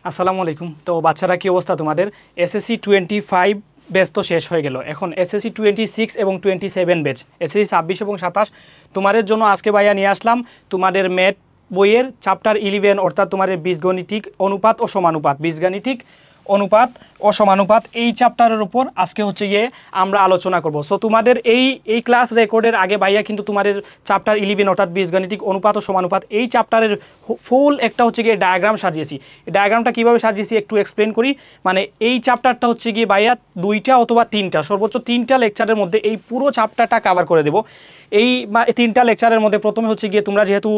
আসসালামু আলাইকুম। তো বাচ্চারা কি অবস্থা তোমাদের? এসএসসি 25 ব্যাচ তো শেষ হয়ে গেল। এখন এসএসসি 26 এবং 27 ব্যাচ, এসএসসি 26 এবং 27 তোমাদের জন্য আজকে ভাইয়া নিয়ে আসলাম তোমাদের ম্যাথ বইয়ের চ্যাপ্টার 11 অর্থাৎ তোমাদের বীজগণিতিক অনুপাত ও সমানুপাত, বীজগণিতিক অনুপাত ও সমানুপাত এই চ্যাপ্টারের উপর আজকে হচ্ছে গিয়ে আমরা আলোচনা করব। সো তোমাদের এই ক্লাস রেকর্ডের আগে ভাইয়া কিন্তু তোমাদের চ্যাপ্টার 11 অর্থাৎ বীজগণিতিক অনুপাত ও সমানুপাত এই চ্যাপ্টারের ফুল একটা হচ্ছে গিয়ে ডায়াগ্রাম সাজিয়েছি। এই ডায়াগ্রামটা কীভাবে সাজিয়েছি একটু এক্সপ্লেন করি। মানে এই চ্যাপ্টারটা হচ্ছে গিয়ে ভাইয়া 2টা অথবা 3টা সর্বোচ্চ 3টা লেকচারের মধ্যে এই পুরো চ্যাপ্টারটা কভার করে দেব। এই 3টা লেকচারের মধ্যে প্রথমে হচ্ছে গিয়ে তোমরা যেহেতু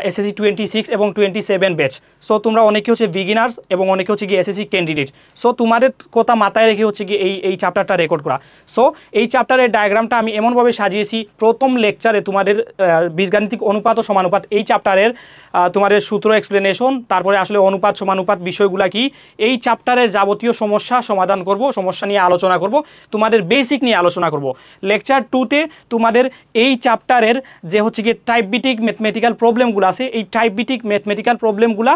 এসএসসি 26 এবং 27 ব্যাচ, সো তোমরা অনেকে হচ্ছে বিগিনার্স এবং অনেকে হচ্ছে গিয়ে এসএসসি ক্যান্ডিডেট। সো তোমাদের কথা মাথায় রেখে হচ্ছে গিয়ে এই চ্যাপ্টারটা রেকর্ড করা। সো এই চ্যাপ্টারের ডায়াগ্রামটা আমি এমনভাবে সাজিয়েছি, প্রথম লেকচারে তোমাদের বীজগাণিতিক অনুপাত ও সমানুপাত এই চ্যাপ্টারের তোমাদের সূত্র এক্সপ্লেনেশন, তারপরে আসলে অনুপাত সমানুপাত বিষয়গুলো কি, এই চ্যাপ্টারের যাবতীয় সমস্যা সমাধান করব, সমস্যা নিয়ে আলোচনা করব, তোমাদের বেসিক নিয়ে আলোচনা করব। লেকচার 2তে তোমাদের এই চ্যাপ্টারের যে হচ্ছে গিয়ে টাইপভিত্তিক ম্যাথমেটিক্যাল প্রবলেমগুলো আছে, এই টাইপভিত্তিক ম্যাথমেটিক্যাল প্রবলেমগুলো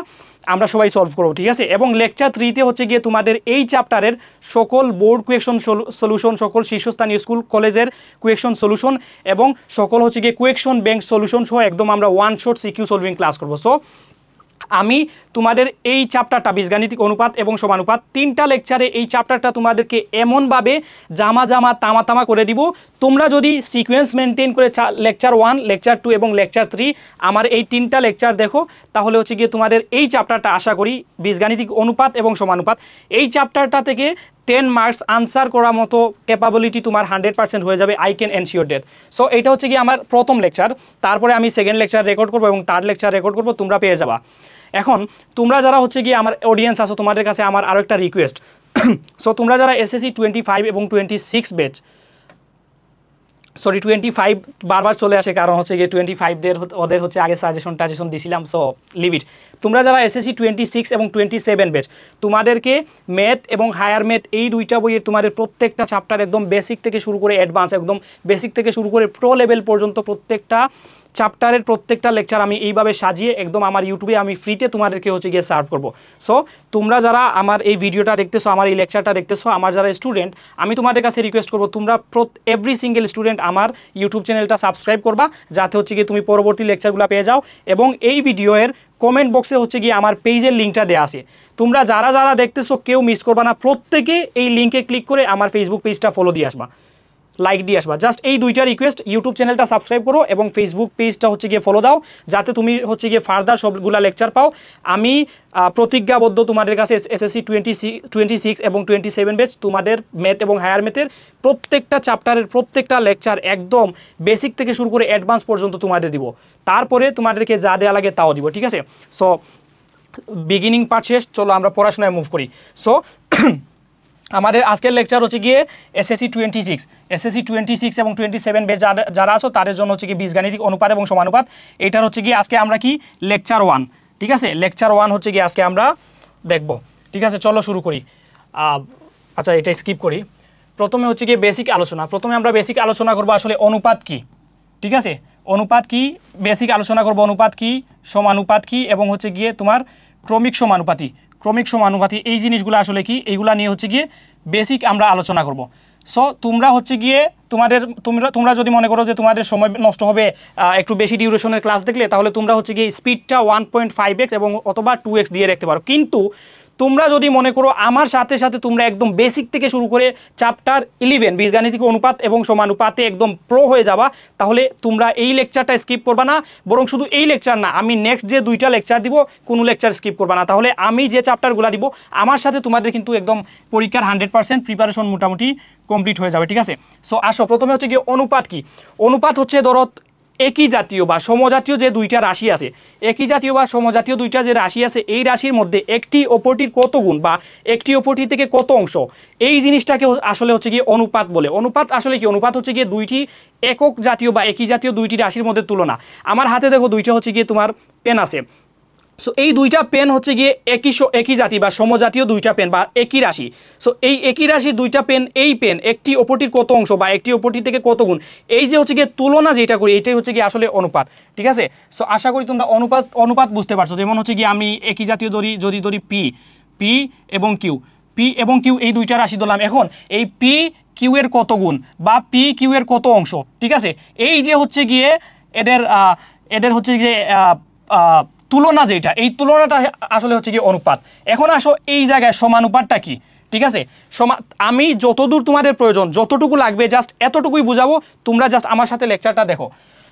আমরা সবাই সলভ করবো, ঠিক আছে। এবং লেকচার 3তে হচ্ছে গিয়ে তোমাদের এই চ্যাপ্টারের সকল বোর্ড কুয়েকশন সলিউশন, সকল শীর্ষস্থানীয় স্কুল কলেজের কুয়েকশন সলিউশন এবং সকল হচ্ছে গিয়ে কুয়েকশন ব্যাংক সলিউশন সহ একদম আমরা one shot CQ solving class করবো। সো আমি তোমাদের এই চ্যাপ্টারটা বীজগাণিতিক অনুপাত এবং সমানুপাত 3টা লেকচারে এই চ্যাপ্টারটা তোমাদেরকে এমনভাবে তামা করে দিব, তোমরা যদি সিকোয়েন্স মেনটেন করে লেকচার 1, লেকচার 2 এবং লেকচার 3 আমার এই 3টা লেকচার দেখো, তাহলে হচ্ছে গিয়ে তোমাদের এই চ্যাপ্টারটা আশা করি বীজগাণিতিক অনুপাত এবং সমানুপাত এই চ্যাপ্টারটা থেকে 10 মার্কস আনসার করার মতো ক্যাপাবিলিটি তোমার 100% হয়ে যাবে। I can ensure that. So এটা হচ্ছে কি আমার প্রথম লেকচার, তারপরে আমি সেকেন্ড লেকচার রেকর্ড করবো এবং থার্ড লেকচার রেকর্ড করবো, তোমরা পেয়ে যাবা। এখন তোমরা যারা হচ্ছে গিয়ে আমার অডিয়েন্স আছো, তোমাদের কাছে আমার আরও একটা রিকোয়েস্ট। সো তোমরা যারা এসএসসি 25 এবং 26 ব্যাচ, সরি 25 বারবার চলে আসে কারণ হচ্ছে গিয়ে 25দের ওদের হচ্ছে আগে সাজেশন দিছিলাম, সো লিভ ইট। তোমরা যারা এসএসসি 26 এবং 27 ব্যাচ, তোমাদেরকে ম্যাথ এবং হায়ার ম্যাথ এই 2টা বইয়ের তোমাদের প্রত্যেকটা চ্যাপ্টার একদম বেসিক থেকে শুরু করে অ্যাডভান্স, একদম বেসিক থেকে শুরু করে প্রো লেভেল পর্যন্ত প্রত্যেকটা চ্যাপ্টারের প্রত্যেকটা লেকচার আমি এইভাবে সাজিয়ে একদম আমার ইউটিউবে আমি ফ্রিতে তোমাদেরকে হচ্ছে গিয়ে সার্ভ করবো। সো তোমরা যারা আমার এই ভিডিওটা দেখতেছো, আমার এই লেকচারটা দেখতেছো, আমার যারা স্টুডেন্ট, আমি তোমাদের কাছে রিকোয়েস্ট করবো তোমরা এভরি সিঙ্গেল স্টুডেন্ট আমার ইউটিউব চ্যানেলটা সাবস্ক্রাইব করবা, যাতে হচ্ছে গিয়ে তুমি পরবর্তী লেকচারগুলো পেয়ে যাও। এবং এই ভিডিওর কমেন্ট বক্সে হচ্ছে গিয়ে আমার পেজের লিঙ্কটা দেওয়া আছে, তোমরা যারা যারা দেখতেছো কেউ মিস করবা না, প্রত্যেকে এই লিঙ্কে ক্লিক করে আমার ফেসবুক পেজটা ফলো দিয়ে আসবা, লাইক দিয়ে আসবা। জাস্ট এই 2টা রিকোয়েস্ট, ইউটিউব চ্যানেলটা সাবস্ক্রাইব করো এবং ফেসবুক পেজটা হচ্ছে গিয়ে ফলো দাও, যাতে তুমি হচ্ছে গিয়ে ফার্দার সবগুলা লেকচার পাও। আমি প্রতিজ্ঞাবদ্ধ তোমাদের কাছে এসএসসি 26 এবং 27 ব্যাচ তোমাদের ম্যাথ এবং হায়ার ম্যাথের প্রত্যেকটা চ্যাপ্টারের প্রত্যেকটা লেকচার একদম বেসিক থেকে শুরু করে অ্যাডভান্স পর্যন্ত তোমাদের দিব, তারপরে তোমাদেরকে যা দেওয়া লাগে তাও দিব, ঠিক আছে। সো বিগিনিং পার্ট শেষ, চলো আমরা পড়াশোনায় মুভ করি। সো আমাদের আজকের লেকচার হচ্ছে গিয়ে এসএসসি 26 এবং 27 ব্যাচ যারা আছো তাদের জন্য হচ্ছে গিয়ে বীজগাণিতিক অনুপাত এবং সমানুপাত। এটার হচ্ছে গিয়ে আজকে আমরা কি লেকচার 1, ঠিক আছে। লেকচার 1 হচ্ছে গিয়ে আজকে আমরা দেখব, ঠিক আছে। চলো শুরু করি। আচ্ছা এটা স্কিপ করি। প্রথমে হচ্ছে গিয়ে বেসিক আলোচনা। প্রথমে আমরা বেসিক আলোচনা করবো আসলে অনুপাত কি, ঠিক আছে। অনুপাত কি বেসিক আলোচনা করবো, অনুপাত কি, সমানুপাত কি এবং হচ্ছে গিয়ে তোমার ক্রমিক সমানুপাতি এই জিনিসগুলো আসলে কি, এইগুলা নিয়ে হচ্ছে গিয়ে বেসিক আমরা আলোচনা করব। সো তোমরা হচ্ছে গিয়ে তোমরা যদি মনে করো যে তোমাদের সময় নষ্ট হবে একটু বেশি ডিউরেশনের ক্লাস দেখলে, তাহলে তোমরা হচ্ছে গিয়ে স্পিডটা 1.5x এবং অথবা 2x দিয়ে রাখতে পারো। কিন্তু তোমরা যদি মনে করো আমার সাথে সাথে তোমরা একদম বেসিক থেকে শুরু করে চ্যাপ্টার 11 বীজগাণিতিক অনুপাত এবং সমানুপাতে একদম প্রো হয়ে যাবা, তাহলে তোমরা এই লেকচারটা স্কিপ করবা না। বরং শুধু এই লেকচার না, আমি নেক্সট যে 2টা লেকচার দিব কোনো লেকচার স্কিপ করবা না। তাহলে আমি যে চ্যাপ্টারগুলো দিব আমার সাথে তোমাদের কিন্তু একদম পরীক্ষার 100% প্রিপারেশন মোটামুটি কমপ্লিট হয়ে যাবে, ঠিক আছে। সো আসো প্রথমে হচ্ছে গিয়ে অনুপাত কি। অনুপাত হচ্ছে ধরো একই জাতীয় বা সমজাতীয় যে 2টা রাশি আছে, একই জাতীয় বা সমজাতীয় 2টা যে রাশি আছে, এই রাশির মধ্যে একটি অপরটির কত গুণ বা একটি অপরটি থেকে কত অংশ, এই জিনিসটাকে আসলে হচ্ছে গিয়ে অনুপাত বলে। অনুপাত আসলে কি, অনুপাত হচ্ছে গিয়ে 2টি একক জাতীয় বা একই জাতীয় 2টি রাশির মধ্যে তুলনা। আমার হাতে দেখো 2টা হচ্ছে গিয়ে তোমার পেন আছে। সো এই 2টা পেন হচ্ছে গিয়ে একই জাতি বা সমজাতীয় 2টা পেন বা একই রাশি। সো এই একই রাশির 2টা পেন, এই পেন একটি অপরটির কত অংশ বা একটি অপরটি থেকে কত গুণ, এই যে হচ্ছে গিয়ে তুলনা যেটা করি, এটাই হচ্ছে গিয়ে আসলে অনুপাত, ঠিক আছে। সো আশা করি তোমরা অনুপাত বুঝতে পারছো। যেমন হচ্ছে গিয়ে আমি একই জাতীয় যদি ধরি পি, পি এবং কিউ, পি এবং কিউ এই দুইটা রাশি ধরলাম। এখন এই পি কিউ এর কত গুণ বা পি কিউ এর কত অংশ, ঠিক আছে, এই যে হচ্ছে গিয়ে এদের হচ্ছে যে তুলনা, যেটা এই তুলনাটা আসলে হচ্ছে গিয়ে অনুপাত। এখন আসো এই জায়গায় সমানুপাতটা কি, ঠিক আছে, আমি যতদূর তোমাদের প্রয়োজন যতটুকু লাগবে জাস্ট এতটুকুই বুঝাবো, তোমরা জাস্ট আমার সাথে লেকচারটা দেখো।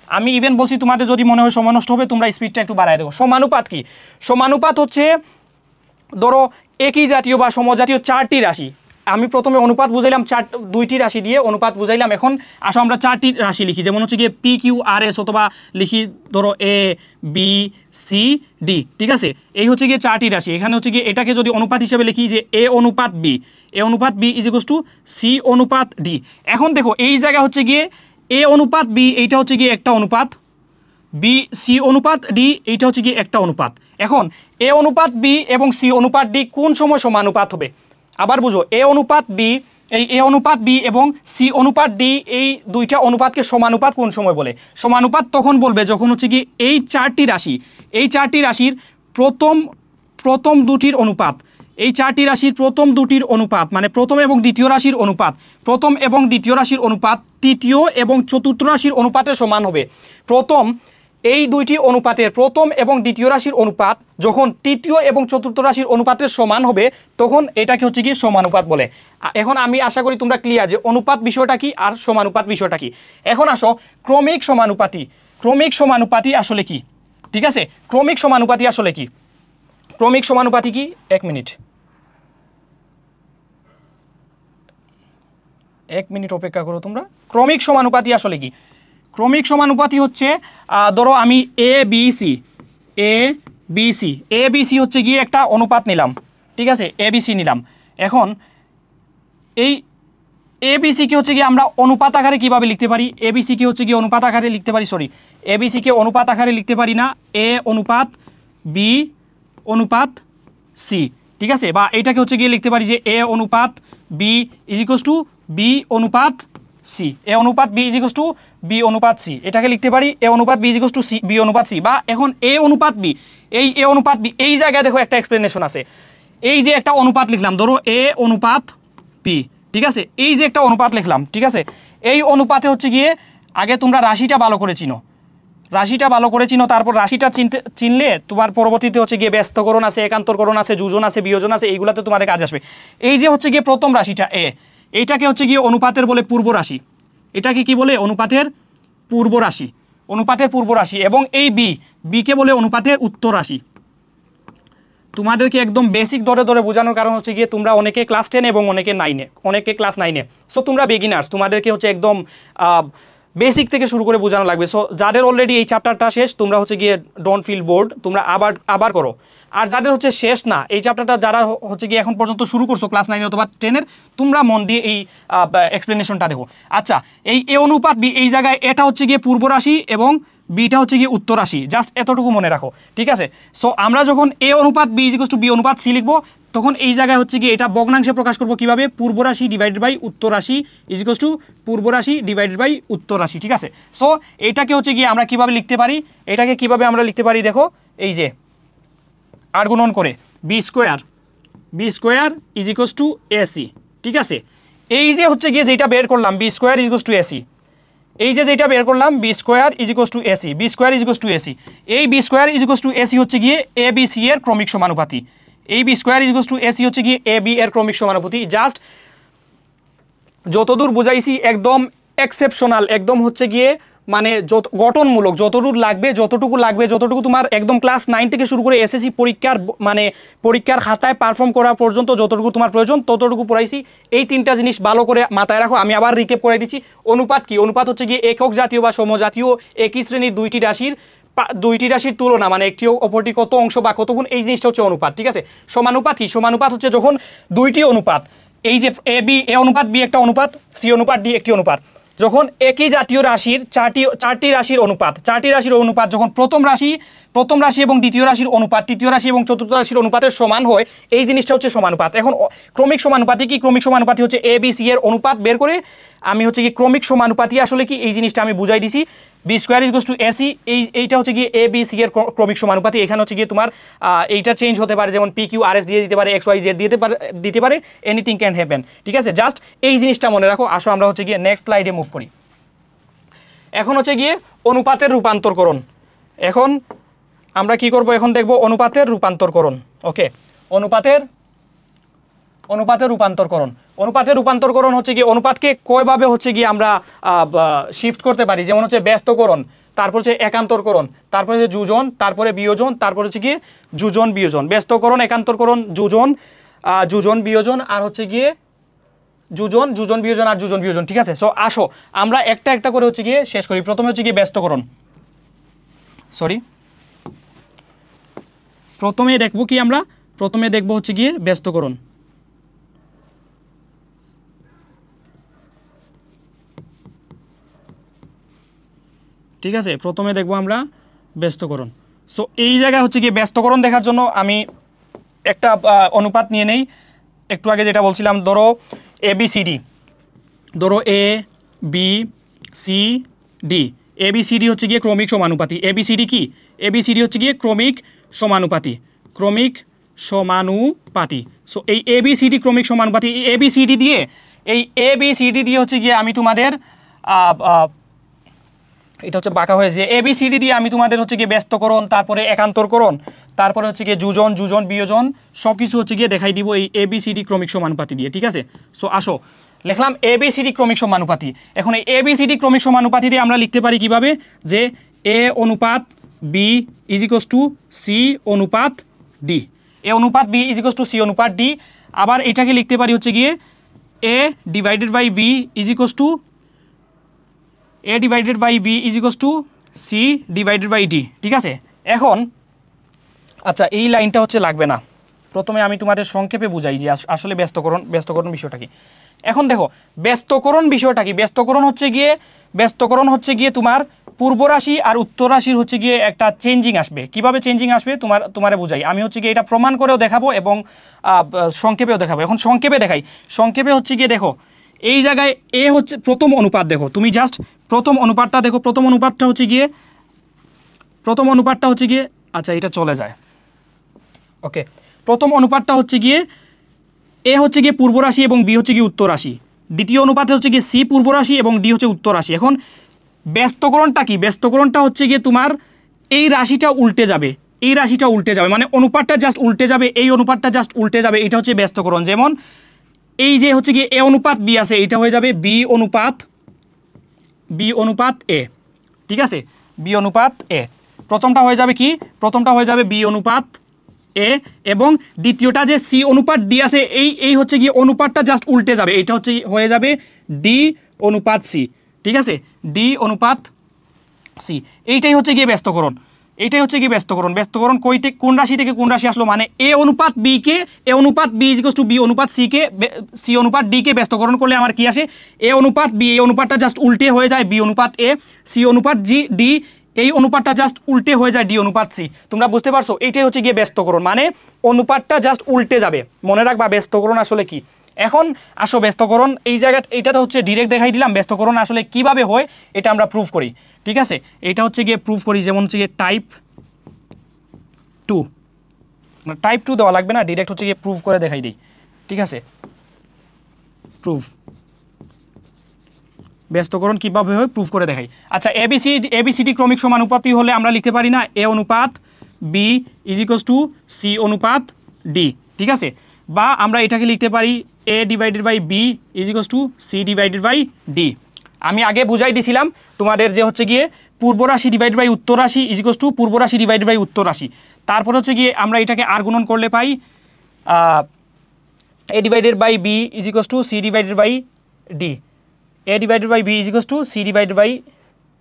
আমি ইভেন বলছি তোমাদের যদি মনে হয় সময় নষ্ট হবে তোমরা স্পিডটা একটু বাড়ায় দেবো। সমানুপাত কি? সমানুপাত হচ্ছে ধরো একই জাতীয় বা সমজাতীয় চারটি রাশি, আমি প্রথমে অনুপাত বুঝাইলাম দুইটি রাশি দিয়ে অনুপাত বুঝাইলাম। এখন আসো আমরা চারটি রাশি লিখি, যেমন হচ্ছে গিয়ে পি কিউ আর এস, অথবা লিখি ধরো এ বি সি ডি, ঠিক আছে, এই হচ্ছে গিয়ে চারটি রাশি। এখানে হচ্ছে গিয়ে এটাকে যদি অনুপাত হিসেবে লিখি যে এ অনুপাত B is equals to C অনুপাত ডি। এখন দেখো এই জায়গা হচ্ছে গিয়ে এ অনুপাত বি এইটা হচ্ছে গিয়ে একটা অনুপাত, বি সি অনুপাত ডি এইটা হচ্ছে গিয়ে একটা অনুপাত। এখন এ অনুপাত বি এবং সি অনুপাত ডি কোন সময় সমানুপাত হবে? আবার বুঝো, এ অনুপাত বি এবং সি অনুপাত ডি এই দুইটা অনুপাতকে সমানুপাত কোন সময় বলে? সমানুপাত তখন বলবে যখন হচ্ছে কি এই চারটি রাশির প্রথম দুটির অনুপাত, এই চারটি রাশির প্রথম দুটির অনুপাত মানে প্রথম এবং দ্বিতীয় রাশির অনুপাত তৃতীয় এবং চতুর্থ রাশির অনুপাতের সমান হবে। এই দুইটি অনুপাতের প্রথম এবং দ্বিতীয় রাশির অনুপাত যখন তৃতীয় এবং চতুর্থ রাশির অনুপাতের সমান হবে তখন এটাকে হচ্ছে কি সমানুপাত বলে। এখন আমি আশা করি তোমরা ক্লিয়ার যে অনুপাত বিষয়টা কি আর সমানুপাত বিষয়টা কি। এখন আসো ক্রমিক সমানুপাতি আসলে কি, ঠিক আছে, ক্রমিক সমানুপাতি আসলে কি? ক্রমিক সমানুপাতি কি, এক মিনিট অপেক্ষা করো তোমরা। ক্রমিক সমানুপাতি আসলে কি? ক্রমিক সমানুপাতি হচ্ছে ধরো আমি এ বি সি হচ্ছে গিয়ে একটা অনুপাত নিলাম, ঠিক আছে, এ বি সি নিলাম। এখন এই এ বি সি কি হচ্ছে গিয়ে আমরা অনুপাত আকারে কীভাবে লিখতে পারি? এ বি সি কি হচ্ছে গিয়ে অনুপাত আকারে লিখতে পারি, এ বি সিকে অনুপাত আকারে লিখতে পারি না, এ অনুপাত বি অনুপাত সি, ঠিক আছে, বা এটাকে হচ্ছে গিয়ে লিখতে পারি যে এ অনুপাত B is equals to B অনুপাত সি, এ অনুপাত B is equals to B অনুপাত সি, এটাকে লিখতে পারি এ অনুপাত B is equals to C B অনুপাত সি। বা এখন এ অনুপাত বি, এই এ অনুপাত বি এই জায়গায় দেখো একটা এক্সপ্লেনেশন আছে। এই যে একটা অনুপাত লিখলাম ধরো এ অনুপাত বি, ঠিক আছে, এই যে একটা অনুপাত লিখলাম, ঠিক আছে, এই অনুপাতে হচ্ছে গিয়ে আগে তোমরা রাশিটা ভালো করে চিনো, তারপর রাশিটা চিনলে তোমার পরবর্তীতে হচ্ছে গিয়ে ব্যস্তকরণ আছে, একান্তরকরণ আছে, যোজন আছে, বিয়োজন আছে, এইগুলাতে তোমাদের কাজ আসবে। এই যে হচ্ছে গিয়ে প্রথম রাশিটা এ, এইটাকে হচ্ছে গিয়ে অনুপাতের বলে পূর্ব রাশি, এটাকে কি বলে? অনুপাতের পূর্ব রাশি। এবং এই বিকে বলে অনুপাতের উত্তর রাশি। তোমাদেরকে একদম বেসিক ধরে বোঝানোর কারণ হচ্ছে গিয়ে তোমরা অনেকে ক্লাস 10 এবং অনেকে ক্লাস 9, সো তোমরা বিগিনার্স, তোমাদেরকে হচ্ছে একদম বেসিক থেকে শুরু করে বোঝানো লাগবে। সো যাদের অলরেডি এই চ্যাপ্টারটা শেষ তোমরা হচ্ছে গিয়ে ডোন্ট ফিল বোর্ড, তোমরা আবার করো। আর যাদের হচ্ছে শেষ না এই চ্যাপ্টারটা, যারা হচ্ছে গিয়ে এখন পর্যন্ত শুরু করছো ক্লাস 9 অথবা 10-এর, তোমরা মন দিয়ে এই এক্সপ্লেনেশনটা দেখো। আচ্ছা, এই এ অনুপাত বি, এই জায়গায় এটা হচ্ছে গিয়ে পূর্ব রাশি এবং বিটা হচ্ছে গিয়ে উত্তর রাশি, জাস্ট এতটুকু মনে রাখো, ঠিক আছে। সো আমরা যখন এ অনুপাত B is equals to B অনুপাত সি লিখবো তখন এই জায়গায় হচ্ছে গিয়ে এটা ভগ্নাংশে প্রকাশ করবো কিভাবে? পূর্ব রাশি ডিভাইডেড বাই উত্তর রাশি ইজ ইকুয়ালস টু পূর্ব রাশি ডিভাইডেড বাই উত্তর রাশি, ঠিক আছে। সো এটাকে হচ্ছে গিয়ে আমরা কিভাবে লিখতে পারি? এটাকে কিভাবে আমরা লিখতে পারি দেখো, এই যে আর গুণন করে B square is equals to AC, ঠিক আছে। এই যে হচ্ছে গিয়ে যেটা বের করলাম B square is equals to AC, এই যে যেটা বের করলাম B square is equals to AC, এই B square is equals to AC হচ্ছে গিয়ে এ বি সি এর ক্রমিক সমানুপাতি, এই B square is equals to AC হচ্ছে গিয়ে এ বি এর ক্রমিক সমানুপাতি। জাস্ট যতদূর বুঝাইছি একদম এক্সেপশনাল, একদম হচ্ছে গিয়ে মানে গঠনমূলক, যতটুকু লাগবে তোমার একদম ক্লাস 9 থেকে শুরু করে এসএসসি পরীক্ষার খাতায় পারফর্ম করা পর্যন্ত যতটুকু তোমার প্রয়োজন ততটুকু পড়াইছি। এই তিনটা জিনিস ভালো করে মাথায় রাখো। আমি আবার রিকেপ করে দিচ্ছি। অনুপাত কি? অনুপাত হচ্ছে গিয়ে একক জাতীয় বা সমজাতীয় একই শ্রেণীর দুইটি রাশির তুলনা, মানে একটি অপরটি কত অংশ বা কত গুণ, এই জিনিসটা হচ্ছে অনুপাত, ঠিক আছে। সমানুপাত কি? সমানুপাত হচ্ছে যখন দুইটি অনুপাত, এই যে এ অনুপাত বি একটা অনুপাত, সি অনুপাত ডি একটি অনুপাত, যখন একই জাতীয় রাশির চারটি রাশির অনুপাত যখন প্রথম রাশি এবং দ্বিতীয় রাশির অনুপাত তৃতীয় রাশি এবং চতুর্থ রাশির অনুপাতের সমান হয়, এই জিনিসটা হচ্ছে সমানুপাত। এখন ক্রমিক সমানুপাতি কি? ক্রমিক সমানুপাতি হচ্ছে এ বি সি এর অনুপাত বের করে আমি হচ্ছে কি ক্রমিক সমানুপাতি আসলে কি এই জিনিসটা আমি বুঝাই দিছি। B square equals to A C, এইটা হচ্ছে গিয়ে এ বি সি এর ক্রমিক সমানুপাতি। এখানে হচ্ছে গিয়ে তোমার এইটা চেঞ্জ হতে পারে, যেমন পি কিউ আর এস দিয়ে দিতে পারে, এক্স ওয়াই জেড দিতে পারে, এনিথিং ক্যান হ্যাপেন। ঠিক আছে, জাস্ট এই জিনিসটা মনে রাখো। আসো আমরা হচ্ছে গিয়ে নেক্সট স্লাইডে মুভ করি। এখন হচ্ছে গিয়ে অনুপাতের রূপান্তরকরণ। এখন আমরা কি করব, এখন দেখব অনুপাতের রূপান্তরকরণ। ওকে, অনুপাতের রূপান্তরকরণ। অনুপাতের রূপান্তরকরণ হচ্ছে গিয়ে অনুপাতকে কয়ভাবে হচ্ছে গিয়ে আমরা শিফট করতে পারি, যেমন হচ্ছে ব্যস্তকরণ, তারপর হচ্ছে একান্তরকরণ, তারপরে হচ্ছে যোজন, তারপরে বিয়োজন, তারপর হচ্ছে গিয়ে যোজন বিয়োজন, ব্যস্তকরণ, একান্তরকরণ, যোজন বিয়োজন, আর হচ্ছে গিয়ে যোজন বিয়োজন আর যোজন বিয়োজন। ঠিক আছে, সো আসো আমরা একটা একটা করে হচ্ছে গিয়ে শেষ করি। প্রথমে হচ্ছে গিয়ে ব্যস্তকরণ, প্রথমে দেখব কি আমরা, প্রথমে দেখব হচ্ছে গিয়ে ব্যস্তকরণ। ঠিক আছে, প্রথমে দেখব আমরা ব্যস্তকরণ। সো এই জায়গায় হচ্ছে গিয়ে ব্যস্তকরণ দেখার জন্য আমি একটা অনুপাত নিয়ে নেই। একটু আগে যেটা বলছিলাম, ধরো এ বি সি ডি, ধরো এ বি সি ডি, এ বি সি ডি হচ্ছে গিয়ে ক্রমিক সমানুপাতি। এ বি সি ডি কি, এ বি সি ডি হচ্ছে গিয়ে ক্রমিক সমানুপাতি, ক্রমিক সমানুপাতি। সো এই এ বি সি ডি ক্রমিক সমানুপাতি, এ বি সি ডি দিয়ে, এই এ বি সি ডি দিয়ে হচ্ছে গিয়ে আমি তোমাদের এটা হচ্ছে বাঁকা হয়েছে, এ বি সি ডি দিয়ে আমি তোমাদের হচ্ছে গিয়ে ব্যস্তকরণ, তারপরে একান্তরকরণ, তারপরে হচ্ছে গিয়ে যোজন বিয়োজন সব কিছু হচ্ছে গিয়ে দেখাই দিব এই এ বি সি ডি ক্রমিক সমানুপাতি দিয়ে। ঠিক আছে, সো আসো লিখলাম এ বি সি ডি ক্রমিক সমানুপাতি। এখন এই এ বি সি ডি ক্রমিক সমানুপাতি দিয়ে আমরা লিখতে পারি কিভাবে, যে এ অনুপাত B is equals to C অনুপাত ডি, এ অনুপাত B is equals to C অনুপাত ডি। আবার এটাকে লিখতে পারি হচ্ছে গিয়ে A divided by B is equals to a divided by B is equals to C divided by D. ঠিক আছে, এখন আচ্ছা এই লাইনটা হচ্ছে লাগবে না, প্রথমে আমি তোমাদের সংক্ষেপে বুঝাই যে আসলে ব্যস্তকরণ বিষয়টা কি। এখন দেখো ব্যস্তকরণ বিষয়টা কি, ব্যস্তকরণ হচ্ছে গিয়ে তোমার পূর্ব রাশি আর উত্তর রাশির হচ্ছে গিয়ে একটা চেঞ্জিং আসবে। কিভাবে চেঞ্জিং আসবে তোমারে বুঝাই। আমি হচ্ছে গিয়ে এটা প্রমাণ করেও দেখাবো এবং সংক্ষেপেও দেখাবো। এখন সংক্ষেপে দেখাই। সংক্ষেপে হচ্ছে গিয়ে দেখো এই জায়গায় এ হচ্ছে প্রথম অনুপাত, দেখো তুমি জাস্ট প্রথম অনুপাতটা দেখো। প্রথম অনুপাতটা হচ্ছে গিয়ে আচ্ছা এটা চলে যায়। ওকে, প্রথম অনুপাতটা হচ্ছে গিয়ে এ হচ্ছে গিয়ে পূর্ব রাশি এবং বি হচ্ছে গিয়ে উত্তর রাশি। দ্বিতীয় অনুপাতে হচ্ছে গিয়ে সি পূর্ব রাশি এবং ডি হচ্ছে উত্তর রাশি। এখন ব্যস্তকরণটা কি, ব্যস্তকরণটা হচ্ছে গিয়ে তোমার এই রাশিটা উল্টে যাবে, এই রাশিটা উল্টে যাবে, মানে অনুপাতটা জাস্ট উল্টে যাবে, এই অনুপাতটা জাস্ট উল্টে যাবে, এটা হচ্ছে ব্যস্তকরণ। যেমন এই যে হচ্ছে গিয়ে এ অনুপাত বি আছে, এটা হয়ে যাবে বি অনুপাত এ। ঠিক আছে, বি অনুপাত এ, প্রথমটা হয়ে যাবে কি, প্রথমটা হয়ে যাবে বি অনুপাত এ, এবং দ্বিতীয়টা যে সি অনুপাত ডি আছে, এই হচ্ছে গিয়ে অনুপাতটা জাস্ট উল্টে যাবে, এটা হচ্ছে হয়ে যাবে ডি অনুপাত সি। ঠিক আছে, ডি অনুপাত সি, এইটাই হচ্ছে গিয়ে ব্যস্তকরণ। এইটাই হচ্ছে কি ব্যস্তকরণ। ব্যস্তকরণ কোন রাশি থেকে কোন রাশি আসলো, মানে এ অনুপাত বি কে, এ অনুপাত B is equals to B অনুপাত সি কে, সি অনুপাত ডি কে ব্যস্তকরণ করলে আমার কি আসে, এ অনুপাত বি, এই অনুপাতটা জাস্ট উল্টে হয়ে যায় বি অনুপাত এ, সি অনুপাত ডি, এই অনুপাতটা জাস্ট উল্টে হয়ে যায় ডি অনুপাত সি। তোমরা বুঝতে পারছো, এইটাই হচ্ছে গিয়ে ব্যস্তকরণ, মানে অনুপাতটা জাস্ট উল্টে যাবে। মনে রাখবা ব্যস্তকরণ আসলে কি। এখন আসো ব্যস্তকরণ এই জায়গাটা, এটা তো হচ্ছে ডিরেক্ট দেখাই দিলাম, ব্যস্তকরণ আসলে কিভাবে হয় এটা আমরা প্রুফ করি। ঠিক আছে, এটা হচ্ছে গিয়ে প্রুফ করি, যেমন হচ্ছে গিয়ে টাইপ 2 দেওয়া লাগবে না, ডিরেক্ট হচ্ছে গিয়ে প্রুফ করে দেখাই দিই। ঠিক আছে, প্রুফ ব্যস্তকরণ কিভাবে হয় প্রুফ করে দেখাই। আচ্ছা এবিসিডি ক্রমিক সমানুপাতি হলে আমরা লিখতে পারি না এ অনুপাত B is equals to C অনুপাত ডি। ঠিক আছে, বা আমরা এটাকে লিখতে পারি A divided by B is equals to C divided by D. আমি আগে বুঝাই দিছিলাম তোমাদের যে হচ্ছে গিয়ে পূর্ব রাশি ডিভাইডেড বাই উত্তর রাশি ইজ ইকুয়ালস টু পূর্ব রাশি ডিভাইডেড বাই উত্তর রাশি। তারপর হচ্ছে গিয়ে আমরা এটাকে আর গুণন করলে পাই A divided by B is equals to C divided by D, A divided by B is equals to C divided by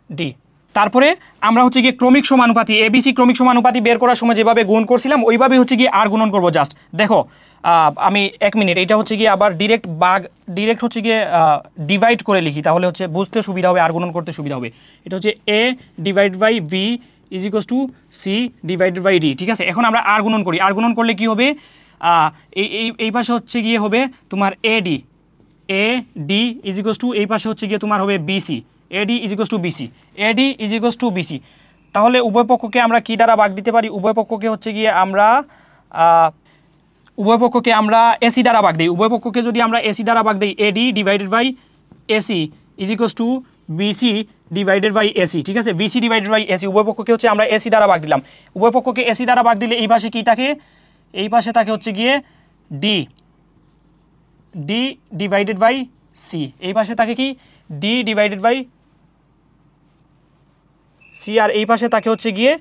D. তারপরে আমরা হচ্ছে গিয়ে ক্রমিক সমানুপাতি এবিসি ক্রমিক সমানুপাতি বের করার সময় যেভাবে গুণ করছিলাম ওইভাবেই হচ্ছে গিয়ে আর গুণন করবো। জাস্ট দেখো আমি 1 মিনিট, এটা হচ্ছে গিয়ে আবার ডিরেক্ট হচ্ছে গিয়ে ডিভাইড করে লিখি, তাহলে হচ্ছে বুঝতে সুবিধা হবে, আর গুণন করতে সুবিধা হবে। এটা হচ্ছে A divide by B is equals to C divided by D. ঠিক আছে, এখন আমরা আর গুণন করি। আর গুণন করলে কি হবে, এই পাশে হচ্ছে গিয়ে হবে তোমার A D is equals to এই পাশে হচ্ছে গিয়ে তোমার হবে B C, A D is equals to B C, A D is equals to B C. তাহলে উভয় পক্ষকে আমরা কি দ্বারা ভাগ দিতে পারি? উভয় পক্ষকে হচ্ছে গিয়ে আমরা এসি দ্বারা ভাগ দিই। উভয় পক্ষকে যদি আমরা এসি দ্বারা ভাগ দিই, AD divided by AC is equals to BC divided by AC, ঠিক আছে? বিসি ডিভাইডেড বাই এসি, উভয় পক্ষকে হচ্ছে আমরা এসি দ্বারা ভাগ দিলাম। উভয় পক্ষকে এসি দ্বারা ভাগ দিলে এই পাশে কি থাকে? এই পাশে থাকে হচ্ছে গিয়ে D, D divided by C. এই পাশে থাকে কি? D divided by C. আর এই পাশে থাকে হচ্ছে গিয়ে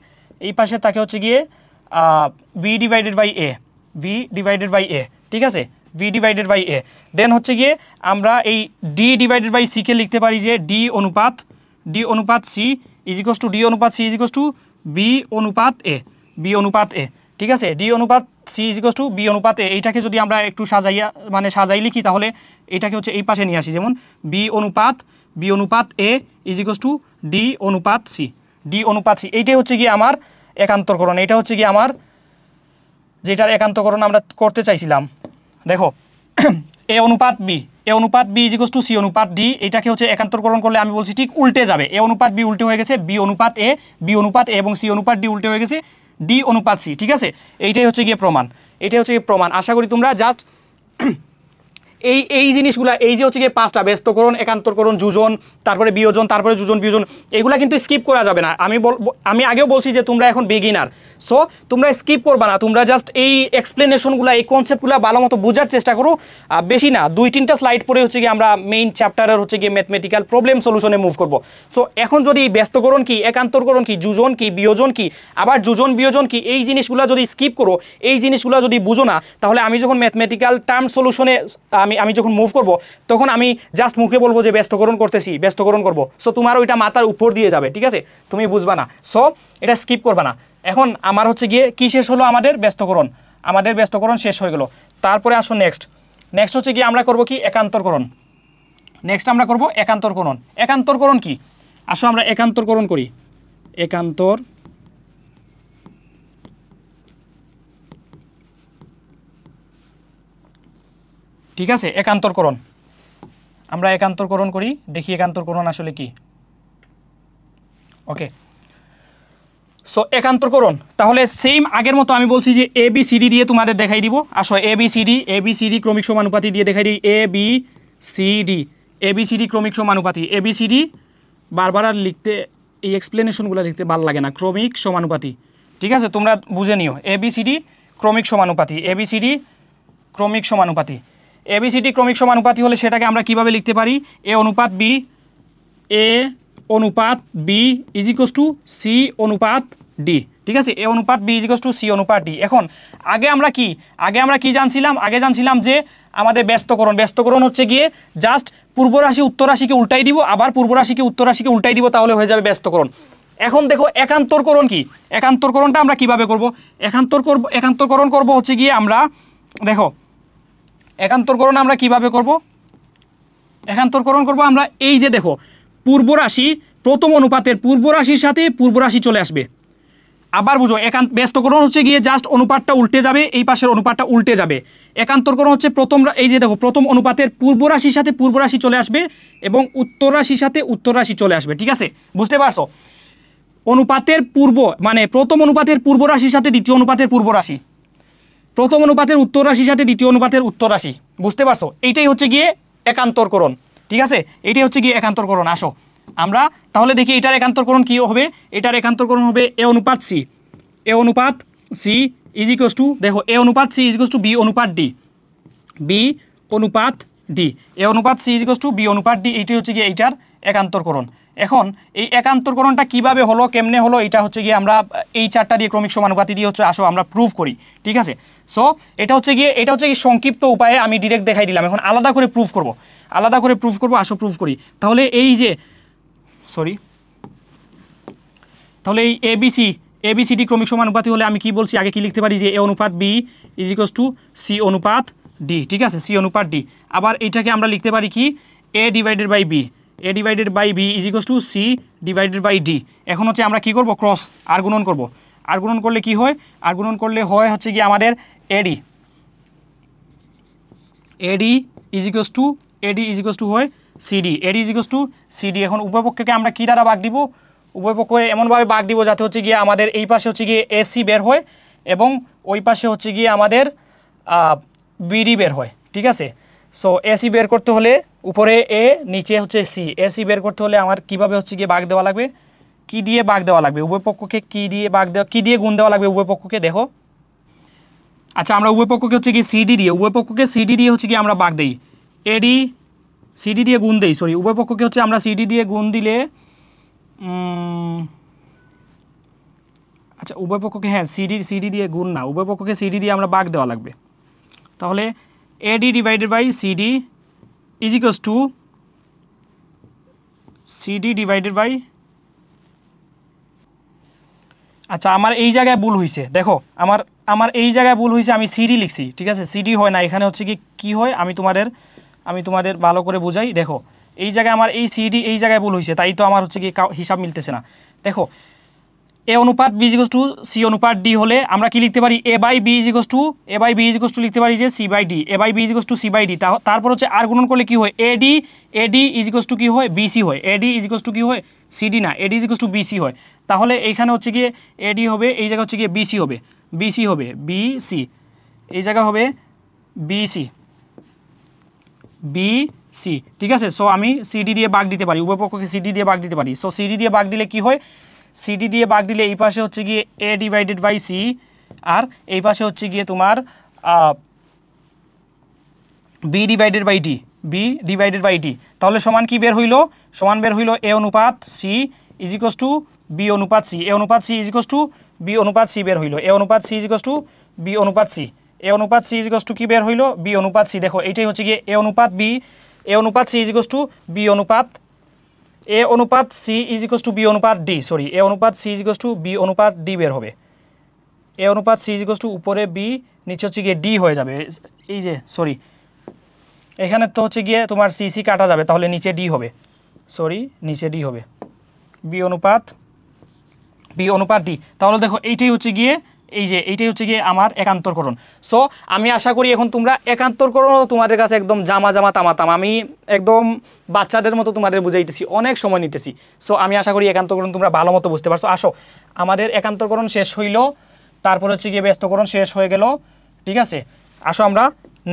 V divided by A, V divided by A, ঠিক আছে? V divided by A. Then হচ্ছে গিয়ে আমরা এই ডি ডিভাইডেড বাই সিকে লিখতে পারি যে ডি অনুপাত C is equals to B অনুপাত এ, বি অনুপাত এ, ঠিক আছে? ডি অনুপাত C is equals to B অনুপাত এ। এইটাকে যদি আমরা একটু সাজাই লিখি, তাহলে এটাকে হচ্ছে এই পাশে নিয়ে আসি, যেমন বি অনুপাত এ ইজ ইকুয়ালস টু ডি অনুপাত সি, ডি অনুপাত সি। এইটাই হচ্ছে গিয়ে আমার একান্তরকরণ, এটা হচ্ছে গিয়ে আমার যেটার একান্তকরণ আমরা করতে চাইছিলাম। দেখো এ অনুপাত B is equals to C অনুপাত ডি, এটাকে হচ্ছে একান্তরকরণ করলে আমি বলছি ঠিক উল্টে যাবে। এ অনুপাত বি উল্টে হয়ে গেছে বি অনুপাত এ এবং সি অনুপাত ডি উল্টে হয়ে গেছে ডি অনুপাত সি, ঠিক আছে? এইটাই হচ্ছে গিয়ে প্রমাণ। আশা করি তোমরা জাস্ট এই জিনিসগুলা, এই যে হচ্ছে গিয়ে 5টা ব্যস্তকরণ, একান্তরকরণ, যোজন, তারপরে বিয়োজন, তারপরে যোজন বিয়োজন, এগুলা কিন্তু স্কিপ করা যাবে না। আমি আগেও বলছি যে তোমরা এখন বিগিনার, সো তোমরা স্কিপ করবা না। তোমরা জাস্ট এই এক্সপ্লেনেশনগুলো, এই কনসেপ্টগুলো ভালো মতো বোঝার চেষ্টা করো। বেশি না, 2-3টা স্লাইড পরে হচ্ছে গিয়ে আমরা মেইন চ্যাপ্টারের হচ্ছে গিয়ে ম্যাথমেটিক্যাল প্রবলেম সলিউশনে মুভ করব। সো এখন যদি ব্যস্তকরণ কি, একান্তরকরণ কি, যোজন কি, বিয়োজন কি, আবার যোজন বিয়োজন কি, এই জিনিসগুলো যদি স্কিপ করো, এই জিনিসগুলো যদি বুঝো না, তাহলে আমি যখন ম্যাথমেটিক্যাল টার্ম সলিউশনে আমি যখন মুভ করব, তখন আমি জাস্ট মুখে বলবো যে ব্যস্তকরণ করব। সো তোমার ওইটা মাথার উপর দিয়ে যাবে, ঠিক আছে? তুমি বুঝবা না, সো এটা স্কিপ করবা না। এখন আমার হচ্ছে গিয়ে কি শেষ হলো? আমাদের ব্যস্তকরণ শেষ হয়ে গেল। তারপরে আসো নেক্সট হচ্ছে গিয়ে আমরা করব কি? একান্তরকরণ। একান্তরকরণ কি? আসো আমরা একান্তরকরণ করি। ঠিক আছে, একান্তরকরণ আমরা একান্তরকরণ করি, দেখি একান্তরকরণ আসলে কি। ওকে, সো একান্তরকরণ তাহলে সেম আগের মতো আমি বলছি যে এ বি সি ডি দিয়ে তোমাদের দেখাই দিব। আসো এ বি সি ডি ক্রমিক সমানুপাতি দিয়ে দেখাই দিই। এ বি সি ডি ক্রমিক সমানুপাতি। এ বি সি ডি বারবার আর লিখতে, এই এক্সপ্লেনেশনগুলো লিখতে ভালো লাগে না। ক্রমিক সমানুপাতি, ঠিক আছে? তোমরা বুঝে নিও। এ বি সি ডি ক্রমিক সমানুপাতি, এ বি সি ডি ক্রমিক সমানুপাতি। এবিসিডি ক্রমিক সমানুপাতি হলে সেটাকে আমরা কিভাবে লিখতে পারি? এ অনুপাত B is equals to C অনুপাত ডি, ঠিক আছে? এ অনুপাত B is equals to C অনুপাত ডি। এখন আগে আমরা কি জানছিলাম? আগে জানছিলাম যে আমাদের ব্যস্তকরণ হচ্ছে গিয়ে জাস্ট পূর্ব রাশি উত্তর রাশিকে উল্টাই দিব, আবার পূর্ব রাশিকে উত্তর রাশিকে উল্টাই দিব, তাহলে হয়ে যাবে ব্যস্তকরণ। এখন দেখো একান্তরকরণ কি? একান্তরকরণটা আমরা কিভাবে করব? একান্তরকরণ করব হচ্ছে গিয়ে আমরা, দেখো একান্তরকরণ আমরা কিভাবে করব? একান্তরকরণ করব আমরা এই যে দেখো পূর্ব রাশি, প্রথম অনুপাতের পূর্ব রাশির সাথে পূর্ব রাশি চলে আসবে। আবার বুঝো, ব্যস্তকরণ হচ্ছে গিয়ে জাস্ট অনুপাতটা উল্টে যাবে, এই পাশের অনুপাতটা উল্টে যাবে। একান্তরকরণ হচ্ছে এই যে দেখো প্রথম অনুপাতের পূর্ব রাশির সাথে পূর্ব রাশি চলে আসবে এবং উত্তর রাশির সাথে উত্তর রাশি চলে আসবে, ঠিক আছে? বুঝতে পারছো? অনুপাতের পূর্ব মানে প্রথম অনুপাতের পূর্ব রাশির সাথে দ্বিতীয় অনুপাতের পূর্ব রাশি, প্রথম অনুপাতের উত্তর রাশির সাথে দ্বিতীয় অনুপাতের উত্তর রাশি। বুঝতে পারছো? এইটাই হচ্ছে গিয়ে একান্তরকরণ, ঠিক আছে? এইটাই হচ্ছে গিয়ে একান্তরকরণ। আসো আমরা তাহলে দেখি এটার একান্তরকরণ কি হবে। এটার একান্তরকরণ হবে এ অনুপাত সি ইজ ইকুয়ালস টু, দেখো এ অনুপাত C is equals to B অনুপাত ডি, এ অনুপাত C is equals to B অনুপাত ডি। এইটাই হচ্ছে গিয়ে এইটার একান্তরকরণ। এখন এই একান্তরকরণটা কিভাবে হলো, কেমনে হলো, এটা হচ্ছে গিয়ে আমরা এই চারটা দিয়ে ক্রমিক সমানুপাতি দিয়ে হচ্ছে আসো আমরা প্রুভ করি, ঠিক আছে? সো এটা হচ্ছে গিয়ে সংক্ষিপ্ত উপায়ে আমি ডিরেক্ট দেখাই দিলাম। এখন আলাদা করে প্রুভ করব, আসো প্রুভ করি। তাহলে এই যে তাহলে এই এবিসিডি ক্রমিক সমানুপাতি হলে আমি কি বলছি? আগে কি লিখতে পারি? যে এ অনুপাত B is equals to C অনুপাত ডি, ঠিক আছে? সি অনুপাত ডি। আবার এইটাকে আমরা লিখতে পারি কি? A divided by B is equals to C divided by D. এখন হচ্ছে আমরা কি করব? ক্রস আর গুণন করব। আর গুণন করলে কি হয়? আর গুণন করলে হয় হচ্ছে কি আমাদের এডি ইজ ইকুয়ালস টু হয় CD, eddy is equals to CD. এখন উভয় পক্ষকে আমরা কী দ্বারা ভাগ দিব? উভয় পক্ষকে এমনভাবে ভাগ দিব যাতে হচ্ছে গিয়ে আমাদের এই পাশে হচ্ছে গিয়ে এসি বের হয় এবং ওই পাশে হচ্ছে গিয়ে আমাদের বিডি বের হয়, ঠিক আছে। সো এসি বের করতে হলে উপরে এ, নিচে হচ্ছে সি। এসি বের করতে হলে আমার কীভাবে হচ্ছে গিয়ে ভাগ দেওয়া লাগবে? কি দিয়ে ভাগ দেওয়া লাগবে? উভয় পক্ষকে কি দিয়ে ভাগ দেওয়া, কি দিয়ে গুণ দেওয়া লাগবে উভয় পক্ষকে? দেখো, আচ্ছা আমরা উভয় পক্ষকে হচ্ছে কি সিডি দিয়ে, উভয় পক্ষকে সিডি দিয়ে হচ্ছে কি আমরা ভাগ দিই, এডি সিডি দিয়ে গুণ দেই, সরি উভয় পক্ষকে হচ্ছে আমরা সিডি দিয়ে গুণ দিলে, আচ্ছা উভয় পক্ষকে, হ্যাঁ সিডি দিয়ে গুণ না, উভয় পক্ষকে সিডি দিয়ে আমরা ভাগ দেওয়া লাগবে। তাহলে AD divided by CD is equals to CD divided by, আচ্ছা আমার এই জায়গায় ভুল হয়েছে, দেখো আমার এই জায়গায় ভুল হয়েছে, আমি সিডি লিখছি, ঠিক আছে, সিডি হয় না, এখানে হচ্ছে কি হয় আমি তোমাদের ভালো করে বুঝাই। দেখো এই জায়গায় আমার এই সিডি এই জায়গায় ভুল হয়েছে, তাই তো আমার হচ্ছে কি হিসাব মিলতেছে না। দেখো এ অনুপাত B is equals to C অনুপাত ডি হলে আমরা কি লিখতে পারি? A by B is equals to লিখতে পারি যে C by D, A by B is equals to C by D. তারপর হচ্ছে আর গুণন করলে কি হয়? এডি ইজ ইকুয়ালস টু কি হয়? বিসি হয়। এডি ইজ ইকুয়ালস টু কি হয়? সিডি না, A D is equals to B C হয়। তাহলে এইখানে হচ্ছে গিয়ে এডি হবে, এই জায়গা হচ্ছে গিয়ে বিসি হবে, বিসি, এই জায়গা হবে বিসি, ঠিক আছে। সো আমি সিডি দিয়ে ভাগ দিতে পারি, উভয় পক্ষকে সিডি দিয়ে ভাগ দিতে পারি। সো সিডি দিয়ে ভাগ দিলে কি হয়? সিডি দিয়ে ভাগ দিলে এই পাশে হচ্ছে গিয়ে এ ডিভাইডেড বাই সি, আর এই পাশে হচ্ছে গিয়ে তোমার বি ডিভাইডেড বাই ডি, তাহলে সমান কি বের হইল? সমান বের হইল এ অনুপাত C is equals to B অনুপাত সি, এ অনুপাত C is equals to B অনুপাত সি বের হইল, এ অনুপাত C is equals to B অনুপাত সি, এ অনুপাত সি ইজ ইকুয়ালস টু কি বের হইল? বি অনুপাত সি। দেখো এইটাই হচ্ছে গিয়ে এ অনুপাত C is equals to B অনুপাত, এ অনুপাত C is equals to B অনুপাত ডি, সরি এ অনুপাত C is equals to B অনুপাত ডি বের হবে। এ অনুপাত সি ইজ ইকুয়ালস টু উপরে বি, নিচে হচ্ছে গিয়ে ডি হয়ে যাবে। এই যে সরি এখানে তো হচ্ছে গিয়ে তোমার সি কাটা যাবে, তাহলে নিচে ডি হবে, সরি নিচে ডি হবে, বি অনুপাত ডি। তাহলে দেখো এইটাই হচ্ছে গিয়ে এইটাই হচ্ছে গিয়ে আমার একান্তরকরণ। সো আমি আশা করি এখন তোমরা একান্তরকরণ তোমাদের কাছে একদম জামা তামাতাম, আমি একদম বাচ্চাদের মতো তোমাদের বুঝাইতেছি, অনেক সময় নিতেছি। সো আমি আশা করি একান্তরকরণ তোমরা ভালো মতো বুঝতে পারছো। আসো আমাদের একান্তরকরণ শেষ হইল, তারপর হচ্ছে গিয়ে ব্যস্তকরণ শেষ হয়ে গেল, ঠিক আছে। আসো আমরা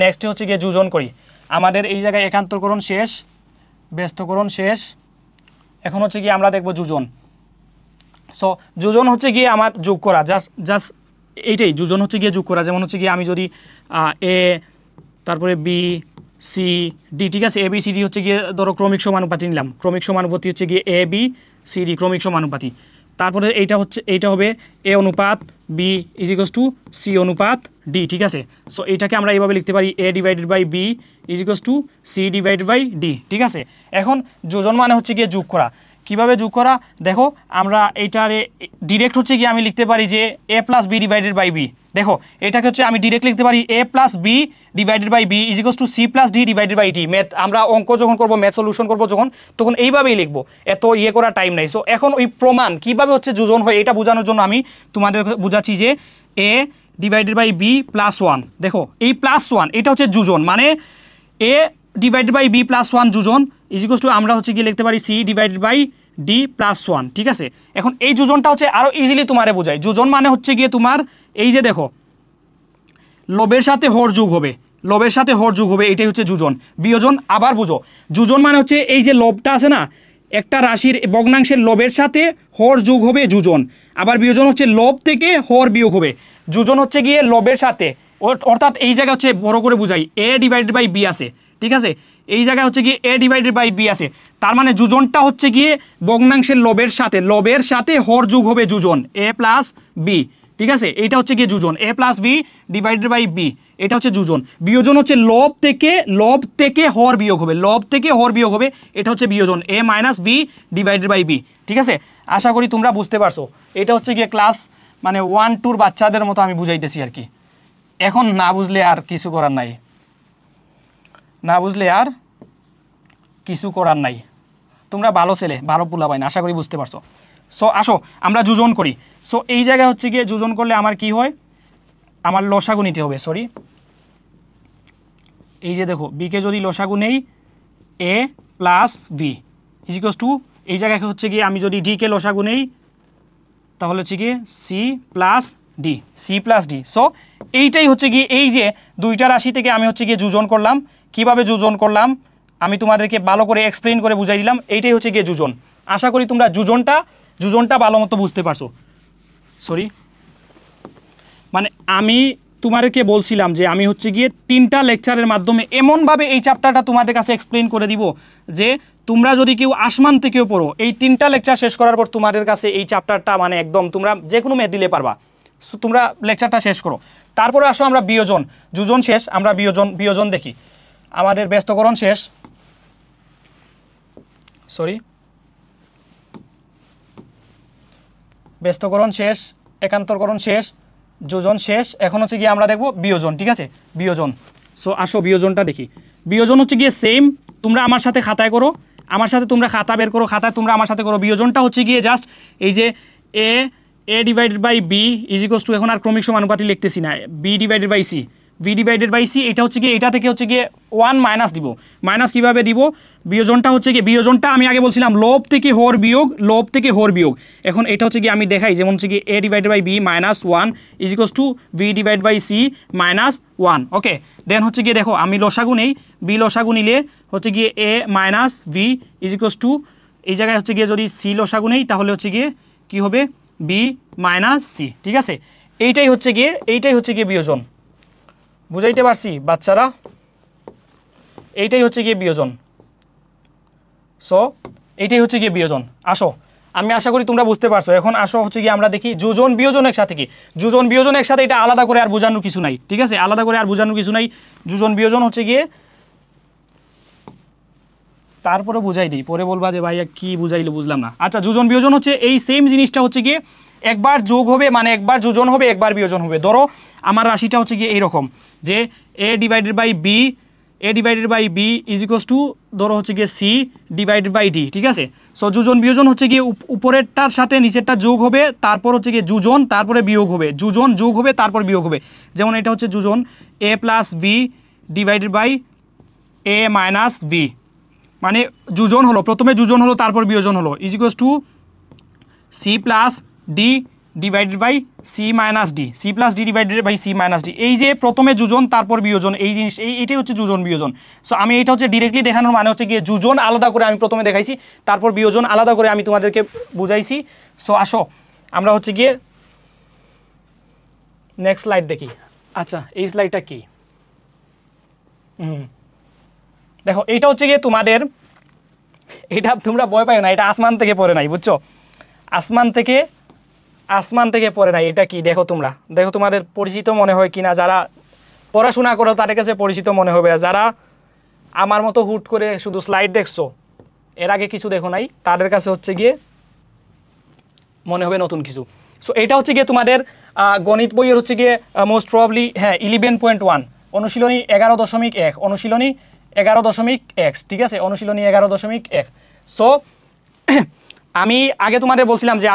নেক্সটে হচ্ছে গিয়ে যোজন করি। আমাদের এই জায়গায় একান্তরকরণ শেষ, ব্যস্তকরণ শেষ, এখন হচ্ছে গিয়ে আমরা দেখব যোজন। সো যোজন হচ্ছে গিয়ে আমার যোগ করা, জাস্ট এইটাই যোজন হচ্ছে গিয়ে যোগ করা। যেমন হচ্ছে গিয়ে আমি যদি এ তারপরে বি সি ডি, ঠিক আছে, এ বি সি ডি হচ্ছে গিয়ে ধরো ক্রমিক সমানুপাতি নিলাম, ক্রমিক সমানুপাতি হচ্ছে গিয়ে এ বি সি ডি ক্রমিক সমানুপাতি। তারপরে এইটা হবে এ অনুপাত B is equals to C অনুপাত ডি, ঠিক আছে। সো এইটাকে আমরা এইভাবে লিখতে পারি A divided by B is equals to C divided by D, ঠিক আছে। এখন যোজন মানে হচ্ছে গিয়ে যোগ করা। কিভাবে যোগ করা? দেখো আমরা এইটারে ডিরেক্ট হচ্ছে গিয়ে আমি লিখতে পারি যে A plus B divided by B. দেখো এটাকে হচ্ছে আমি ডিরেক্ট লিখতে পারি A plus B divided by B is equals to C plus D divided by D. Math আমরা অঙ্ক যখন করবো, ম্যাথ সলিউশন করবো যখন, তখন এইভাবেই লিখবো, এত করার টাইম নাই। সো এখন ওই প্রমাণ কিভাবে হচ্ছে যোজন হয় এটা বোঝানোর জন্য আমি তোমাদের বুঝাচ্ছি যে এ divided by B plus one. দেখো এই প্লাস ওয়ান এটা হচ্ছে যোজন, মানে A divided by B plus one যোজন ইজ ইকুয়ালস টু আমরা হচ্ছে গিয়ে লিখতে পারি C divided by D plus one, ঠিক আছে। এখন এই যোজনটা হচ্ছে আরও ইজিলি তোমারে বোঝায়। যোজন মানে হচ্ছে গিয়ে তোমার এই যে দেখো লবের সাথে হর যোগ হবে, এটাই হচ্ছে যোজন। বিয়োজন আবার বুঝো, যোজন মানে হচ্ছে এই যে লবটা আছে না, একটা রাশির ভগ্নাংশের লবের সাথে হর যোগ হবে যোজন। আবার বিয়োজন হচ্ছে লব থেকে হর বিয়োগ হবে। যোজন হচ্ছে গিয়ে লবের সাথে, অর্থাৎ এই জায়গা হচ্ছে বড় করে বুঝাই এ ডিভাইডেড বাই বি আছে, ঠিক আছে, এই জায়গায় হচ্ছে গিয়ে এ ডিভাইডেড বাই বি আছে। তার মানে যোজনটা হচ্ছে গিয়ে ভগ্নাংশের লবের সাথে হর যোগ হবে যোজন এ প্লাস বি, ঠিক আছে। এইটা হচ্ছে গিয়ে যোজন A plus B divided by B, এটা হচ্ছে যোজন। বিয়োজন হচ্ছে লব থেকে হর বিয়োগ হবে, এটা হচ্ছে বিয়োজন A minus B divided by B, ঠিক আছে। আশা করি তোমরা বুঝতে পারছো। এটা হচ্ছে গিয়ে ক্লাস মানে 1-2 বাচ্চাদের মতো আমি বুঝাইতেছি আর কি। এখন না বুঝলে আর কিছু করার নাই, তোমরা ভালো ছেলে, ভালো পোলাপাইন, আশা করি বুঝতে পারছো। সো আসো আমরা যোজন করি। সো এই জায়গায় হচ্ছে গিয়ে যোজন করলে আমার কি হয়, আমার লসাগু নিতে হবে, সরি এই যে দেখো বিকে যদি লসাগু নেই এ প্লাস ভি ইজিকোয়াস টু এই জায়গায় হচ্ছে গিয়ে আমি যদি ডি কে লসাগু নেই তাহলে হচ্ছে গিয়ে সি প্লাস ডি। সো এইটাই হচ্ছে গিয়ে এই যে দুইটা রাশি থেকে আমি হচ্ছে গিয়ে যোজন করলাম। কিভাবে যোজন করলাম আমি তোমাদেরকে ভালো করে এক্সপ্লেইন করে বুঝাই দিলাম। এইটাই হচ্ছে গিয়ে যোজন। আশা করি তোমরা যোজনটা ভালো মতো বুঝতে পারছো। সরি, মানে আমি তোমাদেরকে বলছিলাম যে আমি হচ্ছে গিয়ে 3টা লেকচারের মাধ্যমে এমনভাবে এই চ্যাপ্টারটা তোমাদের কাছে এক্সপ্লেইন করে দিব যে তোমরা যদি কেউ আসমান থেকেও পড়ো এই 3টা লেকচার শেষ করার পর তোমাদের কাছে এই চ্যাপ্টারটা মানে একদম তোমরা যে কোনো ম্যাথ দিলে পারবা। তোমরা লেকচারটা শেষ করো, তারপরে আসো আমরা বিয়োজন। যোজন শেষ, আমরা বিয়োজন দেখি। আমাদের ব্যস্তকরণ শেষ, ব্যস্তকরণ শেষ, একান্তরকরণ শেষ, যোজন শেষ। এখন হচ্ছে গিয়ে আমরা দেখব বিয়োজন। ঠিক আছে, বিয়োজন। সো আসো বিয়োজনটা দেখি। বিয়োজন হচ্ছে গিয়ে সেম, তোমরা আমার সাথে খাতায় করো, আমার সাথে তোমরা খাতা বের করো, খাতায় তোমরা আমার সাথে করো। বিয়োজনটা হচ্ছে গিয়ে জাস্ট এই যে এ ডিভাইডেড বাই বি ইজিকোয়াস টু, এখন আর ক্রমিক সমানুপাতি লিখতেছি না, বি ডিভাইডেড বাই সি, এটা হচ্ছে গিয়ে এটা থেকে হচ্ছে গিয়ে 1 মাইনাস দিব। মাইনাস কীভাবে দিব? বিয়োজনটা হচ্ছে গিয়ে বিয়োজনটা আমি আগে বলছিলাম লব থেকে হর বিয়োগ, এখন এটা হচ্ছে গিয়ে আমি দেখাই, যেমন হচ্ছে গিয়ে A divided by B minus 1 is equals to B divide by C minus 1। Okay, then হচ্ছে গিয়ে দেখো আমি লসাগু নেই, বি লসাগু নিলে হচ্ছে গিয়ে এ মাইনাস ভি ইজিকোয়াস টু এই জায়গায় হচ্ছে গিয়ে যদি সি লসাগু নেই তাহলে হচ্ছে গিয়ে কী হবে? B minus C. ঠিক আছে, এইটাই হচ্ছে গিয়ে বিয়োজন। বুঝাইতে পারছি বাচ্চারা? এইটাই হচ্ছে গিয়ে বিয়োজন। সো এইটাই হচ্ছে গিয়ে বিয়োজন। আসো, আমি আশা করি তোমরা বুঝতে পারছো। এখন আসো হচ্ছে গিয়ে আমরা দেখি যোজন বিয়োজন একসাথে কি। যোজন বিয়োজন একসাথে, এটা আলাদা করে আর বোঝানোর কিছু নাই। ঠিক আছে, আলাদা করে আর বোঝানোর কিছু নাই। যোজন বিয়োজন হচ্ছে গিয়ে তারপরে বুঝাই দিই, পরে বলবা যে ভাইয়া কি বুঝাইলে বুঝলাম না। আচ্ছা, যোজন বিয়োজন হচ্ছে এই সেম জিনিসটা হচ্ছে গিয়ে একবার যোগ হবে, মানে একবার যোজন হবে একবার বিয়োজন হবে। ধরো আমার রাশিটা হচ্ছে গিয়ে এইরকম যে এ divided by B is equals to ধরো হচ্ছে গিয়ে সি ডিভাইডেড বাই ডি। ঠিক আছে, সো যোজন বিয়োজন হচ্ছে গিয়ে উপরেরটার সাথে নিচেরটা যোগ হবে, তারপর হচ্ছে গিয়ে যোজন, তারপরে বিয়োগ হবে, যোজন যোগ হবে তারপর বিয়োগ হবে। যেমন এটা হচ্ছে যোজন A plus B divided by A minus B, মানে যোজন হলো, প্রথমে যোজন হলো তারপর বিয়োজন হলো, is equals to C plus D divided by C minus D, C plus D divided by C minus D. এই যে প্রথমে যোজন তারপর বিয়োজন, এই জিনিস এইটাই হচ্ছে যোজন বিয়োজন। সো আমি এটা হচ্ছে ডিরেক্টলি দেখানোর মানে হচ্ছে গিয়ে যোজন আলাদা করে আমি প্রথমে দেখাইছি, তারপর বিয়োজন আলাদা করে আমি তোমাদেরকে বুঝাইছি। সো আসো আমরা হচ্ছে গিয়ে নেক্সট স্লাইড দেখি। আচ্ছা, এই স্লাইডটা কি? দেখো এইটা হচ্ছে গিয়ে তোমাদের, এটা তোমরা ভয় পাই না, এটা আসমান থেকে পড়ে নাই, বুঝছো? আসমান থেকে পড়ে নাই। এটা কি দেখো তোমরা, দেখো তোমাদের পরিচিত মনে হয় কিনা। যারা পড়াশোনা করো তাদের কাছে পরিচিত মনে হবে, যারা আমার মতো হুট করে শুধু স্লাইড দেখছো, এর আগে কিছু দেখো নাই, তাদের কাছে হচ্ছে গিয়ে মনে হবে নতুন কিছু। সো এটা হচ্ছে গিয়ে তোমাদের গণিত বইয়ের হচ্ছে গিয়ে মোস্ট প্রবাবলি 11.1 অনুশীলনী 11.1, অনুশীলনী 11.1। ঠিক আছে, অনুশীলনী 11.1। সো আমি আগে তোমাদের বলছিলাম যে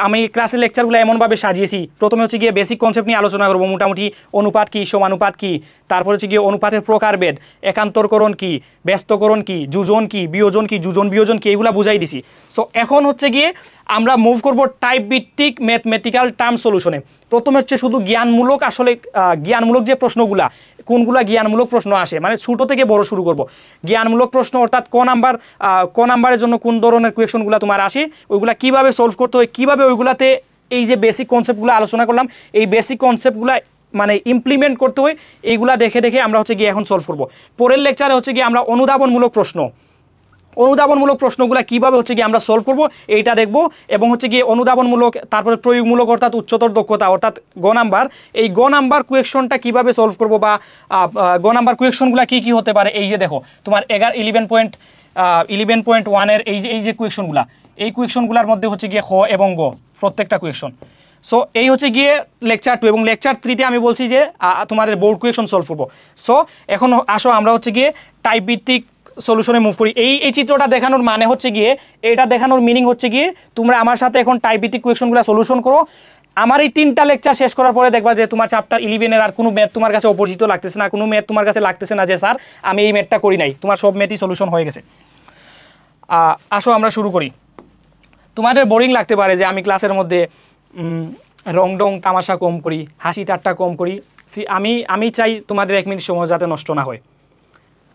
আমি ক্লাসের লেকচারগুলো এমনভাবে সাজিয়েছি, প্রথমে হচ্ছে গিয়ে বেসিক কনসেপ্ট নিয়ে আলোচনা করবো, মোটামুটি অনুপাত কি, সমানুপাত কি, তারপর হচ্ছে গিয়ে অনুপাতের প্রকারভেদ, একান্তরকরণ কি, ব্যস্তকরণ কি, যোজন কি, বিয়োজন কি, যোজন বিয়োজন কি, এগুলো বুঝাই দিছি। সো এখন হচ্ছে গিয়ে আমরা মুভ করব টাইপ ভিত্তিক ম্যাথমেটিক্যাল টার্ম সলিউশনে। প্রথমে হচ্ছে শুধু জ্ঞানমূলক, আসলে জ্ঞানমূলক যে প্রশ্নগুলা, কোনগুলা জ্ঞানমূলক প্রশ্ন আসে, মানে ছোটো থেকে বড় শুরু করব। জ্ঞানমূলক প্রশ্ন অর্থাৎ ক নাম্বারের জন্য কোন ধরনের কোয়েশনগুলো তোমার আসে, ওইগুলা কীভাবে সলভ করতে হয়, কীভাবে ওইগুলাতে এই যে বেসিক কনসেপ্টগুলো আলোচনা করলাম, এই বেসিক কনসেপ্টগুলো মানে ইমপ্লিমেন্ট করতে হয়, এইগুলা দেখে দেখে আমরা হচ্ছে গিয়ে এখন সলভ করব। পরের লেকচারে হচ্ছে গিয়ে আমরা অনুধাবনমূলক প্রশ্নগুলো কীভাবে হচ্ছে গিয়ে আমরা সলভ করব এইটা দেখব, এবং হচ্ছে গিয়ে অনুধাবনমূলক, তারপরে প্রয়োগমূলক অর্থাৎ উচ্চতর দক্ষতা অর্থাৎ গ নাম্বার, এই গ নাম্বার কোয়েশনটা কীভাবে সলভ করব, বা গ নাম্বার কোয়েশনগুলো কী কী হতে পারে। এই যে দেখো তোমার 11.1-এর এই যে কোয়েশনগুলো, এই কোয়েশনগুলোর মধ্যে হচ্ছে গিয়ে খ এবং গ প্রত্যেকটা কোয়েশন। সো এই হচ্ছে গিয়ে লেকচার 2, এবং লেকচার 3-তে আমি বলছি যে তোমাদের বোর্ড কোয়েশন সলভ করবো। সো এখন আসো আমরা হচ্ছে গিয়ে টাইপ ভিত্তিক সলিউশনে মুভ করি। এই চিত্রটা দেখানোর মানে হচ্ছে গিয়ে, এটা দেখানোর মিনিং হচ্ছে গিয়ে তোমরা আমার সাথে এখন টাইপ ভিত্তিক কোয়েশনগুলো সলিউশন করো। আমার এই 3টা লেকচার শেষ করার পরে দেখবা যে তোমার চ্যাপ্টার 11-এর আর কোনো ম্যাথ তোমার কাছে অপরিচিত লাগতেছে না, কোনো ম্যাথ তোমার কাছে লাগতেছে না যে স্যার আমি এই ম্যাথটা করি নাই, তোমার সব ম্যাথই সলিউশন হয়ে গেছে। আসো আমরা শুরু করি। তোমাদের বোরিং লাগতে পারে যে আমি ক্লাসের মধ্যে রং ডং তামাশা কম করি, হাসি ঠাট্টা কম করি। আমি চাই তোমাদের 1 মিনিট সময় যাতে নষ্ট না হয়।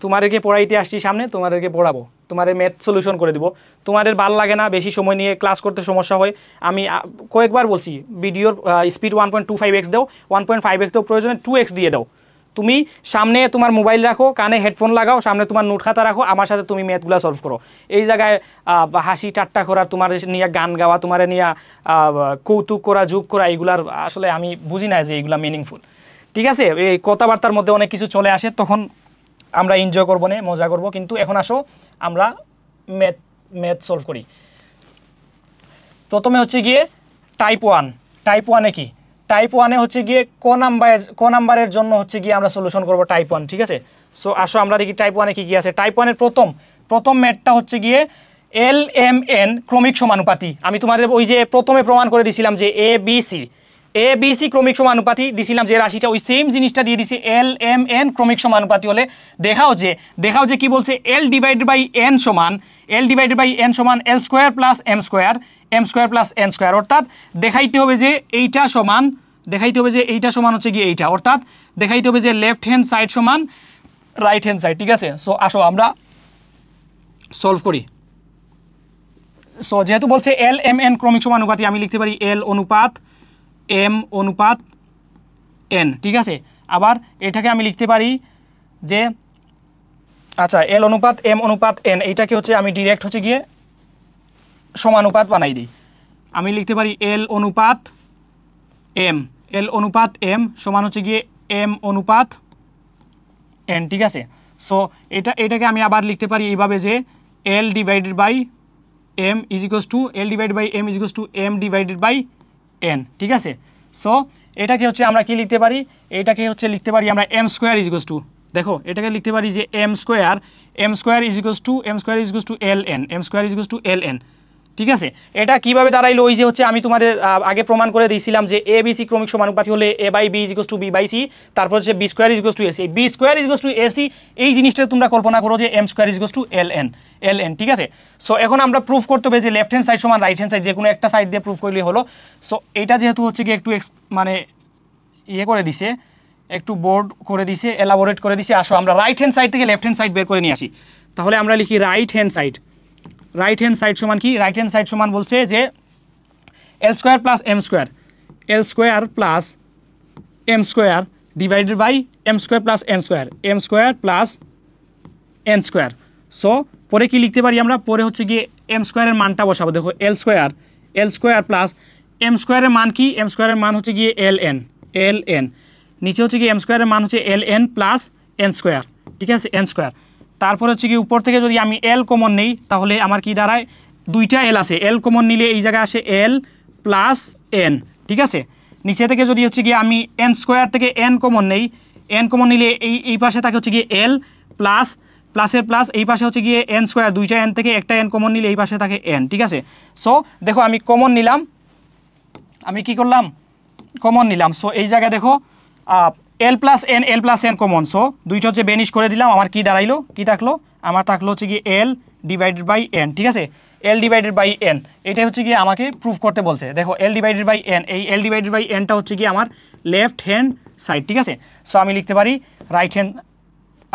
তোমাদেরকে পড়াইতে আসছি সামনে, তোমাদেরকে পড়াবো, তোমাদের ম্যাথ সলিউশন করে দিব। তোমাদের ভালো লাগে না, বেশি সময় নিয়ে ক্লাস করতে সমস্যা হয়, আমি কয়েকবার বলছি ভিডিওর স্পিড 1.25x দাও, 1.5x দাও, প্রয়োজনে 2x দিয়ে দাও। তুমি সামনে তোমার মোবাইল রাখো, কানে হেডফোন লাগাও, সামনে তোমার নোট খাতা রাখো, আমার সাথে তুমি ম্যাথগুলো সলভ করো। এই জায়গায় হাসি ঠাট্টা করার, তোমার নিয়ে গান গাওয়া, তোমার নিয়ে কৌতুক করা, যোগ করা, এইগুলার আসলে আমি বুঝি না যে এইগুলা মিনিংফুল। ঠিক আছে, এই কথাবার্তার মধ্যে অনেক কিছু চলে আসে, তখন আমরা এনজয় করবো না, মজা করবো। কিন্তু এখন আসো আমরা ম্যাথ সলভ করি। প্রথমে হচ্ছে গিয়ে টাইপ 1। টাইপ 1-এ কি? টাইপ 1-এ হচ্ছে গিয়ে ক নাম্বারের জন্য হচ্ছে গিয়ে আমরা সলিউশন করবো টাইপ 1। ঠিক আছে, সো আসো আমরা দেখি টাইপ 1-এ কি আছে। টাইপ 1-এর প্রথম ম্যাথটা হচ্ছে গিয়ে LMN ক্রমিক সমানুপাতি। আমি তোমাদের ওই যে প্রথমে প্রমাণ করে দিছিলাম যে ABC ক্রমিক সমানুপাতি দিছিলাম, যে রাশিটা ওই সেম জিনিসটা দিয়ে দিছি। LMN ক্রমিক সমানুপাতি হলে দেখাও যে কি বলছে, L ডিভাইডেড বাই N সমান L square plus M square plus N square. অর্থাৎ দেখাইতে হবে যে এইটা সমান হচ্ছে গিয়ে এইটা, অর্থাৎ দেখাইতে হবে যে লেফট হ্যান্ড সাইড সমান রাইট হ্যান্ড সাইড। ঠিক আছে, সো আসো আমরা সলভ করি। সো যেহেতু বলছে LMN ক্রমিক সমানুপাতি, আমি লিখতে পারি L অনুপাত M অনুপাত N। ঠিক আছে, আবার এটাকে আমি লিখতে পারি যে আচ্ছা L অনুপাত M অনুপাত N, এইটাকে হচ্ছে আমি ডিরেক্ট হচ্ছে গিয়ে সমানুপাত বানাই দিই। আমি লিখতে পারি L অনুপাত M সমান হচ্ছে গিয়ে M অনুপাত N। ঠিক আছে, সো এটাকে আমি আবার লিখতে পারি এইভাবে যে L divided by M is equals to M divided by N। ঠিক আছে, সো এটাকে হচ্ছে আমরা কি লিখতে পারি, এটাকে হচ্ছে লিখতে পারি আমরা M square is equals two, দেখো এটাকে লিখতে পারি যে M square is equals two ln। ঠিক আছে, এটা কিভাবে দাঁড়াইলো, ওই যে হচ্ছে আমি তোমাদের আগে প্রমাণ করে দিয়েছিলাম যে ABC ক্রমিক সমানুপাতি হলে A/B is equals two B/C, তারপর হচ্ছে B square is equals two AC। B square is equals two AC, এই জিনিসটা তোমরা কল্পনা করো যে M square is equals two ln। ঠিক আছে, সো এখন আমরা প্রুফ করতে হবে যে লেফট হ্যান্ড সাইড সমান রাইট হ্যান্ড সাইড, যে কোনো একটা সাইড দিয়ে প্রুফ করলে হলো। সো এটা যেহেতু হচ্ছে কি একটু মানে ইয়ে করে দিছে, একটু বোর্ড করে দিছে, এলাবোরেট করে দিছে। আসো আমরা রাইট হ্যান্ড সাইড থেকে লেফট হ্যান্ড সাইড বের করে নিয়ে আসি। তাহলে আমরা লিখি রাইট হ্যান্ড সাইড সমান কি? রাইট হ্যান্ড সাইড সমান বলছে যে L square plus M square divided by M square plus N square. So পরে কি লিখতে পারি আমরা, পরে হচ্ছে গিয়ে M স্কোয়ারের মানটা বসাবো। দেখো L স্কোয়ার প্লাস M স্কোয়ারের মান কি? M স্কোয়ারের মান হচ্ছে গিয়ে ln, নিচে হচ্ছে গিয়ে M স্কোয়ারের মান হচ্ছে ln প্লাস N স্কোয়ার। ঠিক আছে, N স্কোয়ার। তারপর হচ্ছে কি উপর থেকে যদি আমি L কমন নেই, তাহলে আমার কি দাঁড়ায়, দুইটা L আছে, L কমন নিলে এই জায়গায় আসে L প্লাস N। ঠিক আছে, নিচে থেকে যদি হচ্ছে গিয়ে আমি N স্কোয়ার থেকে N কমন নেই, N কমন নিলে এই পাশে থাকে হচ্ছে গিয়ে L প্লাসের প্লাস, এই পাশে হচ্ছে গিয়ে N স্কোয়ার, দুইটা N থেকে একটা N কমন নিলে এই পাশে থাকে N। ঠিক আছে, সো দেখো আমি কমন নিলাম, আমি কি করলাম, কমন নিলাম। সো এই জায়গায় দেখো L plus N common, so দুইটা হচ্ছে বেনিশ করে দিলাম। আমার কি দাঁড়াইলো, কি থাকলো, আমার থাকলো হচ্ছে গিয়ে L ডিভাইডেড বাই N। ঠিক আছে, L ডিভাইডেড বাই N, এটাই হচ্ছে গিয়ে আমাকে প্রুফ করতে বলছে। দেখো L ডিভাইডেড বাই N, এই L ডিভাইডেড বাই Nটা হচ্ছে গিয়ে আমার লেফট হ্যান্ড সাইড। ঠিক আছে, সো আমি লিখতে পারি রাইট হ্যান্ড,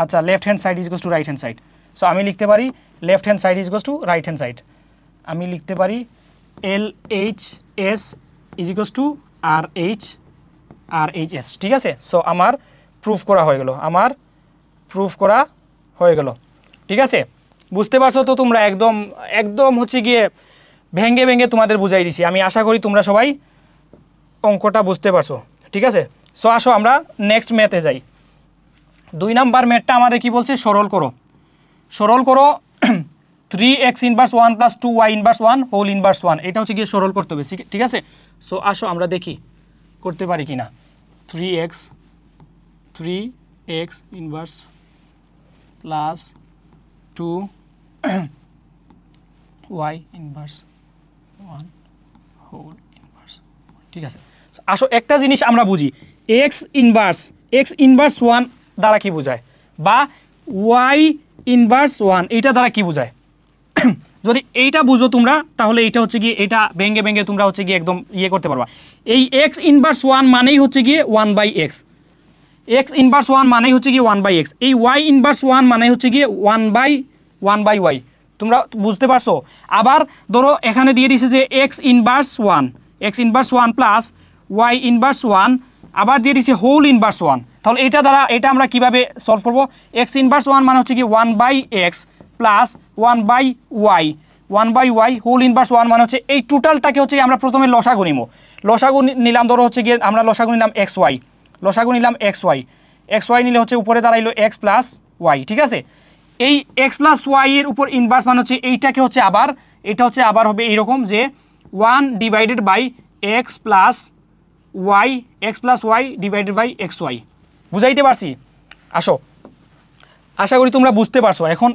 আচ্ছা left hand side is equals two right hand side. So আমি লিখতে পারি left hand side is equals two right hand side. আমি লিখতে পারি LHS is equals two RHS। ঠিক আছে, সো আমার প্রুফ করা হয়ে গেল, ঠিক আছে, বুঝতে পারছো তো তোমরা? একদম হচ্ছে গিয়ে ভেঙে তোমাদের বুঝাই দিছি। আমি আশা করি তোমরা সবাই অঙ্কটা বুঝতে পারছো। ঠিক আছে, সো আসো আমরা নেক্সট ম্যাথে যাই। 2 নাম্বার ম্যাথটা আমাদের কি বলছে, সরল করো 3x inverse 1 plus 2y inverse 1 whole inverse 1, এটা হচ্ছে গিয়ে সরল করতে হবে। ঠিক আছে, সো আসো আমরা দেখি করতে পারি কিনা। 3x inverse plus 2y inverse 1 whole inverse. ঠিক আছে, আসো একটা জিনিস আমরা বুঝি, x ইনভার্স 1 দ্বারা কি বোঝায়, বা y ইনভার্স 1 এইটা দ্বারা কি বোঝায়। যদি এইটা বুঝো তোমরা তাহলে এইটা হচ্ছে গিয়ে এটা ভেঙে ভেঙে তোমরা হচ্ছে গিয়ে একদম ইয়ে করতে পারবা। এই এক্স ইনভার্স 1 মানেই হচ্ছে গিয়ে 1/x, এক্স ইনভার্স 1 মানেই হচ্ছে গিয়ে 1/x, এই ওয়াই ইনভার্স 1 মানে হচ্ছে গিয়ে 1/y। তোমরা বুঝতে পারছো? আবার ধরো এখানে দিয়ে দিছে যে x inverse 1 plus y inverse 1, আবার দিয়ে দিছে হোল ইনভার্স 1। তাহলে এটা দ্বারা এটা আমরা কিভাবে সলভ করব? এক্স ইনভার্স 1 মানে হচ্ছে কি 1/x plus 1/y whole inverse 1 মানে হচ্ছে এই টোটালটাকে হচ্ছে আমরা প্রথমে লসাগু নিব। লসাগু নিলাম ধরো হচ্ছে গিয়ে আমরা লসাগু নিলাম xy নিলে হচ্ছে উপরে দাঁড়াইলো x প্লাস ওয়াই, ঠিক আছে? এই x প্লাস ওয়াই এর উপর ইনভার্স মানে হচ্ছে এইটাকে হচ্ছে আবার এটা হচ্ছে আবার হবে এইরকম যে 1/x plus y divided by xy। বুঝাইতে পারছি? আসো, আশা করি তোমরা বুঝতে পারছো। এখন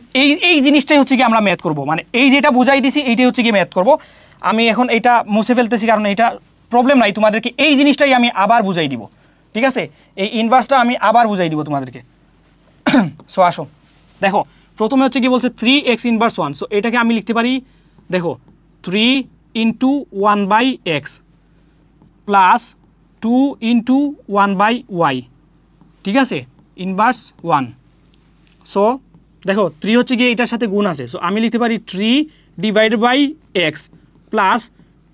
এই জিনিসটাই হচ্ছে কি আমরা ম্যাথ করব, মানে এই যেটা বুঝাই দিছি এইটাই হচ্ছে কি ম্যাথ করব। আমি এখন এটা মুছে ফেলতেছি কারণ এটা প্রবলেম নাই, তোমাদেরকে এই জিনিসটাই আমি আবার বুঝাই দিব, ঠিক আছে? এই ইনভার্সটা আমি আবার বুঝাই দিব তোমাদেরকে। সো আসো দেখো, প্রথমে হচ্ছে কি বলছে 3x ইনভার্স 1। সো এটাকে আমি লিখতে পারি, দেখো 3 into 1/x plus 2 into 1/y, ঠিক আছে? ইনভার্স 1। সো দেখো 3 হচ্ছে গিয়ে এটার সাথে গুণ আছে, সো আমি লিখতে পারি 3 divided by x plus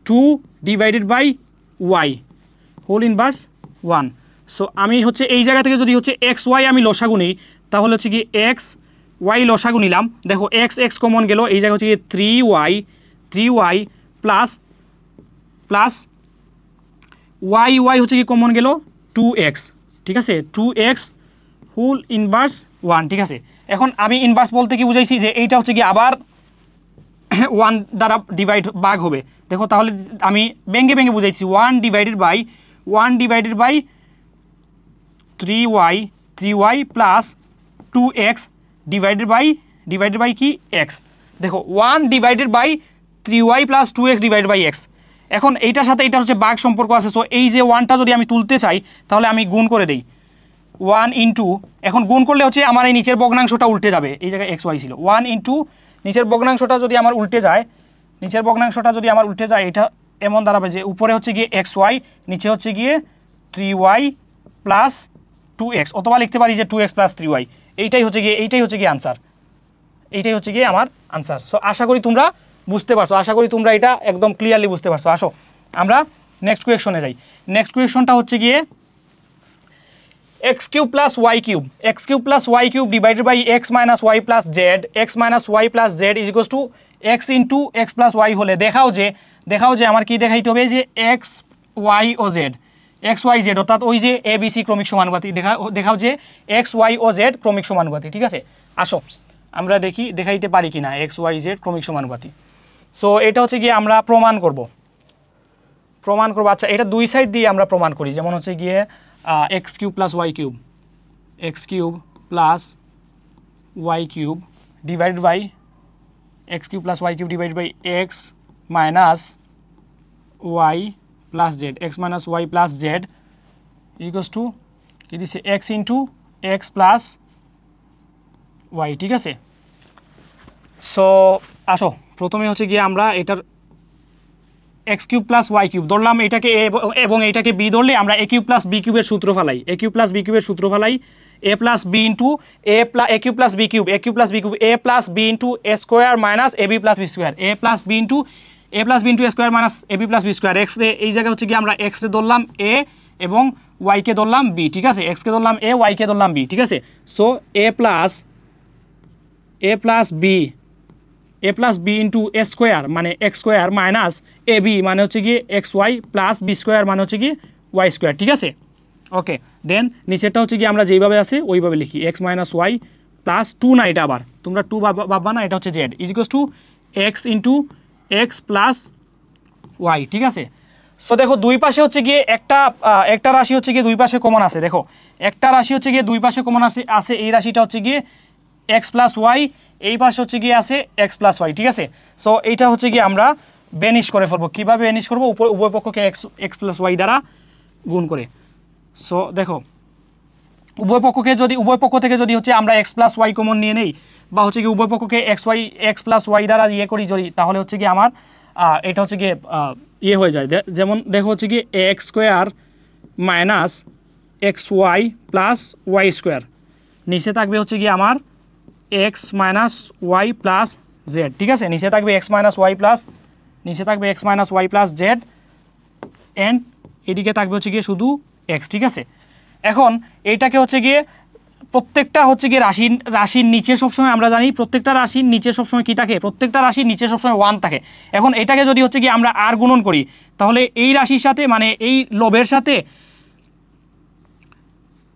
2 divided by y whole inverse 1। So আমি হচ্ছে এই জায়গা থেকে যদি হচ্ছে xy আমি লসাগু নিই তাহলে হচ্ছে কি xy লসাগু নিলাম, দেখো x কমন গেল, এই জায়গা হচ্ছে কি 3y প্লাস y হচ্ছে কি কমন গেল 2x, ঠিক আছে? 2x হোল ইনভার্স 1, ঠিক আছে? এখন আমি ইনভার্স বলতে কি বুঝাইছি যে এইটা হচ্ছে কি আবার 1 দ্বারা ভাগ হবে। দেখো তাহলে আমি ভেঙে ভেঙে বুঝাইছি 1 divided by 3y plus 2x divided by কি x। দেখো 1 divided by 3y plus 2x divided by x। এখন এইটার সাথে এটা হচ্ছে ভাগ সম্পর্ক আছে, সো এই যে 1টা যদি আমি তুলতে চাই তাহলে আমি গুণ করে দেই 1 ইন্টু, এখন গুণ করলে হচ্ছে আমার এই নিচের ভগ্নাংশটা উল্টে যাবে, এই জায়গায় xy ছিল 1 ইন্টু নিচের ভগ্নাংশটা যদি আমার উল্টে যায় এটা এমন দাঁড়াবে যে উপরে হচ্ছে গিয়ে xy, নিচে হচ্ছে গিয়ে 3y প্লাস 2x, অথবা লিখতে পারি যে 2x প্লাস 3y। এইটাই হচ্ছে গিয়ে আনসার, এইটাই হচ্ছে গিয়ে আমার আনসার। সো আশা করি তোমরা বুঝতে পারছো, আশা করি তোমরা এটা একদম ক্লিয়ারলি বুঝতে পারছো। আসো আমরা নেক্সট কোয়েশনে যাই। নেক্সট কোয়েশনটা হচ্ছে গিয়ে x cube plus y cube divided by x minus y plus z, x minus y plus z is equals to x into x plus y হলে দেখাও যে আমার কি দেখাইতে হবে যে এক্স ওয়াই ও জেড, এক্স ওয়াই জেড অর্থাৎ ওই যে এ বি সি ক্রমিক সমানুপাতি, দেখাও যে এক্স ওয়াই ও জেড ক্রমিক সমানুপাতি, ঠিক আছে? আসো আমরা দেখাইতে পারি কিনা এক্স ওয়াই জেড ক্রমিক সমানুপাতি। সো এটা হচ্ছে গিয়ে আমরা প্রমাণ করব। আচ্ছা এটা দুই সাইড দিয়ে আমরা প্রমাণ করি, যেমন হচ্ছে গিয়ে x cube plus y cube divided by x cube plus y cube divided by x minus y plus z equals to কি দিচ্ছে x into x plus y, ঠিক আছে? সো আসো প্রথমে হচ্ছে গিয়ে আমরা এটার x cube plus y cube ধরলাম, এটাকে এ এবং এটাকে বি ধরলে আমরা এ কিউব প্লাস বি কিউবের সূত্র ফালাই, A plus B into A cube plus B cube A plus B into A square minus A B plus B square, A plus B into A square minus A B plus B square. X রে এই জায়গায় হচ্ছে কি আমরা X ray ধরলাম এ এবং ওয়াইকে ধরলাম B, ঠিক আছে? এক্সকে ধরলাম এ, ওয়াইকে ধরলাম বি, ঠিক আছে? So A plus B into A square মানে x square minus A B মানে হচ্ছে কি x Y plus B square মানে হচ্ছে কি ওয়াই স্কোয়ার, ঠিক আছে? ওকে, দেন নিচেরটা হচ্ছে কি আমরা যেইভাবে আছে ওইভাবে লিখি এক্স মাইনাস ওয়াই প্লাস 2 না, এটা আবার তোমরা 2 ভাববা না, এটা হচ্ছে z is equals to x into x plus y, ঠিক আছে? সো দেখো দুই পাশে হচ্ছে গিয়ে একটা রাশি হচ্ছে গিয়ে দুই পাশে কমন আছে, দেখো একটা রাশি হচ্ছে গিয়ে দুই পাশে কমন আছে এই রাশিটা হচ্ছে গিয়ে এক্স প্লাস ওয়াই, এই পাশে হচ্ছে গিয়ে আছে এক্স প্লাস ওয়াই, ঠিক আছে? সো এইটা হচ্ছে গিয়ে আমরা বেনিশ করে ফেলবো। কীভাবে বেনিশ করবো? উভয় পক্ষকে এক্স প্লাস ওয়াই দ্বারা গুণ করে। সো দেখো উভয় পক্ষ থেকে যদি হচ্ছে আমরা এক্স প্লাস ওয়াই কমন নিয়ে নেই বা হচ্ছে কি উভয় পক্ষকে এক্স প্লাস ওয়াই দ্বারা ইয়ে করি যদি, তাহলে হচ্ছে কি আমার এটা হচ্ছে কি ইয়ে হয়ে যায়। যেমন দেখো হচ্ছে কি x square minus x Y plus Y square, নিচে থাকবে হচ্ছে কি আমার x minus y plus z. ঠিক আছে, নিচে থাকবে x minus y plus z and এদিকে থাকবে হচ্ছে গিয়ে শুধু এক্স। ঠিক আছে, এখন এইটাকে হচ্ছে গিয়ে প্রত্যেকটা হচ্ছে গিয়ে রাশির নিচে সবসময় আমরা জানি প্রত্যেকটা রাশির নিচে সবসময় কী থাকে, প্রত্যেকটা রাশির নিচে সবসময় 1 থাকে। এখন এটাকে যদি হচ্ছে গিয়ে আমরা আর গুণন করি, তাহলে এই রাশির সাথে মানে এই লবের সাথে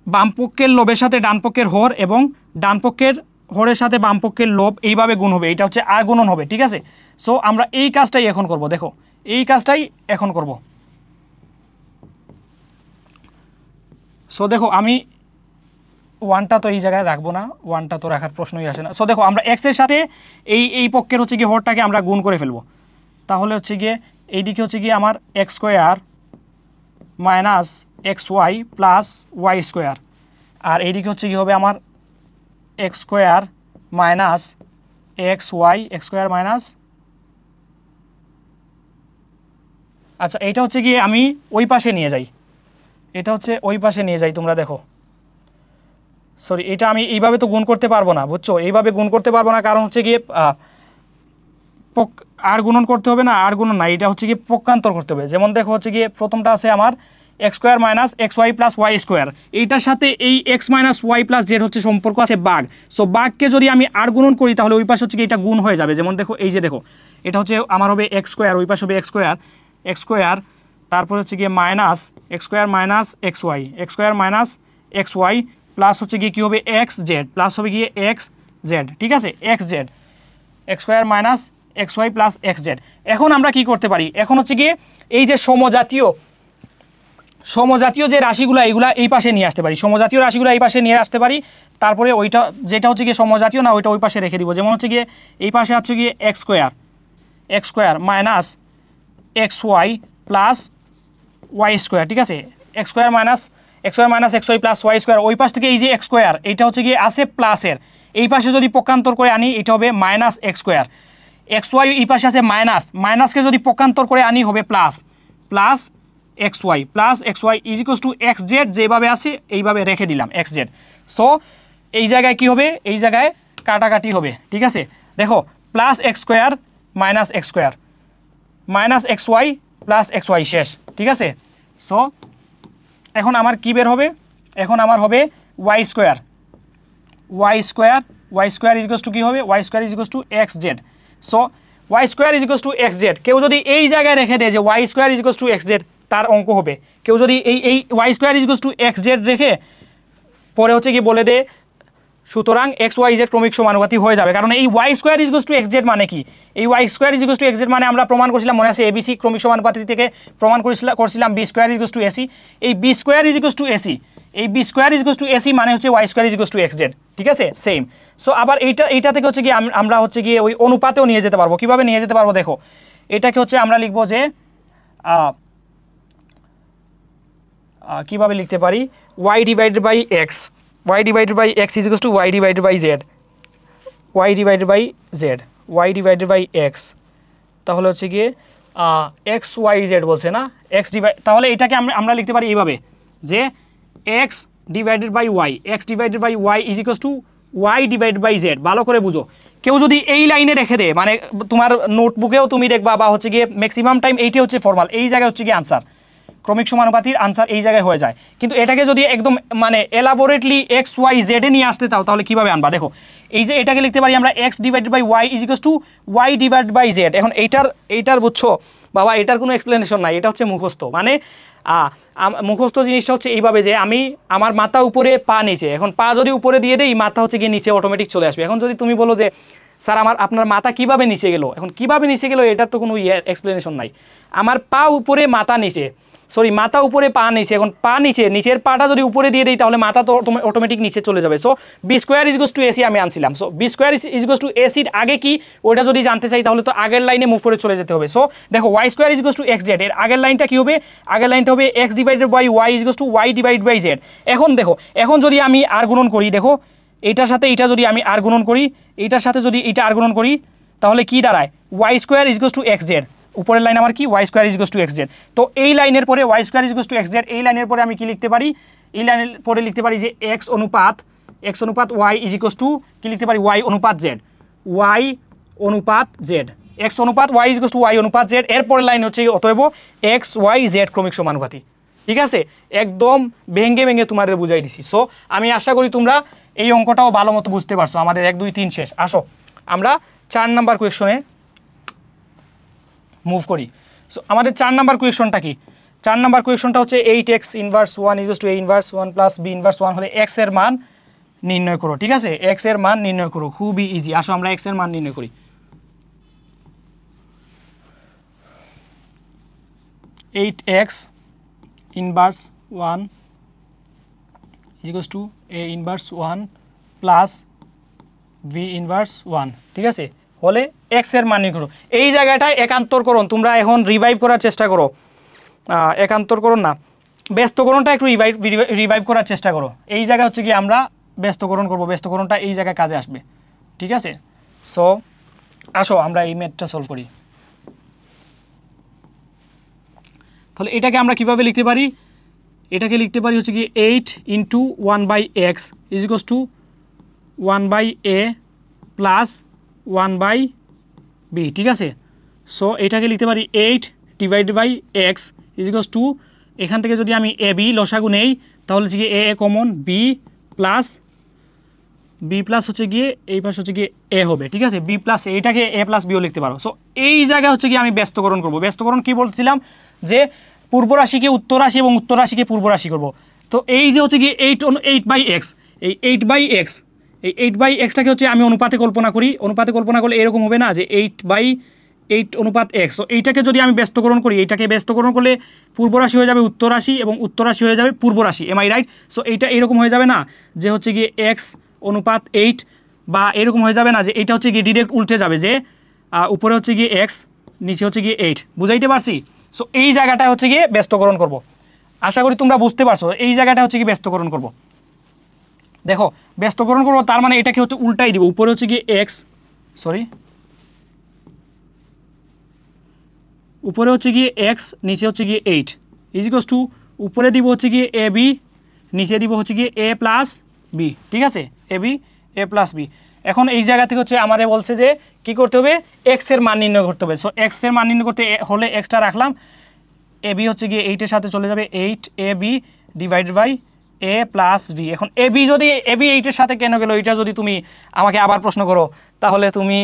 বামপক্ষের লবের সাথে ডানপক্ষের হর এবং ডানপক্ষের হরের সাথে বামপক্ষের লব এইভাবে গুণ হবে, এটা হচ্ছে আর গুণন হবে। ঠিক আছে, সো আমরা এই কাজটাই এখন করব। দেখো এই কাজটাই এখন করব। সো দেখো আমি 1টা তো এই জায়গায় রাখবো না, 1টা তো রাখার প্রশ্নই আসে না। সো দেখো আমরা এক্সের সাথে এই পক্ষের হচ্ছে গিয়ে হরটাকে আমরা গুণ করে ফেলবো, তাহলে হচ্ছে গিয়ে এইদিকে হচ্ছে গিয়ে আমার x square minus x Y plus Y square, আর এইদিকে হচ্ছে কি হবে আমার x square minus x square minus, আচ্ছা এইটা হচ্ছে গিয়ে আমি ওই পাশে নিয়ে যাই, এটা হচ্ছে ওই পাশে নিয়ে যাই। তোমরা দেখো সরি, এটা আমি এইভাবে তো গুণ করতে পারবো না, বুঝছো, এইভাবে গুণ করতে পারবো না, কারণ হচ্ছে গিয়ে আর গুণন করতে হবে না, আর গুণন না, এটা হচ্ছে গিয়ে পক্ষান্তর করতে হবে। যেমন দেখো হচ্ছে গিয়ে প্রথমটা আছে আমার x square minus x Y plus Y square, এইটার সাথে এই x minus y plus z হচ্ছে সম্পর্ক আছে বাঘ। সো বাঘকে যদি আমি আর গুণন করি তাহলে ওই পাশে হচ্ছে কি এটা গুণ হয়ে যাবে। যেমন দেখো এই যে দেখো এটা হচ্ছে আমার হবে এক্স স্কোয়ার, ওই পাশে হবে এক্স স্কোয়ার, তারপর হচ্ছে গিয়ে minus x square minus x square minus x Y plus হচ্ছে গিয়ে কী হবে এক্স জেড, প্লাস হবে গিয়ে এক্স জেড। ঠিক আছে, x z x square minus x Y plus x z. এখন আমরা কি করতে পারি, এখন হচ্ছে গিয়ে এই যে সমজাতীয় যে রাশিগুলো এইগুলা এই পাশে নিয়ে আসতে পারি, সমজাতীয় রাশিগুলো এই পাশে নিয়ে আসতে পারি, তারপরে ওইটা যেটা হচ্ছে গিয়ে সমজাতীয় না ওইটা ওই পাশে রেখে দিব। যেমন হচ্ছে গিয়ে এই পাশে হচ্ছে গিয়ে x square minus x Y plus Y square. ঠিক আছে, x square minus x Y plus Y square, ওই পাশ থেকে এই যে এক্স স্কোয়ার এইটা হচ্ছে গিয়ে আসে প্লাসের, এই পাশে যদি পক্ষান্তর করে আনি এটা হবে minus x square, x y এই পাশে আছে মাইনাসকে যদি পক্ষান্তর করে আনি হবে plus x y is equals to x z, যেভাবে আছে এইভাবে রেখে দিলাম এক্স জেড। সো এই জায়গায় কি হবে, এই জায়গায় কাটাকাটি হবে। ঠিক আছে, দেখো plus x square minus x Y plus x y শেষ। ঠিক আছে, সো এখন আমার কি বের হবে, এখন আমার হবে Y square is equals to কী হবে, Y square is equals to x Z. So Y square is equals to x Z, কেউ যদি এই জায়গায় রেখে দেয় যে Y square is equals to x Z, তার অঙ্ক হবে। কেউ যদি এই Y square is equals to x Z রেখে পরে হচ্ছে কি বলে দে সুতরাং এক্স ওয়াই জেড ক্রমিক সমানুপাতিক হয়ে যাবে, কারণ এই Y square is equals to x z মানে কি, এই Y square is equals to x z মানে আমরা প্রমাণ করছিলাম, মনে আছে এবিসি ক্রমিক সমানুপাতিক থেকে প্রমাণ করছিলাম B square is equals to AC, এই B square is equals to AC, এই B square is equals to AC মানে হচ্ছে Y square is equals to x Z. ঠিক আছে, সেম। সো আবার এইটা থেকে হচ্ছে গিয়ে আমরা হচ্ছে গিয়ে ওই অনুপাতেও নিয়ে যেতে পারবো। কীভাবে নিয়ে যেতে পারবো, দেখো এটাকে হচ্ছে আমরা লিখবো যে কীভাবে লিখতে পারি, y divided by x is equals to y divided by x, তাহলে হচ্ছে গিয়ে এক্স ওয়াই জেড বলছে না, এক্স ডিভাইড, তাহলে এটাকে আমরা লিখতে পারি এইভাবে যে x divided by y is equals to y divided by z. ভালো করে বুঝো, কেউ যদি এই লাইনে রেখে দেয়, মানে তোমার নোটবুকেও তুমি দেখবা বা হচ্ছে গিয়ে ম্যাক্সিমাম টাইম এইটি হচ্ছে ফর্মাল, এই জায়গায় হচ্ছে গিয়ে আনসার, ক্রমিক সমানুপাতির আনসার এই জায়গায় হয়ে যায়। কিন্তু এটাকে যদি একদম মানে এলাবোরেটলি এক্স ওয়াই জেডে নিয়ে আসতে চাও তাহলে কীভাবে আনবা, দেখো এই যে এটাকে লিখতে পারি আমরা x divided by y is equals to y divided by z. এখন এইটার বুঝছো বাবা, এটার কোনো এক্সপ্লেনেশন নাই, এটা হচ্ছে মুখস্থ। মানে মুখস্থ জিনিসটা হচ্ছে এইভাবে যে আমার মাথা উপরে পা নিচে, এখন পা যদি উপরে দিয়ে দেই মাথা হচ্ছে গিয়ে নিচে অটোমেটিক চলে আসবে। এখন যদি তুমি বলো যে স্যার আপনার মাথা কীভাবে নিচে গেলো, এখন কীভাবে নিচে গেলো এটার তো কোনো এক্সপ্লেনেশন নাই। আমার পা উপরে মাথা নিচে, মাথা উপরে পা নিচে, এখন পা নিচের পাটা যদি উপরে দিয়ে দিই তাহলে মাথা তো অটোমেটিক নিচে চলে যাবে। So B square is equals to A C আমি আনছিলাম। So B square is equals to এসির আগে কি ওইটা যদি জানতে চাই তাহলে তো আগের লাইনে মুভ করে চলে যেতে হবে। সো দেখো y square is equals to x z, এর আগের লাইনটা কী হবে, আগের লাইনটা হবে x divided by y is equals to y divide by z. এখন দেখো, এখন যদি আমি আর গুণন করি, দেখো এইটার সাথে এইটা যদি আমি আর গুণন করি, এইটার সাথে যদি এইটা আর গুণন করি, তাহলে কি দাঁড়ায় Y square is equals to x Z. উপরের লাইন আমার কি Y square is equals to x Z. তো এই লাইনের পরে Y square is equals to x Z, এই লাইনের পরে আমি কি লিখতে পারি, এই লাইনের পরে লিখতে পারি যে এক্স অনুপাত ওয়াই ইজিকোয়াস টু কি লিখতে পারি ওয়াই অনুপাত জেড, ওয়াই অনুপাত জেড, এক্স অনুপাত ওয়াই ইজিকোয়াস টু ওয়াই অনুপাত জেড। এরপরের লাইন হচ্ছে অতএব এক্স ওয়াই জেড ক্রমিক সমানুপাতি। ঠিক আছে, একদম ভেঙ্গে ভেঙ্গে তোমাদের বুঝাই দিছি। সো আমি আশা করি তোমরা এই অঙ্কটাও ভালো মতো বুঝতে পারছো। আমাদের 1 2 3 শেষ। আসো আমরা 4 নাম্বার কোয়েশনে মুভ করি। সো আমাদের 4 নাম্বার কোয়েশনটা কি, 4 নাম্বার কোয়েশনটা হচ্ছে 8x inverse 1 equals to a inverse 1 plus b inverse 1 হলে x এর মান নির্ণয় করো। ঠিক আছে, x এর মান নির্ণয় করো, খুবই ইজি। আসো আমরা x এর মান নির্ণয় করি। 8x inverse 1 equals to a inverse 1 plus v inverse 1। ঠিক আছে, হলে x এর মান নির্ণয় করো। এই জায়গাটায় একান্তরকরণ তোমরা এখন রিভাইভ করার চেষ্টা করো, একান্তরকরণ না ব্যস্তকরণটা একটু রিভাইভ করার চেষ্টা করো। এই জায়গা হচ্ছে কি আমরা ব্যস্তকরণ করব, ব্যস্তকরণটা এই জায়গায় কাজে আসবে। ঠিক আছে, সো আসো আমরা এই ম্যাথটা সলভ করি। তাহলে এটাকে আমরা কিভাবে লিখতে পারি, এটাকে লিখতে পারি হচ্ছে কি 8 into 1/x is equals to 1/a plus 1/b। ঠিক আছে, সো এটাকে লিখতে পারি 8 divided by x is equals to, এখান থেকে যদি আমি এ বি লসাগু নেই তাহলে হচ্ছে গিয়ে এ কমন, বি প্লাস হচ্ছে গিয়ে এই পাশে হচ্ছে গিয়ে এ হবে। ঠিক আছে, বি প্লাস এইটাকে এ প্লাস বিও লিখতে পারো। সো এই জায়গায় হচ্ছে গিয়ে আমি ব্যস্তকরণ করব। ব্যস্তকরণ কি বলছিলাম যে পূর্ব রাশিকে উত্তর রাশি এবং উত্তর রাশিকে পূর্ব রাশি করব। তো এই যে হচ্ছে গিয়ে 8/x, এই 8/x, এই 8/xটাকে হচ্ছে আমি অনুপাতে কল্পনা করি। অনুপাতে কল্পনা করলে এরকম হবে না যে 8/8 অনুপাত x। সো এইটাকে যদি আমি ব্যস্তকরণ করি, এইটাকে ব্যস্তকরণ করলে পূর্ব রাশি হয়ে যাবে উত্তর রাশি এবং উত্তর রাশি হয়ে যাবে পূর্ব রাশি। M I right? সো এইটা এরকম হয়ে যাবে না যে হচ্ছে গিয়ে x অনুপাত 8, বা এরকম হয়ে যাবে না যে এইটা হচ্ছে গিয়ে ডিরেক্ট উল্টে যাবে যে উপরে হচ্ছে গিয়ে x নিচে হচ্ছে গিয়ে 8। বুঝাইতে পারছি? সো এই জায়গাটা হচ্ছে গিয়ে ব্যস্তকরণ করব। আশা করি তোমরা বুঝতে পারছো। এই জায়গাটা হচ্ছে গিয়ে ব্যস্তকরণ করব। দেখো ব্যস্তকরণ করবো তার মানে এটাকে হচ্ছে উল্টাই দিব। উপরে হচ্ছে গিয়ে উপরে হচ্ছে গিয়ে x নিচে হচ্ছে গিয়ে 8 ইজ ইকুয়ালস টু, উপরে দিব হচ্ছে গিয়ে এ বি, নিচে দিব হচ্ছে গিয়ে এ প্লাস বি। ঠিক আছে, A B A plus B. এখন এই জায়গা থেকে হচ্ছে আমারে বলছে যে কি করতে হবে, এক্স এর মান নির্ণয় করতে হবে। সো এক্স এর মান নির্ণয় করতে হলে এক্সটা রাখলাম, এ বি হচ্ছে গিয়ে 8-এর সাথে চলে যাবে 8 A B divided by A plus B. এখন এ বি যদি এ বি 8-এর সাথে কেন গেলো এটা যদি তুমি আমাকে আবার প্রশ্ন করো তাহলে তুমি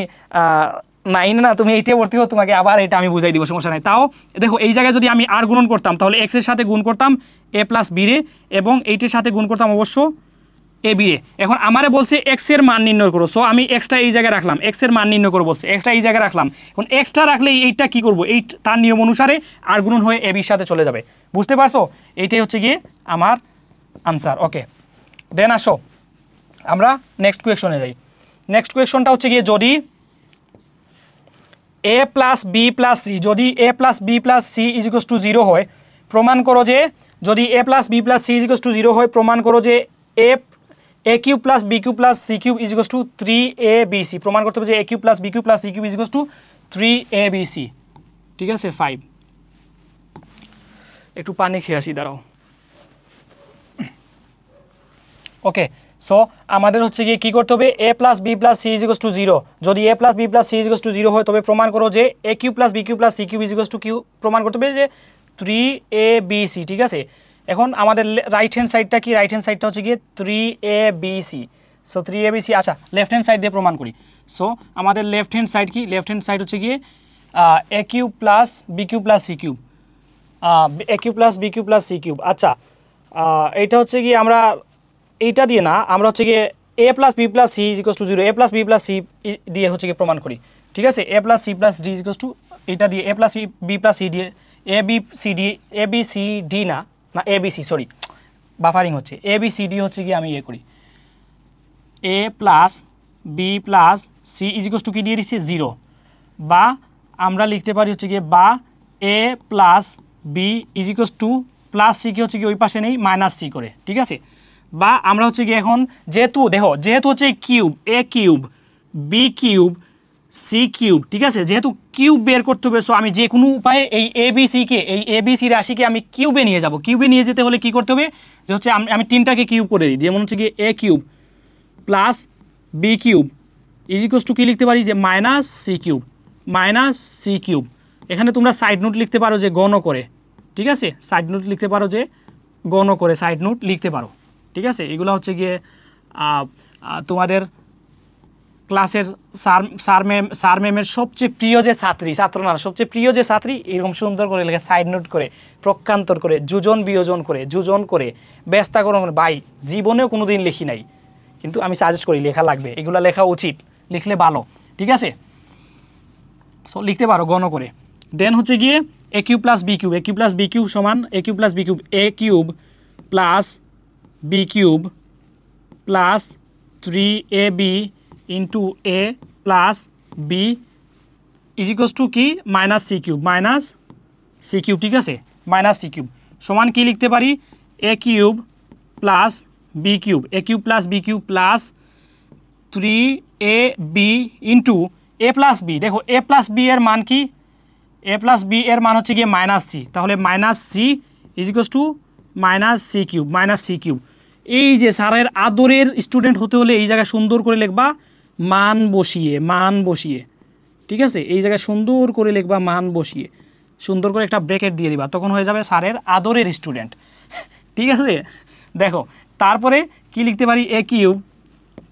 না তুমি এইটে ভর্তি হো, তোমাকে আবার এটা আমি বুঝাই দিব, সমস্যা নাই। তাও দেখো এই জায়গায় যদি আমি আর গুণন করতাম তাহলে এক্সের সাথে গুণ করতাম এ প্লাস বি রে, এবং 8-এর সাথে গুণ করতাম অবশ্য এ বি রে। এখন আমারে বলছে এক্স এর মান নির্ণয় করো। সো আমি এক্সটা এই জায়গায় রাখলাম, এক্স এর মান নির্ণয় করো বলছে, এক্সটা এই জায়গায় রাখলাম। এখন এক্সটা রাখলে এইটা কি করবো, এই তার নিয়ম অনুসারে আর গুণন হয়ে এ বির সাথে চলে যাবে। বুঝতে পারছো? এইটাই হচ্ছে গিয়ে আমার আনসার। ওকে, দেন আসো আমরা নেক্সট কোয়েশনে যাই। নেক্সট কোয়েশনটা হচ্ছে গিয়ে যদি A plus B plus C, যদি A plus B plus C is equals to 0 হয়, প্রমাণ করো যে যদি A plus B plus C is equals to 0 হয়, প্রমাণ করো যে A cube plus B cube plus C cube is equals to 3abc। প্রমাণ করতে হবে যে A cube plus B cube plus C cube is equals to 3abc। ঠিক আছে, 5। একটু পানি খেয়ে আসি, দাঁড়াও। ওকে, সো আমাদের হচ্ছে গিয়ে কী করতে হবে, A plus B plus C is equals to 0। যদি A plus B plus C is equals to 0 হয় তবে প্রমাণ করো যে A cube plus B cube plus C cube is equals to Q. প্রমাণ করতে হবে যে 3abc। ঠিক আছে, এখন আমাদের রাইট হ্যান্ড সাইডটা কি, রাইট হ্যান্ড সাইডটা হচ্ছে গিয়ে 3abc। সো 3abc, আচ্ছা লেফট হ্যান্ড সাইড দিয়ে প্রমাণ করি। সো আমাদের লেফট হ্যান্ড সাইড কি, লেফট হ্যান্ড সাইড হচ্ছে গিয়ে A cube plus B cube plus C cube, A cube plus B cube plus C cube. আচ্ছা এইটা হচ্ছে গিয়ে আমরা এইটা দিয়ে না, আমরা হচ্ছে গিয়ে এ plus B plus C is equals to 0, A plus B plus C দিয়ে হচ্ছে গিয়ে প্রমাণ করি। ঠিক আছে, A plus C plus D is equals to এটা দিয়ে A plus B plus C দিয়ে এ বি সি ডি না A B C, sorry buffering হচ্ছে, এ বি সি ডি হচ্ছে গিয়ে আমি করি A plus B plus C is equals to কি দিয়ে দিচ্ছি 0, বা আমরা লিখতে পারি হচ্ছে গিয়ে বা A plus B is equals to plus C কি হচ্ছে কি ওই পাশে নেই মাইনাস সি করে। ঠিক আছে, বা আমরা হচ্ছে গিয়ে এখন যেহেতু দেখো যেহেতু হচ্ছে cube A cube B cube C cube, ঠিক আছে, যেহেতু কিউব বের করতে হবে, সো আমি যে কোনো উপায়ে এই এ বি সি রাশিকে আমি কিউবে নিয়ে যাব। কিউবে নিয়ে যেতে হলে কি করতে হবে, যে হচ্ছে আমি তিনটাকে কিউব করে দিই, যেমন হচ্ছে গিয়ে A cube plus B cube is equals to কী লিখতে পারি, যে মাইনাস সি কিউব। এখানে তোমরা সাইড নোট লিখতে পারো যে গণ করে, ঠিক আছে, সাইড নোট লিখতে পারো যে গণ করে সাইড নোট লিখতে পারো, ঠিক আছে। এগুলো হচ্ছে গিয়ে তোমাদের ক্লাসের স্যার ম্যামের সবচেয়ে প্রিয় যে ছাত্র না সবচেয়ে প্রিয় যে ছাত্রী, এরকম সুন্দর করে লেখে সাইড নোট করে, প্রকান্তর করে, যোজন বিয়োজন করে ব্যস্তাকরণ করে। ভাই জীবনেও কোনো দিন লিখি নাই, কিন্তু আমি সাজেস্ট করি লেখা লাগবে, এগুলো লেখা উচিত, লিখলে ভালো, ঠিক আছে। সো লিখতে পারো গণ করে। দেন হচ্ছে গিয়ে A cube plus B cube সমান A cube plus B cube plus 3ab into A plus B is equals to কি মাইনাস সি কিউব, ঠিক আছে, মাইনাস সি কিউব সমান কি লিখতে পারি, A cube plus B cube plus 3ab into A plus B. দেখো A plus B এর মান কি, এ প্লাস বি এর মান হচ্ছে গিয়ে মাইনাস সি, তাহলে minus C is equals to minus C cube. এই যে স্যারের আদরের স্টুডেন্ট হতে হলে এই জায়গায় সুন্দর করে লিখবা মান বসিয়ে, ঠিক আছে, এই জায়গায় সুন্দর করে লিখবা মান বসিয়ে, সুন্দর করে একটা ব্র্যাকেট দিয়ে দিবা, তখন হয়ে যাবে স্যারের আদরের স্টুডেন্ট, ঠিক আছে। দেখো তারপরে কি লিখতে পারি, A cube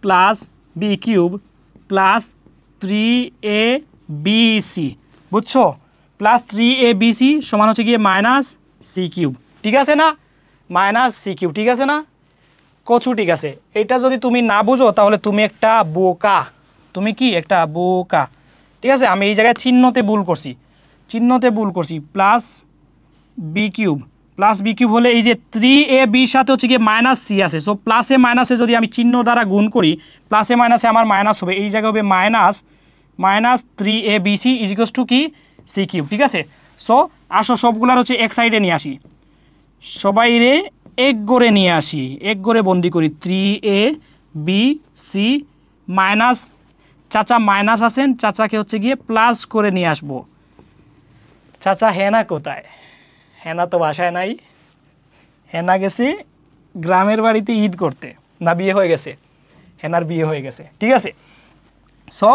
plus B cube plus 3abc, বুঝছো, প্লাস 3abc সমান হচ্ছে গিয়ে মাইনাস সি কিউব, ঠিক আছে না, মাইনাস সি কিউব, ঠিক আছে না কচু, ঠিক আছে। এটা যদি তুমি না বুঝো তাহলে তুমি একটা বোকা, তুমি কি একটা বোকা, ঠিক আছে। আমি এই জায়গায় চিহ্নতে ভুল করছি, প্লাস বি কিউব হলে এই যে 3ab সাথে হচ্ছে গিয়ে মাইনাস সি আছে, সো প্লাসে মাইনাসে যদি আমি চিহ্ন দ্বারা গুণ করি, প্লাসে মাইনাসে আমার মাইনাস হবে, এই জায়গায় হবে minus 3abc is equals to কি সি কিউব, ঠিক আছে। সো আসো সবগুলার হচ্ছে এক সাইডে নিয়ে আসি, সবাই রে এক গড়ে নিয়ে আসি, এক গড়ে বন্দি করি, 3abc মাইনাস, চাচা মাইনাস আছেন, চাচাকে হচ্ছে গিয়ে প্লাস করে নিয়ে আসবো। চাচা হেনা কোথায়, হেনা তো বাসায় নাই, হেনা গেছে গ্রামের বাড়িতে ঈদ করতে, না বিয়ে হয়ে গেছে, হেনার বিয়ে হয়ে গেছে, ঠিক আছে। সো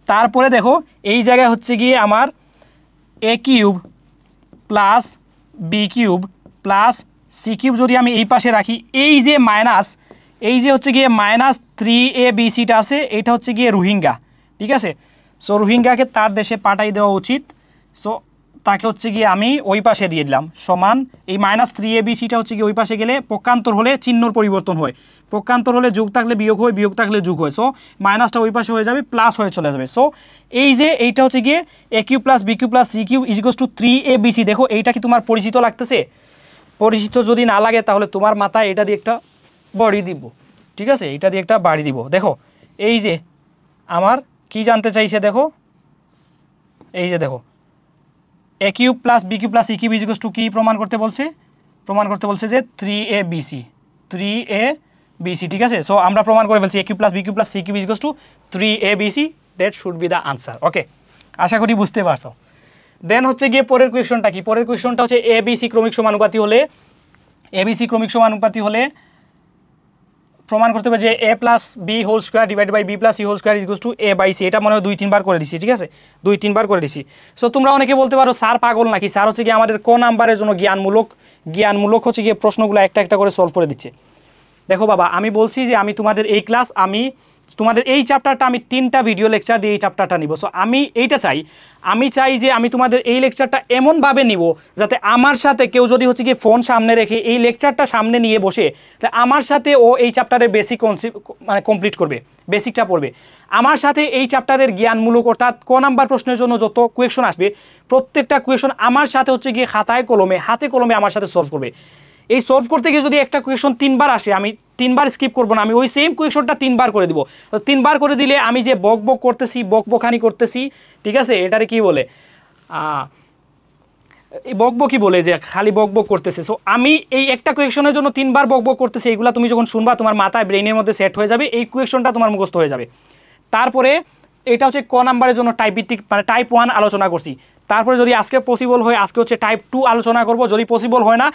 তারপরে দেখো এই জায়গায় হচ্ছে গিয়ে আমার A cube plus B cube plus C cube যদি আমি এই পাশে রাখি, এই যে মাইনাস, এই যে হচ্ছে গিয়ে মাইনাস 3abcটা আছে, এটা হচ্ছে গিয়ে রোহিঙ্গা, ঠিক আছে। সো রোহিঙ্গাকে তার দেশে পাঠাই দেওয়া উচিত, সো তাকে হচ্ছে গিয়ে আমি ওই পাশে দিয়ে দিলাম, সমান এই মাইনাস 3abcটা হচ্ছে গিয়ে ওই পাশে গেলে পক্ষান্তর হলে চিহ্নর পরিবর্তন হয়, পক্ষান্তর হলে যোগ থাকলে বিয়োগ হয়, বিয়োগ থাকলে যোগ হয়, সো মাইনাসটা ওই পাশে হয়ে যাবে, প্লাস হয়ে চলে যাবে। সো এই যে এইটা হচ্ছে গিয়ে A cube plus B cube plus C cube is equals to 3abc। দেখো এইটা কি তোমার পরিচিত লাগতেছে, পরিচিত যদি না লাগে তাহলে তোমার মাথায় এটা দিয়ে একটা বাড়ি দিব, ঠিক আছে, এটা দিয়ে একটা বাড়ি দিব। দেখো এই যে আমার কি জানতে চাইছে, দেখো এই যে দেখো A cube plus B cube plus C cube is equals to কি প্রমাণ করতে বলছে যে 3abc, ঠিক আছে। সো আমরা প্রমাণ করে ফেলছি A cube plus B cube plus C cube is equals to 3abc, that should be the answer. Okay, আশা করি বুঝতে পারছো। দেন হচ্ছে গিয়ে পরের কোয়েশনটা কি, পরের কোয়েশনটা হচ্ছে এবিসি ক্রমিক সমানুপাতি হলে প্রমাণ করতে হবে যে A plus B whole square divide by B plus C whole square is equals to A by C. এটা মনে হয় 2-3 বার করে দিছি, ঠিক আছে, 2-3 বার করে দিছি। সো তোমরা অনেকে বলতে পারো স্যার পাগল নাকি, স্যার হচ্ছে গিয়ে আমাদের ক নাম্বারের জন্য জ্ঞানমূলক হচ্ছে গিয়ে প্রশ্নগুলো একটা একটা করে সলভ করে দিচ্ছে। দেখো বাবা, আমি বলছি যে আমি তোমাদের এই ক্লাস, আমি তোমাদের এই চ্যাপ্টারটা আমি 3টা ভিডিও লেকচার দিয়ে এই চ্যাপ্টারটা নিব। সো আমি চাই যে আমি তোমাদের এই লেকচারটা এমনভাবে নিব যাতে আমার সাথে কেউ যদি হচ্ছে গিয়ে ফোন সামনে রেখে এই লেকচারটা সামনে নিয়ে বসে, তাহলে আমার সাথে ও এই চ্যাপ্টারের বেসিক মানে কমপ্লিট করবে, বেসিকটা পড়বে আমার সাথে। এই চ্যাপ্টারের জ্ঞানমূলক অর্থাৎ ক নাম্বার প্রশ্নের জন্য যত কোয়েশন আসবে প্রত্যেকটা কোয়েশন আমার সাথে হচ্ছে গিয়ে হাতে কলমে আমার সাথে সলভ করবে। এই সলভ করতে গিয়ে যদি একটা কোয়েশন 3 বার আসে, আমি 3 বার স্কিপ করবো না, আমি ওই সেম কোয়েশনটা 3 বার করে দিব। 3 বার করে দিলে আমি যে বকবকানি করতেছি, ঠিক আছে, এটারে কি বলে, বকবকি বলে যে খালি বকবক করতেছে। সো আমি এই একটা কোয়েকশনের জন্য 3 বার বকবক করতেছি, এইগুলা তুমি যখন শুনবা তোমার মাথায় ব্রেইনের মধ্যে সেট হয়ে যাবে, এই কোয়েকশনটা তোমার মুখস্থ হয়ে যাবে। তারপরে এটা হচ্ছে ক নাম্বারের জন্য টাইপ ভিত্তিক মানে টাইপ 1 আলোচনা করছি। তারপরে যদি আজকে পসিবল হয় আজকে হচ্ছে টাইপ 2 আলোচনা করব, যদি পসিবল হয় না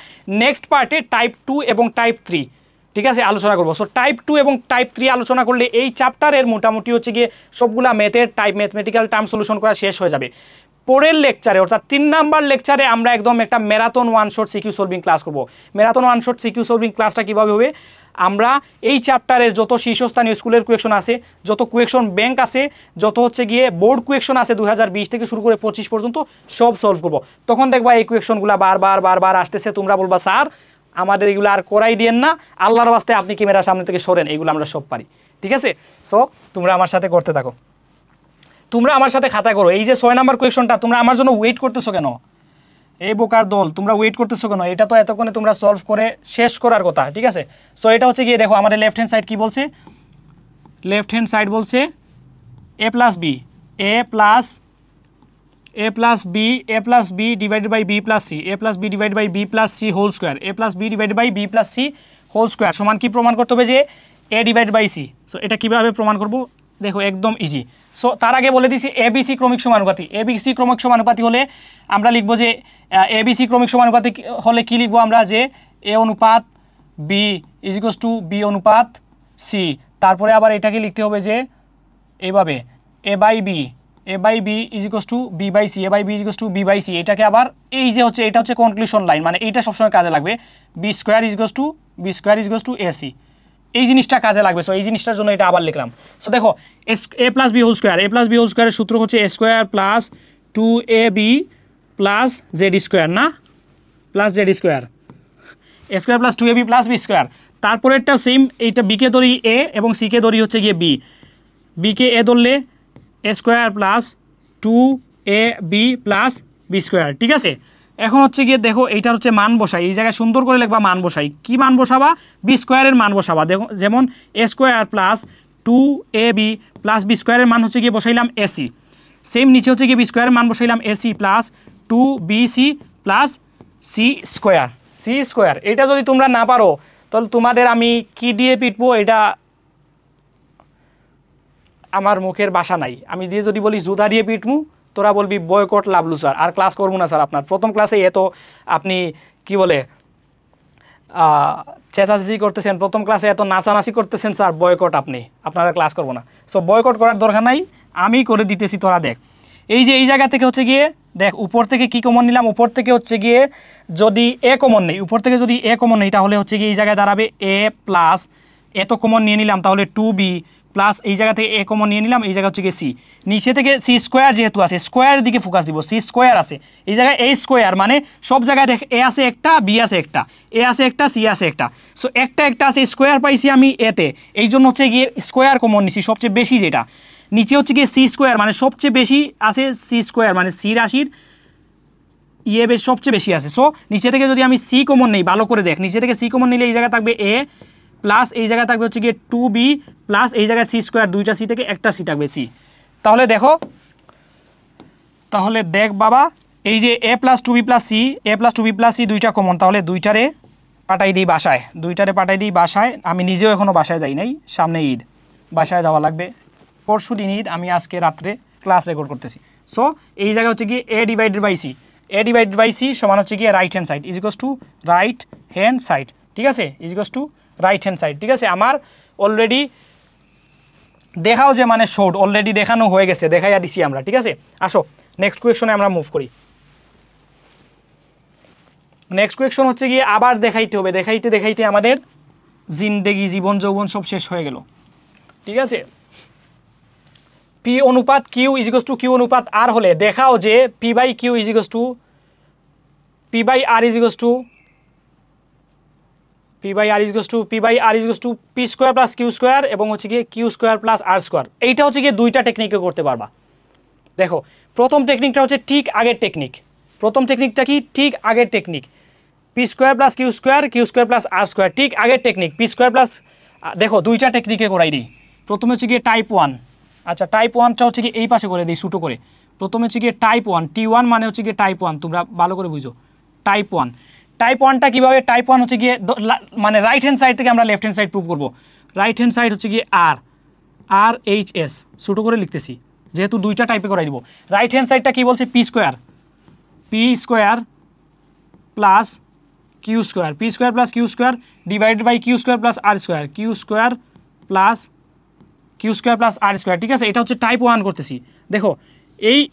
নেক্সট পার্টে টাইপ 2 এবং টাইপ 3 ঠিক আছে আলোচনা করবো। সো টাইপ 2 এবং টাইপ 3 আলোচনা করলে এই চ্যাপ্টারের মোটামুটি হচ্ছে গিয়ে সবগুলা ম্যাথের টাইপ ম্যাথমেটিক্যাল টার্ম সলিউশন করা শেষ হয়ে যাবে। পরের লেকচারে অর্থাৎ 3 নাম্বার লেকচারে আমরা একদম একটা marathon one shot CQ solving class করব। Marathon one shot CQ solving ক্লাসটা কীভাবে হবে, আমরা এই চ্যাপ্টারের যত শীর্ষস্থানীয় স্কুলের কুয়েকশন আছে, যত কুয়েকশন ব্যাংক আছে, যত হচ্ছে গিয়ে বোর্ড কুয়েকশন আছে 2020 থেকে শুরু করে 25 পর্যন্ত সব সলভ করব। তখন দেখবা এই কুয়েকশনগুলো বারবার আসতেছে, তোমরা বলবা স্যার আমাদের এগুলো আর করাই দিয়েন না, আল্লাহর ওয়াস্তে আপনি ক্যামেরার সামনে থেকে সরেন, এগুলো আমরা সব পারি। ঠিক আছে, সো তোমরা আমার সাথে করতে থাকো, তোমরা আমার সাথে খাতা করো। এই যে 6 নাম্বার কোয়েকশনটা তোমরা আমার জন্য ওয়েট করতেছো কেন? এই বোকার দল তোমরা ওয়েট করতেছো কেন? এটা তো এতক্ষণে তোমরা সলভ করে শেষ করার কথা। ঠিক আছে, সো এটা হচ্ছে গিয়ে দেখো আমাদের লেফট হ্যান্ড সাইড কি বলছে, লেফট হ্যান্ড সাইড বলছে a plus B a plus B divided by B plus C, a plus B divided by B plus C whole square, a plus B divided by B plus C whole square সমান কি প্রমাণ করতে হবে যে a divide by C. So এটা কীভাবে প্রমাণ করব দেখো একদম ইজি। সো তার আগে বলে দিছি এবিসি ক্রমিক সমানুপাতি। এবিসি ক্রমিক সমানুপাতি হলে আমরা লিখব যে এবিসি ক্রমিক সমানুপাতি হলে কি লিখবো আমরা, যে এ অনুপাত B is equals to B অনুপাত সি। তারপরে আবার এটাকে লিখতে হবে যে এইভাবে A by B is equals to B by C, A by B is equals to B by C. এটাকে আবার এই যে হচ্ছে এটা হচ্ছে কনক্লুশন লাইন, মানে এইটা সবসময় কাজে লাগবে, B square is equals to A C, এই জিনিসটা কাজে লাগবে। সো এই জিনিসটার জন্য এটা আবার লিখলাম। সো দেখো এ প্লাস বি হোল স্কোয়ারের সূত্র হচ্ছে A square plus 2ab plus Z square, না plus Z square, A square plus 2ab plus B square. তারপরেরটা সেম, এইটা বিকে ধরি এ এবং সিকে ধরি হচ্ছে গিয়ে বি, বিকে এ ধরলে A square plus 2ab plus B square. ঠিক আছে, এখন হচ্ছে গিয়ে দেখো এইটার হচ্ছে মান বসাই, এই জায়গায় সুন্দর করে লিখবা মান বসাই। কি মান বসাবা? বি স্কোয়ারের মান বসাবা। দেখো যেমন A square plus 2ab plus B স্কোয়ারের মান হচ্ছে গিয়ে বসাইলাম এসি, সেম নিচে হচ্ছে গিয়ে বি স্কোয়ারের মান বসাইলাম AC plus 2bc plus C square. এটা যদি তোমরা না পারো তাহলে তোমাদের আমি কি দিয়ে পিটবো এটা আমার মুখের ভাষা নাই। আমি দিয়ে যদি বলি জুতা দিয়ে পিটমু, তোরা বলবি বয়কট লাভলু স্যার, আর ক্লাস করবো না স্যার। আপনার প্রথম ক্লাসে এত আপনি কি বলে চেঁচাচেঁচি করতেছেন, প্রথম ক্লাসে এত নাচানাচি করতেছেন স্যার, বয়কট আপনারা ক্লাস করবো না। সো বয়কট করার দরকার নাই, আমি করে দিতেছি, তোরা দেখ। এই যে এই জায়গা থেকে হচ্ছে গিয়ে দেখ উপর থেকে কি কমন নিলাম, উপর থেকে হচ্ছে গিয়ে যদি এ কমন নেই, উপর থেকে যদি এ কমন নেই তাহলে হচ্ছে গিয়ে এই জায়গায় দাঁড়াবে এ প্লাস এত কমন নিয়ে নিলাম তাহলে 2b প্লাস এই জায়গা থেকে এ কমন নিয়ে নিলাম, এই জায়গা হচ্ছে গিয়ে সি, নিচে থেকে সি স্কোয়ার যেহেতু আছে স্কোয়ারের দিকে ফোকাস দিব, সি স্কোয়ার আছে এই জায়গায় এ স্কোয়ার, মানে সব জায়গায় দেখ এ আছে একটা, বি আছে একটা, এ আছে একটা, সি আছে একটা। সো একটা আছে স্কোয়ার পাইছি আমি এতে, এই জন্য হচ্ছে গিয়ে স্কোয়ার কমন নিছি সবচেয়ে বেশি যেটা। নিচে হচ্ছে গিয়ে সি স্কোয়ার, মানে সবচেয়ে বেশি আছে সি স্কোয়ার, মানে সি রাশির বেশ সবচেয়ে বেশি আছে। সো নিচে থেকে যদি আমি সি কমন নেই, ভালো করে দেখ, নিচে থেকে সি কমন নিলে এই জায়গায় থাকবে এ প্লাস এই জায়গায় থাকবে হচ্ছে গিয়ে 2b প্লাস এই জায়গায় সি স্কোয়ার, দুইটা সি থেকে একটা সি থাকবে সি। তাহলে দেখো, তাহলে দেখ বাবা, এই যে A plus 2b plus C দুইটা কমন, তাহলে দুইটারে পাঠাই দিই বাসায়। আমি নিজেও এখনও বাসায় যাই নাই, সামনে ঈদ, বাসায় যাওয়া লাগবে, পরশু দিন ঈদ, আমি আজকে রাত্রে ক্লাস রেকর্ড করতেছি। সো এই জায়গায় হচ্ছে গিয়ে এ ডিভাইডেড বাই সি সমান হচ্ছে গিয়ে right hand side is equals two right hand side. ঠিক আছে, is equals two right hand side. ঠিক আছে, আমার অলরেডি দেখাও যে মানে শর্ট অলরেডি দেখানো হয়ে গেছে, দেখাইয়া দিছি আমরা। ঠিক আছে, আসো নেক্সট কোয়েকশনে আমরা মুভ করি। নেক্সট কোয়েকশন হচ্ছে গিয়ে আবার দেখাইতে হবে, দেখাইতে আমাদের জিন্দেগি জীবন যৌবন সব শেষ হয়ে গেল। ঠিক আছে, পি অনুপাত Q is equals to Q অনুপাত আর হলে দেখাও যে P by Q is equals to P by R is equals to P square plus Q square এবং হচ্ছে গিয়ে কিউ স্কোয়ার প্লাস আর স্কোয়ার। এইটা হচ্ছে গিয়ে দুইটা টেকনিকে করতে পারবা। দেখো প্রথম টেকনিকটা হচ্ছে ঠিক আগের technique, P square plus Q square plus আর স্কোয়ার, ঠিক আগের টেকনিক পি স্কোয়ার প্লাস। দেখো দুইটা টেকনিকে করাই দিই। প্রথমে হচ্ছে গিয়ে টাইপ 1, আচ্ছা টাইপ 1টা হচ্ছে গিয়ে এই পাশে করে দিই ছোটো করে, প্রথমে হচ্ছে গিয়ে টাইপ 1, T1 মানে হচ্ছে গিয়ে টাইপ 1, তোমরা ভালো করে বুঝো টাইপ 1। টাইপ 1টা কীভাবে, টাইপ 1 হচ্ছে গিয়ে মানে রাইট হ্যান্ড সাইড থেকে আমরা লেফট হ্যান্ড সাইড প্রুভ করবো। রাইট হ্যান্ড সাইড হচ্ছে গিয়ে RHS, ছোটো করে লিখতেছি যেহেতু দুইটা টাইপে করাই দিব। রাইট হ্যান্ড সাইডটা কী বলছে, P square plus Q square, P square plus Q square divided by Q square plus R square, Q square plus R square. ঠিক আছে, এটা হচ্ছে টাইপ 1 করতেছি। দেখো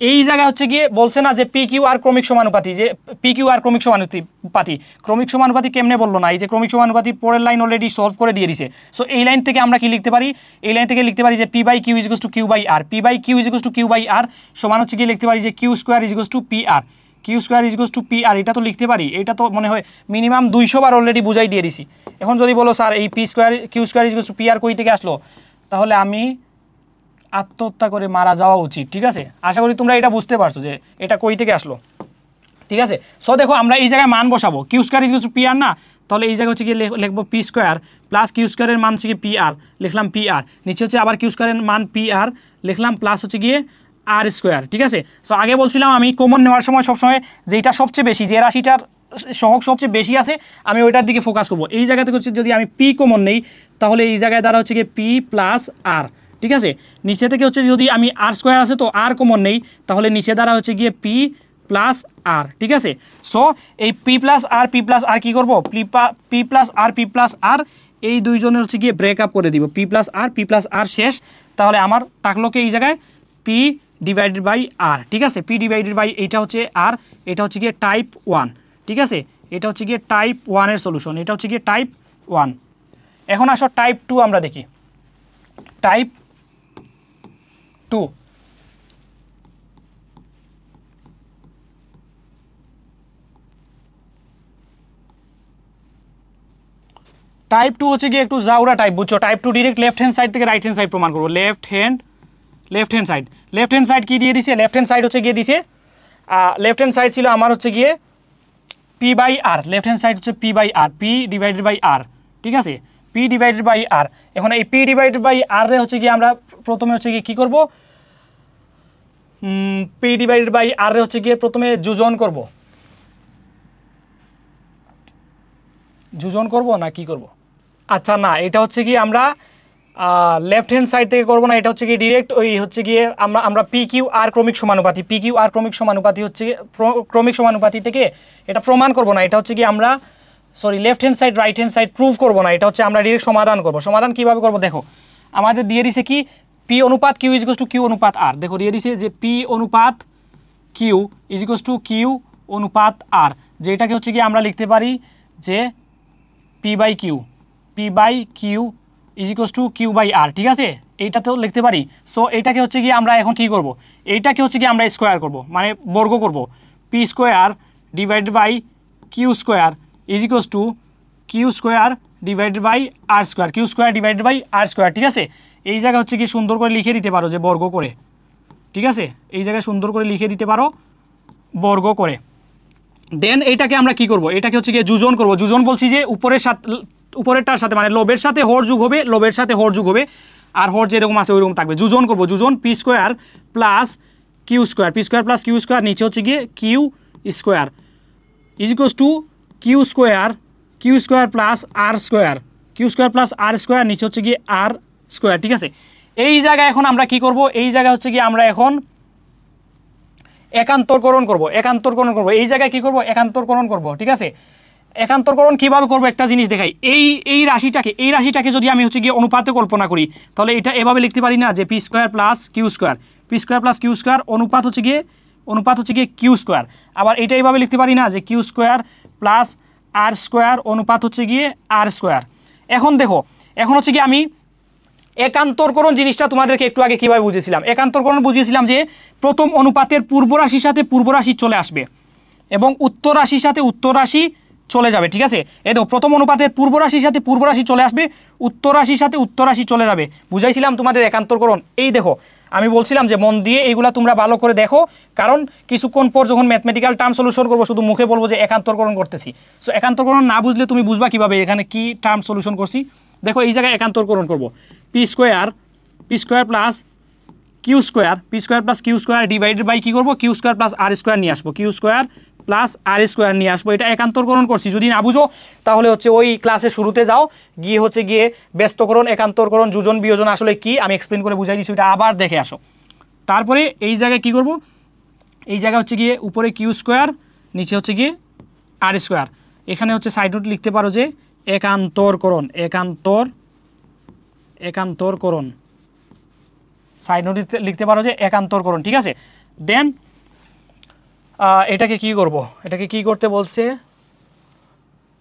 এই জায়গায় হচ্ছে গিয়ে বলছে না যে পি কিউ আর ক্রমিক সমানুপাতি, যে পি কিউ আর ক্রমিক সমানুপাতি, ক্রমিক সমানুপাতি কেমনে বললো না, এই যে ক্রমিক সমানুপাতি পরের লাইন অলরেডি সলভ করে দিয়ে দিছে। সো এই লাইন থেকে আমরা কি লিখতে পারি, এই লাইন থেকে লিখতে পারি যে P by Q is equals to Q by R, P by Q is equals to Q by আর সমান হচ্ছে গিয়ে লিখতে পারি যে Q square is equals to P R, Q square is equals to P R. এটা তো লিখতে পারি, এটা তো মনে হয় মিনিমাম 200 বার অলরেডি বুঝাই দিয়ে দিছি। এখন যদি বলো স্যার এই P square Q square is equals to P R কই থেকে আসলো, তাহলে আমি আত্মহত্যা করে মারা যাওয়া উচিত। ঠিক আছে, আশা করি তোমরা এটা বুঝতে পারছো যে এটা কই থেকে আসলো। ঠিক আছে, সো দেখো আমরা এই জায়গায় মান বসাবো, Q square is equals to P R না, তাহলে এই জায়গায় হচ্ছে গিয়ে লিখবো পি স্কোয়ার প্লাস কিউ স্কোয়ারের মান হচ্ছে গিয়ে পি আর, লিখলাম পি আর, নিচে হচ্ছে আবার কিউ স্কোয়ারের মান পি আর লিখলাম প্লাস হচ্ছে গিয়ে আর স্কোয়ার। ঠিক আছে, সো আগে বলছিলাম আমি কমন নেওয়ার সময় সবসময় যেটা সবচেয়ে বেশি, যে রাশিটার সহগ সবচেয়ে বেশি আছে আমি ওইটার দিকে ফোকাস করবো। এই জায়গা থেকে হচ্ছে যদি আমি পি কমন নেই তাহলে এই জায়গায় দ্বারা হচ্ছে গিয়ে পি প্লাস আর। ঠিক আছে, নিচে থেকে হচ্ছে যদি আমি আর স্কোয়ার আছে তো আর কমন নেই তাহলে নিচে দ্বারা হচ্ছে গিয়ে পি প্লাস আর। ঠিক আছে, সো এই পি প্লাস আর কী করবো, পি প্লাস আর এই দুইজনের হচ্ছে গিয়ে ব্রেক আপ করে দিব, পি প্লাস আর শেষ। তাহলে আমার থাকলোকে এই জায়গায় পি ডিভাইডেড বাই আর। ঠিক আছে, পি ডিভাইডেড বাই এইটা হচ্ছে আর, এটা হচ্ছে গিয়ে টাইপ 1। ঠিক আছে, এটা হচ্ছে গিয়ে টাইপ 1-এর সলিউশন, এটা হচ্ছে গিয়ে টাইপ 1। এখন আসো টাইপ 2 আমরা দেখি। টাইপ 2, টাইপ 2 হচ্ছে গিয়ে একটু জাউরা টাইপ, বুঝছো। Type 2 direct left hand side থেকে রাইট হ্যান্ড সাইড প্রমাণ করবো। লেফট হ্যান্ড সাইড কি দিয়ে দিছে, লেফট হ্যান্ড সাইড হচ্ছে গিয়ে দিছে, লেফট হ্যান্ড সাইড ছিল আমার হচ্ছে গিয়ে p by r, left hand side হচ্ছে p by R, p divided by r. ঠিক আছে, পি ডিভাইডেড বাই আর। এখন এই পি ডিভাইডেড বাই আর রে হচ্ছে গিয়ে আমরা প্রথমে হচ্ছে গিয়ে কী করবো, পি ডিভাইডেড বাই আর রে হচ্ছে গিয়ে প্রথমে যোজন করব না কি করব, আচ্ছা না এটা হচ্ছে গিয়ে আমরা লেফট হ্যান্ড সাইড থেকে করবো না, এটা হচ্ছে গিয়ে ডিরেক্ট ওই হচ্ছে গিয়ে আমরা পি কিউ আর ক্রমিক সমানুপাতি হচ্ছে ক্রমিক সমানুপাতি থেকে এটা প্রমাণ করবো না, এটা হচ্ছে গিয়ে আমরা left hand side right hand side prove করবো না, এটা হচ্ছে আমরা ডিরেক্ট সমাধান করবো। সমাধান কীভাবে করবো, দেখো আমাদের দিয়ে দিছে কি পি অনুপাত Q is equals to Q অনুপাত আর। দেখো দিয়ে দিছে যে পি অনুপাত Q is equals to Q অনুপাত আর, যেটাকে হচ্ছে গিয়ে আমরা লিখতে পারি যে P by Q is equals to Q by r. ঠিক আছে, এইটাতেও লিখতে পারি। সো এইটাকে হচ্ছে গিয়ে আমরা এখন কী করব, এইটাকে হচ্ছে গিয়ে আমরা স্কোয়ার করব, মানে বর্গ করব। P square divided by Q square is equals to Q square divided by R square, Q square divided by R square. ঠিক আছে, এই জায়গায় হচ্ছে গিয়ে সুন্দর করে লিখে দিতে পারো যে বর্গ করে। ঠিক আছে, এই জায়গায় সুন্দর করে লিখে দিতে পারো বর্গ করে। দেন এইটাকে আমরা কি করব, এটাকে হচ্ছে গিয়ে যোজন করব। যোজন বলছি যে উপরেরটার সাথে মানে লবের সাথে হর যোগ হবে, আর হর যেরকম আছে ওইরকম থাকবে। যোজন করব, যোজন P square plus Q square, নিচে হচ্ছে গিয়ে Q square is equals to Q square plus R square, নিচে হচ্ছে গিয়ে আর স্কোয়ার। ঠিক আছে, এই জায়গায় এখন আমরা কি করব, এই জায়গায় হচ্ছে গিয়ে আমরা এখন একান্তরকরণ করব। এই জায়গায় কি করব, একান্তরকরণ করব। ঠিক আছে, একান্তরকরণ কিভাবে করব একটা জিনিস দেখাই। এই রাশিটাকে যদি আমি হচ্ছে গিয়ে অনুপাতে কল্পনা করি তাহলে এটা এভাবে লিখতে পারি না যে P square plus Q square অনুপাত হচ্ছে গিয়ে কিউ স্কোয়ার। আবার এটা এইভাবে লিখতে পারি না যে কিউ স্কোয়ার প্লাস আর স্কোয়ার অনুপাত হচ্ছে গিয়ে আর স্কোয়ার। এখন দেখো, এখন হচ্ছে গিয়ে আমি একান্তরকরণ জিনিসটা তোমাদেরকে একটু আগে কীভাবে বুঝিয়েছিলাম। একান্তরকরণ বুঝিয়েছিলাম যে প্রথম অনুপাতের পূর্ব রাশির সাথে পূর্ব রাশি চলে আসবে এবং উত্তর রাশির সাথে উত্তর রাশি চলে যাবে। ঠিক আছে, এই দেখো প্রথম অনুপাতের পূর্ব রাশির সাথে পূর্ব রাশি চলে আসবে, উত্তর রাশির সাথে উত্তর রাশি চলে যাবে। বুঝাইছিলাম তোমাদের একান্তরকরণ। এই দেখো আমি বলছিলাম যে মন দিয়ে এইগুলা তোমরা ভালো করে দেখো, কারণ কিছুক্ষণ পর যখন ম্যাথমেটিক্যাল টার্ম সলিউশন করবো শুধু মুখে বলবো যে একান্তরকরণ করতেছি। সো একান্তরকরণ না বুঝলে তুমি বুঝবা কীভাবে এখানে কি টার্ম সলিউশন করছি। দেখো এই জায়গায় একান্তরকরণ করব, P square plus Q square P square plus Q square divided by কী করবো কিউ স্কোয়ার প্লাস আর স্কোয়ার নিয়ে আসবো কিউ স্কোয়ার প্লাস আর স্কোয়ার নিয়ে আসবো। এটা একান্তরকরণ করছি, যদি না বুঝো তাহলে হচ্ছে ওই ক্লাসের শুরুতে যাও, গিয়ে হচ্ছে গিয়ে ব্যস্তকরণ একান্তরকরণ যোজন বিয়োজন আসলে কি আমি এক্সপ্লেন করে বুঝাই দিচ্ছি, ওইটা আবার দেখে আসো। তারপরে এই জায়গায় কী করবো, এই জায়গা হচ্ছে গিয়ে উপরে কিউ স্কোয়ার নিচে হচ্ছে গিয়ে আর স্কোয়ার, এখানে হচ্ছে সাইড নোট লিখতে পারো যে একান্তরকরণ একান্তরকরণ সাইড নোট লিখতে পারো যে একান্তরকরণ, ঠিক আছে। দেন এটাকে কি করব, এটাকে কি করতে বলছে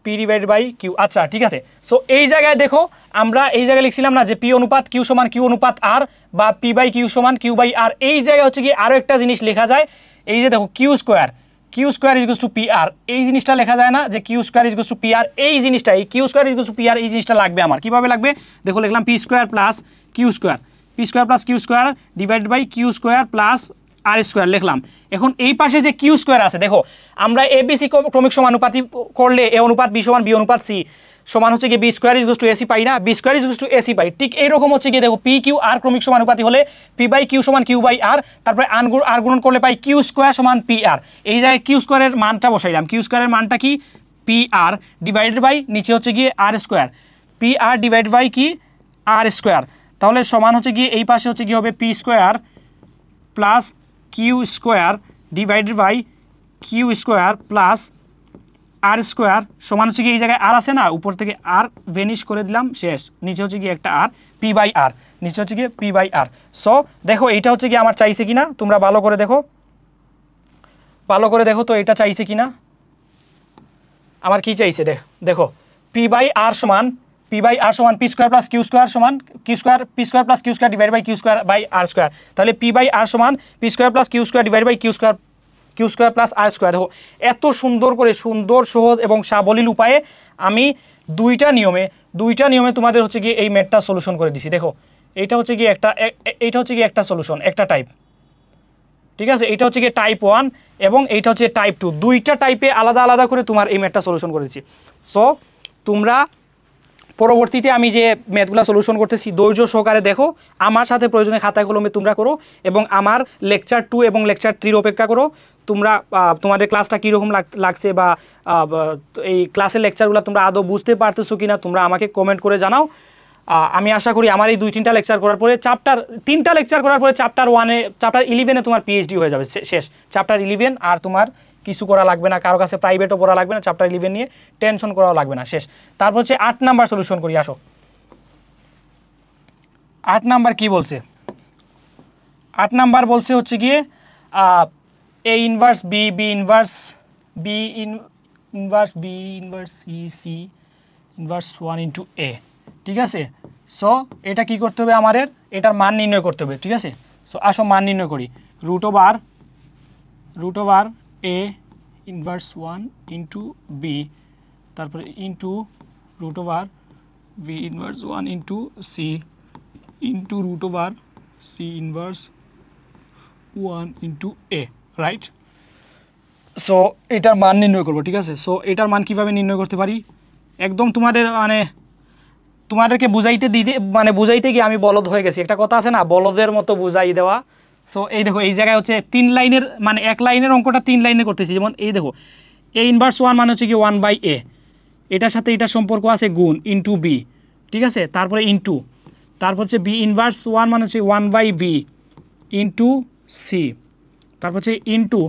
পি ডিভাইড বাই কিউ, আচ্ছা ঠিক আছে। সো এই জায়গায় দেখো আমরা এই জায়গায় লিখছিলাম না যে পি অনুপাত কিউ সমান কিউ অনুপাত আর বা পি বাই কিউ সমান কিউ বাই আর, এই জায়গায় হচ্ছে কি আরও একটা জিনিস লেখা যায়, এই যে দেখো q square is to P r, এই জিনিসটা লেখা যায় না যে Q square is to P r, এই জিনিসটা এই q square is to P r এই জিনিসটা লাগবে আমার, কীভাবে লাগবে দেখো, লিখলাম p square plus Q square divide by Q square plus R square লিখলাম। এখন এই পাশে যে কিউ স্কোয়ার আছে দেখো, আমরা এবিসি ক্রমিক সমানুপাতি করলে এ অনুপাত বি সমান বি অনুপাত সি সমান হচ্ছে গিয়ে b square is to a c পাই না, b square is to a c পাই, ঠিক এইরকম হচ্ছে গিয়ে দেখো পি কিউ আর ক্রমিক সমানুপাতি হলে পি বাই কিউ সমান কিউ বাই আর, তারপরে আর গুণন করলে পাই কিউ স্কোয়ার সমান পি আর, এই জায়গায় কিউ স্কোয়ারের মানটা বসাইলাম, কিউ স্কোয়ারের মানটা কি পি আর ডিভাইডেড বাই নিচে হচ্ছে গিয়ে r square, p r divide by কি আর স্কোয়ার, তাহলে সমান হচ্ছে গিয়ে এই পাশে হচ্ছে কি হবে P square plus Q square divided by Q square plus R square সমান হচ্ছে কি এই জায়গায় আর আছে না, উপর থেকে আর ভেনিশ করে দিলাম, শেষ, নিচে হচ্ছে কি একটা আর পি বাই আর, নিচে হচ্ছে কি পি বাই আর। সো দেখো এইটা হচ্ছে কি আমার চাইছে কিনা, তোমরা ভালো করে দেখো তো এটা চাইছে কিনা, আমার কি চাইছে দেখো পি বাই আর সমান p square plus Q square সমান p square plus Q square divide by Q square by R square, তাহলে পি বাই আর সমান p square plus Q square divide by Q square plus R square. দেখো এত সুন্দর করে সুন্দর সহজ এবং সাবলীল উপায়ে আমি দুইটা নিয়মে তোমাদের হচ্ছে গিয়ে এই ম্যাথটা সলিউশন করে দিছি। দেখো এইটা হচ্ছে গিয়ে একটা সলিউশন, একটা টাইপ, ঠিক আছে, এটা হচ্ছে গিয়ে টাইপ 1 এবং এইটা হচ্ছে টাইপ 2, দুইটা টাইপে আলাদা আলাদা করে তোমার এই ম্যাথটা সলিউশন করেছি। সো তোমরা পরবর্তীতে আমি যে ম্যাথগুলো সলিউশন করতেছি ধৈর্য সহকারে দেখো, আমার সাথে প্রয়োজনে খাতায় কলমে তোমরা করো এবং আমার লেকচার 2 এবং লেকচার 3 অপেক্ষা করো। তোমরা তোমাদের ক্লাসটা কীরকম লাগছে বা এই ক্লাসের লেকচারগুলো তোমরা আদৌ বুঝতে পারতেছো কিনা তোমরা আমাকে কমেন্ট করে জানাও। আমি আশা করি আমার এই 2-3টা লেকচার করার পরে তিনটা লেকচার করার পরে চ্যাপ্টার 11-এ তোমার পিএইচডি হয়ে যাবে, শেষ চ্যাপ্টার 11, আর তোমার কিছু করা লাগবে না, কারো কাছে প্রাইভেটও পড়া লাগবে না, চ্যাপ্টার 11 নিয়ে টেনশন করাও লাগবে না, শেষ। তারপর হচ্ছে 8 নাম্বার সলিউশন করি, আসো 8 নাম্বার কি বলছে, 8 নাম্বার বলছে হচ্ছে গিয়ে a inverse b, b inverse c, c inverse 1 into a, ঠিক আছে। সো এটা কি করতে হবে আমাদের, এটার মান নির্ণয় করতে হবে, ঠিক আছে। সো আসো মান নির্ণয় করি, root over a inverse 1 into b, তারপরে into root over b inverse 1 into c into root over c inverse 1 into a, right. So এটার মান নির্ণয় করবো, ঠিক আছে। সো এটার মান কীভাবে নির্ণয় করতে পারি, একদম তোমাদেরকে বুঝাইতে গিয়ে আমি বলদ হয়ে গেছি, একটা কথা আছে না বলদের মতো বুঝাই দেওয়া। সো এই দেখো এই জায়গায় হচ্ছে 3 লাইনের এক লাইনের অঙ্কটা 3 লাইনে করতেছি, যেমন এই দেখো এ ইনভার্স 1 মানে হচ্ছে কি 1 বাই এ, এটার সাথে এটার সম্পর্ক আছে গুণ ইন্টু বি, ঠিক আছে, তারপরে ইন্টু, তারপর হচ্ছে বি ইনভার্স 1 মানে হচ্ছে 1 বাই বি ইন্টু সি, তারপর হচ্ছে into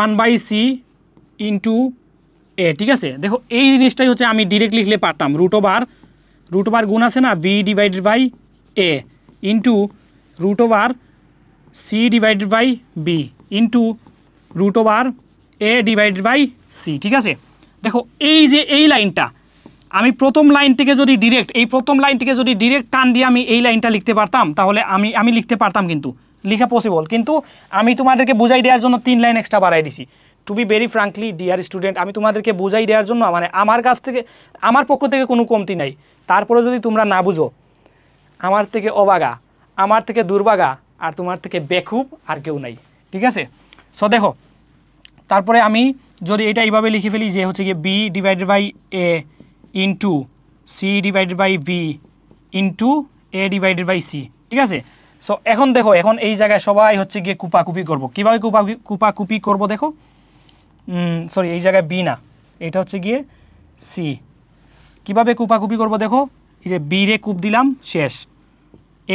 1 by C into a, ঠিক আছে। দেখো এই জিনিসটাই হচ্ছে আমি ডিরেক্ট লিখলে পারতাম, রুট ওভার গুণ আছে না b divided by a into root over c divided by b into root over a divided by c, ঠিক আছে। দেখো এই যে এই লাইনটা আমি প্রথম লাইন থেকে যদি ডিরেক্ট টান দিয়ে আমি এই লাইনটা লিখতে পারতাম, তাহলে আমি লিখতে পারতাম, কিন্তু লেখা পসিবল, কিন্তু আমি তোমাদেরকে বুঝাই দেওয়ার জন্য 3 লাইন এক্সট্রা বাড়াই দিছি। To be very frankly dear student, আমি তোমাদেরকে বুঝাই দেওয়ার জন্য আমার পক্ষ থেকে কোনো কমতি নাই, তারপরে যদি তোমরা না বুঝো আমার থেকে অবাগা, আমার থেকে দুর্ভাগা, আর তোমার থেকে বেকুব আর কেউ নাই, ঠিক আছে। সো দেখো তারপরে আমি যদি এটা এইভাবে লিখে ফেলি যে হচ্ছে গিয়ে b divided by a into c divided by b into a divided by c, ঠিক আছে। সো এখন দেখো, এখন এই জায়গায় সবাই হচ্ছে গিয়ে কুপাকুপি করবো। কীভাবে কুপাকুপি করবো দেখো, সরি এই জায়গায় বি না, এটা হচ্ছে গিয়ে সি। কীভাবে কুপাকুপি করবো দেখো, এই যে বি রে কূপ দিলাম শেষ,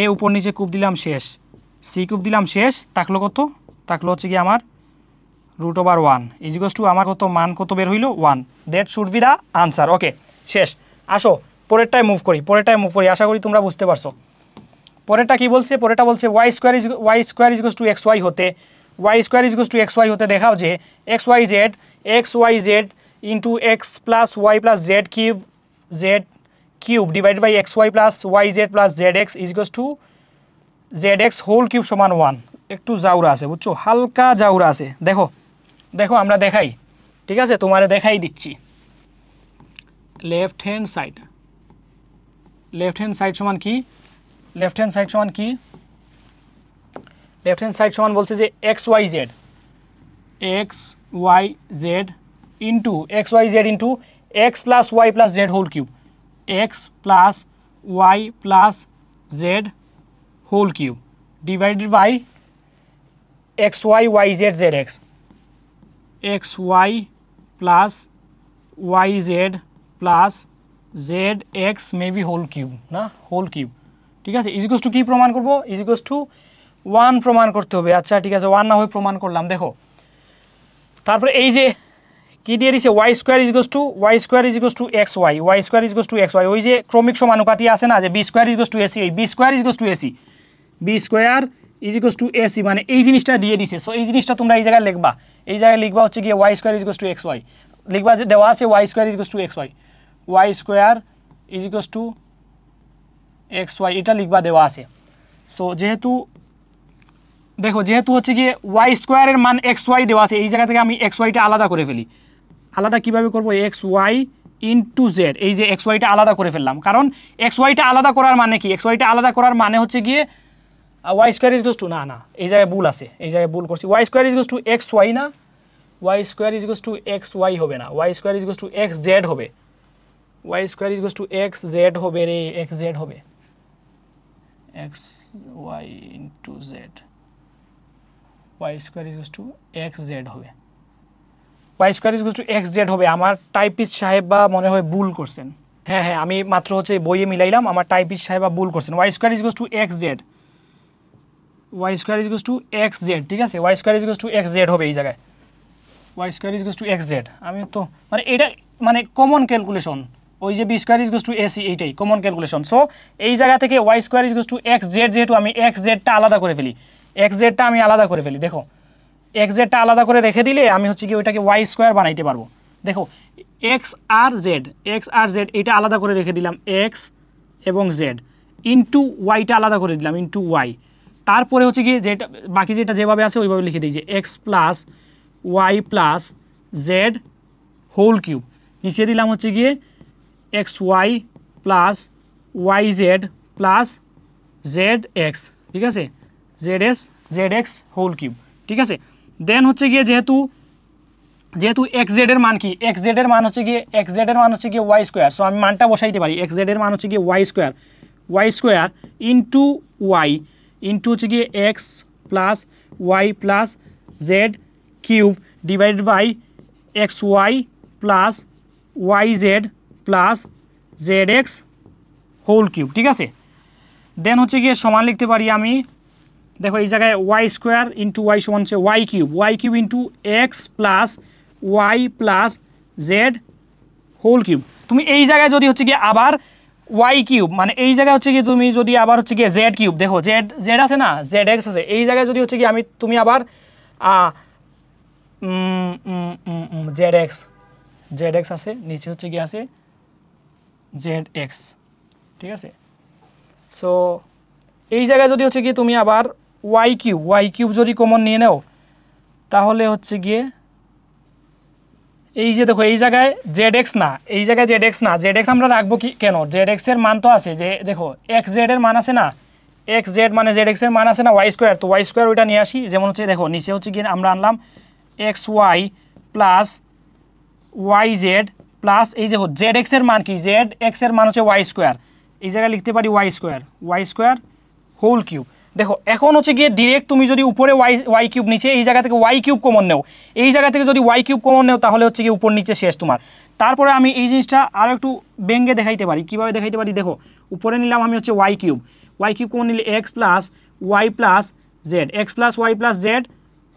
এ উপর নিচে কূপ দিলাম শেষ, সি কূপ দিলাম শেষ, থাকলো কত, থাকলো হচ্ছে গিয়ে আমার √1 ইজিকস টু আমার কত মান কত বের হইলো 1। That should be the answer. Okay শেষ। আসো পরেরটায় মুভ করি, আশা করি তোমরা বুঝতে পারছো। পরেরটা কি বলছে, পরেরটা বলছে ওয়াই স্কোয়ার ইজিকস টু XY হতে, ওয়াই স্কোয়ার ইজিকস টু XY হতে দেখাও যে XY Z into x plus y plus z cube divide by XY plus YZ plus ZX ইজিকস টু ZX হোল কিউব সমান 1। একটু জাউরা আছে বুঝছো, হালকা জাউরা আছে। দেখো দেখো আমরা দেখাই, ঠিক আছে, তোমারে দেখাই দিচ্ছি। লেফট হ্যান্ড সাইড সমান কি, লেফট হ্যান্ড সাইড সমান বলছে যে XYZ into x plus y plus z whole cube, x plus y plus z whole cube divided by XY YZ ZX, XY plus YZ plus ZX maybe whole cube না, whole cube, ঠিক আছে। ইজিকস two কি প্রমাণ করব, ইজিকস two 1 প্রমাণ করতে হবে। আচ্ছা ঠিক আছে, 1 না হয়ে প্রমাণ করলাম। দেখো তারপরে এই যে কি দিয়ে দিছে, ওয়াই স্কোয়ার ইজিকস টু XY, ওই যে ক্রমিক সমানুপাতি আছে না, যে বি স্কোয়ার ইজিকস টু AC, এই বি স্কোয়ার ইজিকস টু AC মানে এই জিনিসটা দিয়ে দিছে। সো এই জিনিসটা তোমরা এই জায়গায় লিখবা, হচ্ছে গিয়ে ওয়াই স্কোয়ার ইজিকস টু XY লিখবা, যে দেওয়া আছে ওয়াই স্কোয়ার ইজিকস টু XY, এটা লিখবা দেওয়া আছে। সো যেহেতু দেখো, যেহেতু হচ্ছে গিয়ে ওয়াই স্কোয়ারের মান XY দেওয়া আছে, এই জায়গা থেকে আমি XYটা আলাদা করে ফেলি। আলাদা কিভাবে করবো, XY ইন্টু জেড, এই যে XYটা আলাদা করে ফেললাম। কারণ XYটা আলাদা করার মানে কি, XYটা আলাদা করার মানে হচ্ছে গিয়ে ওয়াই স্কোয়ার ইজিকস টু, না এই জায়গায় ভুল আছে, এই জায়গায় ভুল করছি। ওয়াই স্কোয়ার ইজিকস টু XY না, ওয়াই স্কোয়ার ইজিকস টু XY হবে না, ওয়াই স্কোয়ার ইজিকস টু XZ হবে, ওয়াই স্কোয়ার ইজিকস টু XZ হবে রে, XZ হবে, XY into z, y square ইজিকস টু XZ হবে, ওয়াই স্কোয়ার ইজিকস টু XZ হবে। আমার টাইপিস্ট সাহেব বা মনে হয় ভুল করছেন, হ্যাঁ আমি মাত্র হচ্ছে বইয়ে মিলাইলাম, আমার টাইপিস্ট সাহেব ভুল করছেন। ওয়াই স্কোয়ার ইজিকস টু XZ, ঠিক আছে, ওয়াই স্কোয়ার ইজিকস টু XZ হবে এই জায়গায়, ওয়াই স্কোয়ার ইজিকস টু XZ। আমি তো মানে এটা মানে কমন ক্যালকুলেশন, ওই যে বি স্কোয়ার ইজিকস টু AC এইটাই কমন ক্যালকুলেশন। সো এই জায়গা থেকে ওয়াই স্কোয়ার ইজিকস টু XZ, যেহেতু আমি XZটা আলাদা করে ফেলি, দেখো XZটা আলাদা করে রেখে দিলে আমি হচ্ছে কি ওইটাকে ওয়াই স্কোয়ার বানাইতে পারবো। দেখো এক্স আর জেড এটা আলাদা করে রেখে দিলাম, এক্স এবং জেড ইন্টু ওয়াইটা আলাদা করে দিলাম, ইন্টু ওয়াই। তারপরে হচ্ছে কি যেটা বাকি যেটা যেভাবে আছে ওইভাবে লিখে দিই, যে x plus y plus z whole cube, নিচে দিলাম হচ্ছে গিয়ে XY plus YZ plus ZX, ঠিক আছে, ZX হোল কিউব, ঠিক আছে। দেন হচ্ছে গিয়ে যেহেতু XZ এর মান কি, XZ এর মান হচ্ছে গিয়ে ওয়াই স্কোয়ার। সো আমি মানটা বসাইতে পারি, XZ এর মান হচ্ছে গিয়ে y square into y into হচ্ছে গিয়ে x plus y plus z cube divided by XY plus YZ plus ZX whole cube, ঠিক আছে। দেন হচ্ছে গিয়ে সমান লিখতে পারি আমি, দেখো এই জায়গায় ওয়াই স্কোয়ার ইন্টু ওয়াই সমান হচ্ছে y cube into x plus y plus z whole cube. তুমি এই জায়গায় যদি হচ্ছে গিয়ে আবার ওয়াই কিউব, মানে এই জায়গায় হচ্ছে গিয়ে তুমি যদি আবার হচ্ছে গিয়ে জেড কিউব, দেখো জেড আছে না, ZX আছে, এই জায়গায় যদি হচ্ছে গিয়ে তুমি আবার ZX আছে, নিচে হচ্ছে গিয়ে আছে ZX, ঠিক আছে। সো এই জায়গায় যদি হচ্ছে গিয়ে তুমি আবার ওয়াই কিউব যদি কমন নিয়ে নাও, তাহলে হচ্ছে গিয়ে এই যে দেখো এই জায়গায় ZX না, ZX আমরা রাখবো কি কেন, ZX এর মান তো আছে, যে দেখো XZ এর মান আছে না, XZ মানে ZX এর মান আছে না ওয়াই স্কোয়ার, তো ওয়াই স্কোয়ার ওইটা নিয়ে আসি। যেমন হচ্ছে দেখো নিচে হচ্ছে গিয়ে আমরা আনলাম XY প্লাস YZ প্লাস এই যে ZX এর মান কি, ZX এর মান হচ্ছে ওয়াই স্কোয়ার, এই জায়গায় লিখতে পারি ওয়াই স্কোয়ার হোল কিউব। দেখো এখন হচ্ছে গিয়ে ডিরেক্ট তুমি যদি উপরে ওয়াই কিউব নিচে এই জায়গা থেকে ওয়াই কিউব কমন নেও, এই জায়গা থেকে যদি ওয়াই কিউব কমন নেও তাহলে হচ্ছে গিয়ে উপর নিচে শেষ তোমার। তারপরে আমি এই জিনিসটা আরও একটু ব্যঙ্গে দেখাইতে পারি। কীভাবে দেখাইতে পারি দেখো, উপরে নিলাম আমি হচ্ছে ওয়াই কিউব কমন নিলে x plus y plus z, x plus y plus z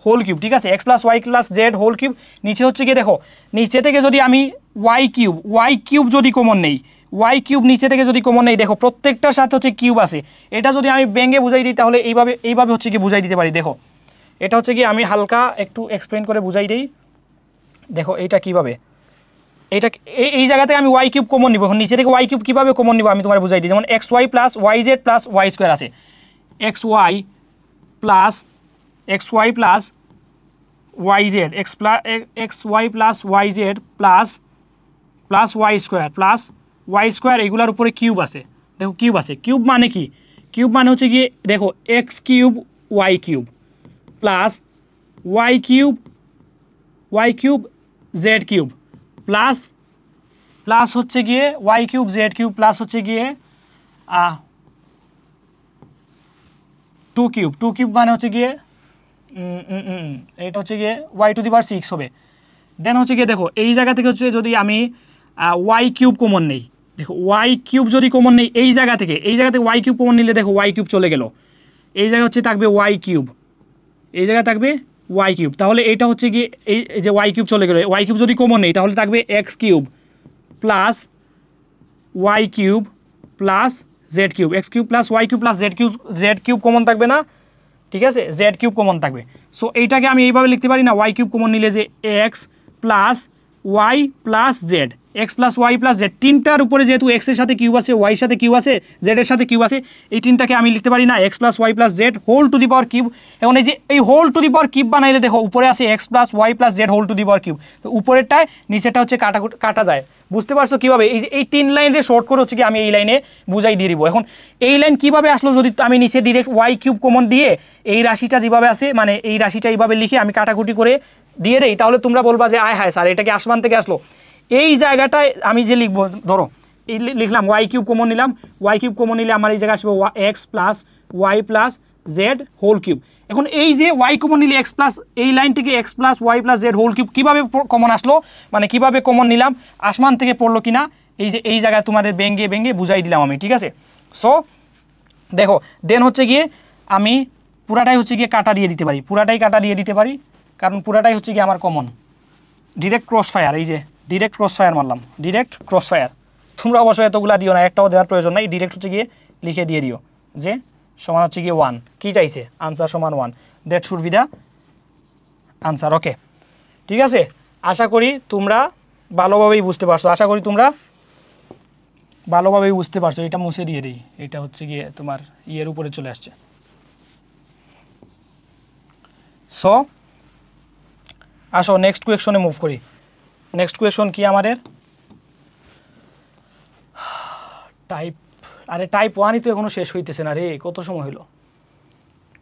whole cube, ঠিক আছে, x plus y plus z whole cube. নিচে হচ্ছে গিয়ে দেখো নিচে থেকে যদি আমি ওয়াই কিউব যদি কমন নেই, ওয়াই কিউব নিচে থেকে যদি কমন নেই, দেখো প্রত্যেকটার সাথে হচ্ছে কিউব আছে। এটা যদি আমি ব্যঙ্গে বুঝাই দিই তাহলে এইভাবে হচ্ছে কি বুঝাই দিতে পারি। দেখো এটা হচ্ছে কি আমি হালকা একটু এক্সপ্লেন করে বুঝাই দিই। দেখো এইটা কীভাবে, এইটা এই জায়গাতে আমি ওয়াই কিউব কমন নিব, এখন নিচে থেকে ওয়াই কিউব কীভাবে কমন নিব আমি তোমার বুঝাই দিই। যেমন x Y plus y z plus Y square আছে, x Y plus y z x Y plus y z plus Y square এগুলোর উপরে কিউব আছে। দেখো কিউব আছে, কিউব মানে কি, কিউব মানে হচ্ছে গিয়ে দেখো x cube plus y cube z cube plus হচ্ছে গিয়ে y cube z cube plus হচ্ছে গিয়ে টু কিউব মানে হচ্ছে গিয়ে এটা হচ্ছে গিয়ে ওয়াই টু দি পাওয়ার 6 হবে। দেন হচ্ছে গিয়ে দেখো এই জায়গা থেকে হচ্ছে যদি আমি ওয়াই কিউব কমন নেই, দেখো ওয়াই কিউব যদি কমন নেই এই জায়গা থেকে ওয়াই কিউব কমন নিলে দেখো ওয়াই কিউব চলে গেল, এই জায়গা হচ্ছে থাকবে ওয়াই কিউব, এই জায়গায় থাকবে ওয়াই কিউব। তাহলে এটা হচ্ছে গিয়ে এই যে ওয়াই কিউব চলে গেল, ওয়াই কিউব যদি কমন নেই তাহলে থাকবে x cube plus y cube plus z cube, x cube plus y cube plus z cube common থাকবে না, ঠিক আছে, জেড কিউব কমন থাকবে। সো এইটাকে আমি এইভাবে লিখতে পারি না, ওয়াই কিউব কমন নিলে যে x plus y plus z, x plus y plus z, তিনটার উপরে যেহেতু এক্সের সাথে কিউব আছে, ওয়াইয়ের সাথে কিউব আছে, জেডের সাথে কিউব আছে, এই তিনটাকে আমি লিখতে পারি না x plus y plus z whole to the power cube. এখন এই যে এই whole to the power cube বানাইলে দেখো উপরে আছে x plus y plus z whole to the power cube, তো উপরেরটায় নিচেরটা হচ্ছে কাটা যায়। বুঝতে পারছো কীভাবে? এই 3 লাইনের শর্ট করে হচ্ছে কি আমি এই লাইনে বুঝাই দিয়ে দিব। এখন এই লাইন কীভাবে আসলো, যদি আমি নিচে ডিরেক্ট ওয়াই কিউব কমন দিয়ে এই রাশিটা যেভাবে আছে মানে এই রাশিটা এইভাবে লিখে আমি কাটাকুটি করে দিয়ে দেই, তাহলে তোমরা বলবা যে আয় হায় স্যার এটা কি আসমান থেকে আসলো। এই জায়গাটায় আমি যে লিখবো, ধরো এই লিখলাম ওয়াই কিউব কমন নিলাম, ওয়াই কিউব কমন নিলে আমার এই জায়গায় আসবে x plus y plus z whole cube. এখন এই যে ওয়াই কমন নিলে এক্স প্লাস, এই লাইন থেকে x plus y plus z whole cube কীভাবে কমন আসলো, মানে কীভাবে কমন নিলাম, আসমান থেকে পড়লো কিনা, এই যে এই জায়গায় তোমাদের ব্যঙ্গে বুঝাই দিলাম আমি, ঠিক আছে। সো দেখো দেন হচ্ছে গিয়ে আমি পুরাটাই হচ্ছে গিয়ে কাটা দিয়ে দিতে পারি, কারণ পুরাটাই হচ্ছে গিয়ে আমার কমন। ডিরেক্ট ক্রস ফায়ার, এই যে ডিরেক্ট ক্রস ফায়ার মারলাম, ডিরেক্ট ক্রস ফায়ার। তোমরা অবশ্যই এতগুলা দিও না, একটাও দেওয়ার প্রয়োজন নাই, ডিরেক্ট হচ্ছে গিয়ে লিখে দিয়ে দিও যে সমান হচ্ছে গিয়ে 1, কী চাইছে আনসার সমান 1, that should be the answer. Okay ঠিক আছে, আশা করি তোমরা ভালোভাবেই বুঝতে পারছো। এটা মুছে দিয়ে দিই, এটা হচ্ছে গিয়ে তোমার ইয়ের উপরে চলে আসছে। সো আসো নেক্সট কোয়েকশনে মুভ করি। নেক্সট কোয়েকশন কি আমাদের, টাইপ 1ই তো এখনো শেষ হইতেছে না রে, কত সময় হলো,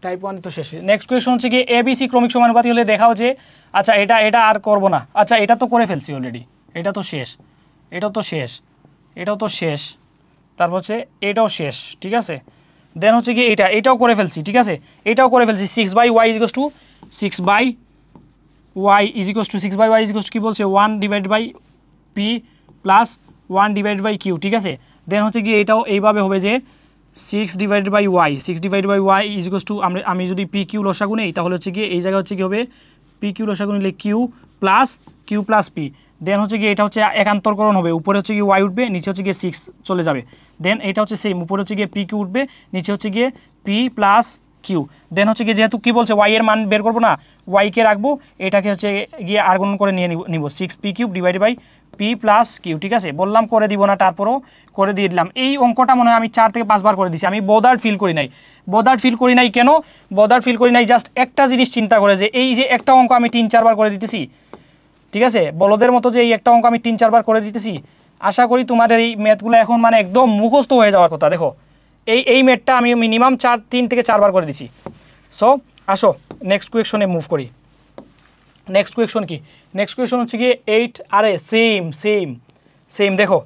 টাইপ 1 তো শেষ। নেক্সট কোয়েকশন হচ্ছে কি এবিসি ক্রমিক সমানুপাতি হলে দেখাও যে, আচ্ছা এটা আর করবো না, আচ্ছা এটা তো করে ফেলছি অলরেডি, এটা তো শেষ, তারপর হচ্ছে এটাও শেষ, ঠিক আছে। দেন হচ্ছে কি এটাও করে ফেলছি, ঠিক আছে, এটাও করে ফেলছি। 6/y is equals two 6/y is equals to কি বলছে 1/p প্লাস 1/q, ঠিক আছে। দেন হচ্ছে কি এটাও এইভাবে হবে যে 6/y ইজ ইকুয়ালস টু আমি যদি pq লসাগু নেই তাহলে হচ্ছে কি এই জায়গায় হচ্ছে কি হবে pq লসাগু নিলে q প্লাস p। দেন হচ্ছে কি এটা হচ্ছে একান্তরকরণ হবে, উপরে হচ্ছে কি y উঠবে, নিচে হচ্ছে গিয়ে 6 চলে যাবে। দেন এটা হচ্ছে সেম, উপরে হচ্ছে গিয়ে pq উঠবে, নিচে হচ্ছে গিয়ে p প্লাস q। দেন হচ্ছে গিয়ে যেহেতু কি বলছে y এর মান বের করবো না, y কে রাখবো, এটাকে হচ্ছে গিয়ে আর্গুণ করে নিব 6p³ divided by p plus q, ঠিক আছে। বললাম করে দিব না, তারপরও করে দিয়ে দিলাম। এই অঙ্কটা মনে হয় আমি 4 থেকে 5 বার করে দিচ্ছি। আমি বদার ফিল করি নাই কেন বদার ফিল করি নাই, জাস্ট একটা জিনিস চিন্তা করে যে এই যে একটা অঙ্ক আমি 3-4 বার করে দিতেছি, ঠিক আছে, বলদের মতো যে এই একটা অঙ্ক আমি 3-4 বার করে দিতেছি। আশা করি তোমাদের এই ম্যাথগুলো এখন মানে একদম মুখস্থ হয়ে যাওয়ার কথা। দেখো এই ম্যাথটা আমি মিনিমাম 3 থেকে 4 বার করে দিচ্ছি। সো আসো নেক্সট কোয়েকশনে মুভ করি। নেক্সট কোয়েকশন কি, নেক্সট কোয়েকশন হচ্ছে কি 8, আরে সেম দেখো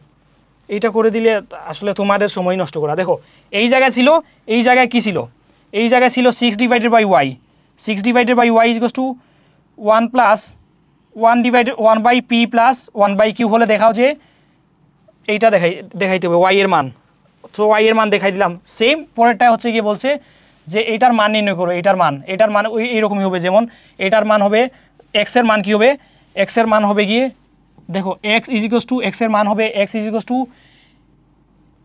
এইটা করে দিলে আসলে তোমাদের সময় নষ্ট করা। দেখো এই জায়গায় ছিল, এই জায়গায় কি ছিল, এই জায়গায় ছিল 6 divided by y, 6 divided by y is to 1 plus 1 divided 1 by p plus 1 by q হলে দেখাও যে এইটা দেখাইতে হবে ওয়াই এর মান। তো ওয়াই এর মান দেখাই দিলাম। সেম পরেরটা হচ্ছে গিয়ে বলছে যে এটার মান নির্ণয় করো, এটার মান ওই এইরকমই হবে, যেমন এটার মান হবে এক্স এর মান কী হবে, এক্স এর মান হবে গিয়ে দেখো x is equals to x এর মান হবে x is equals to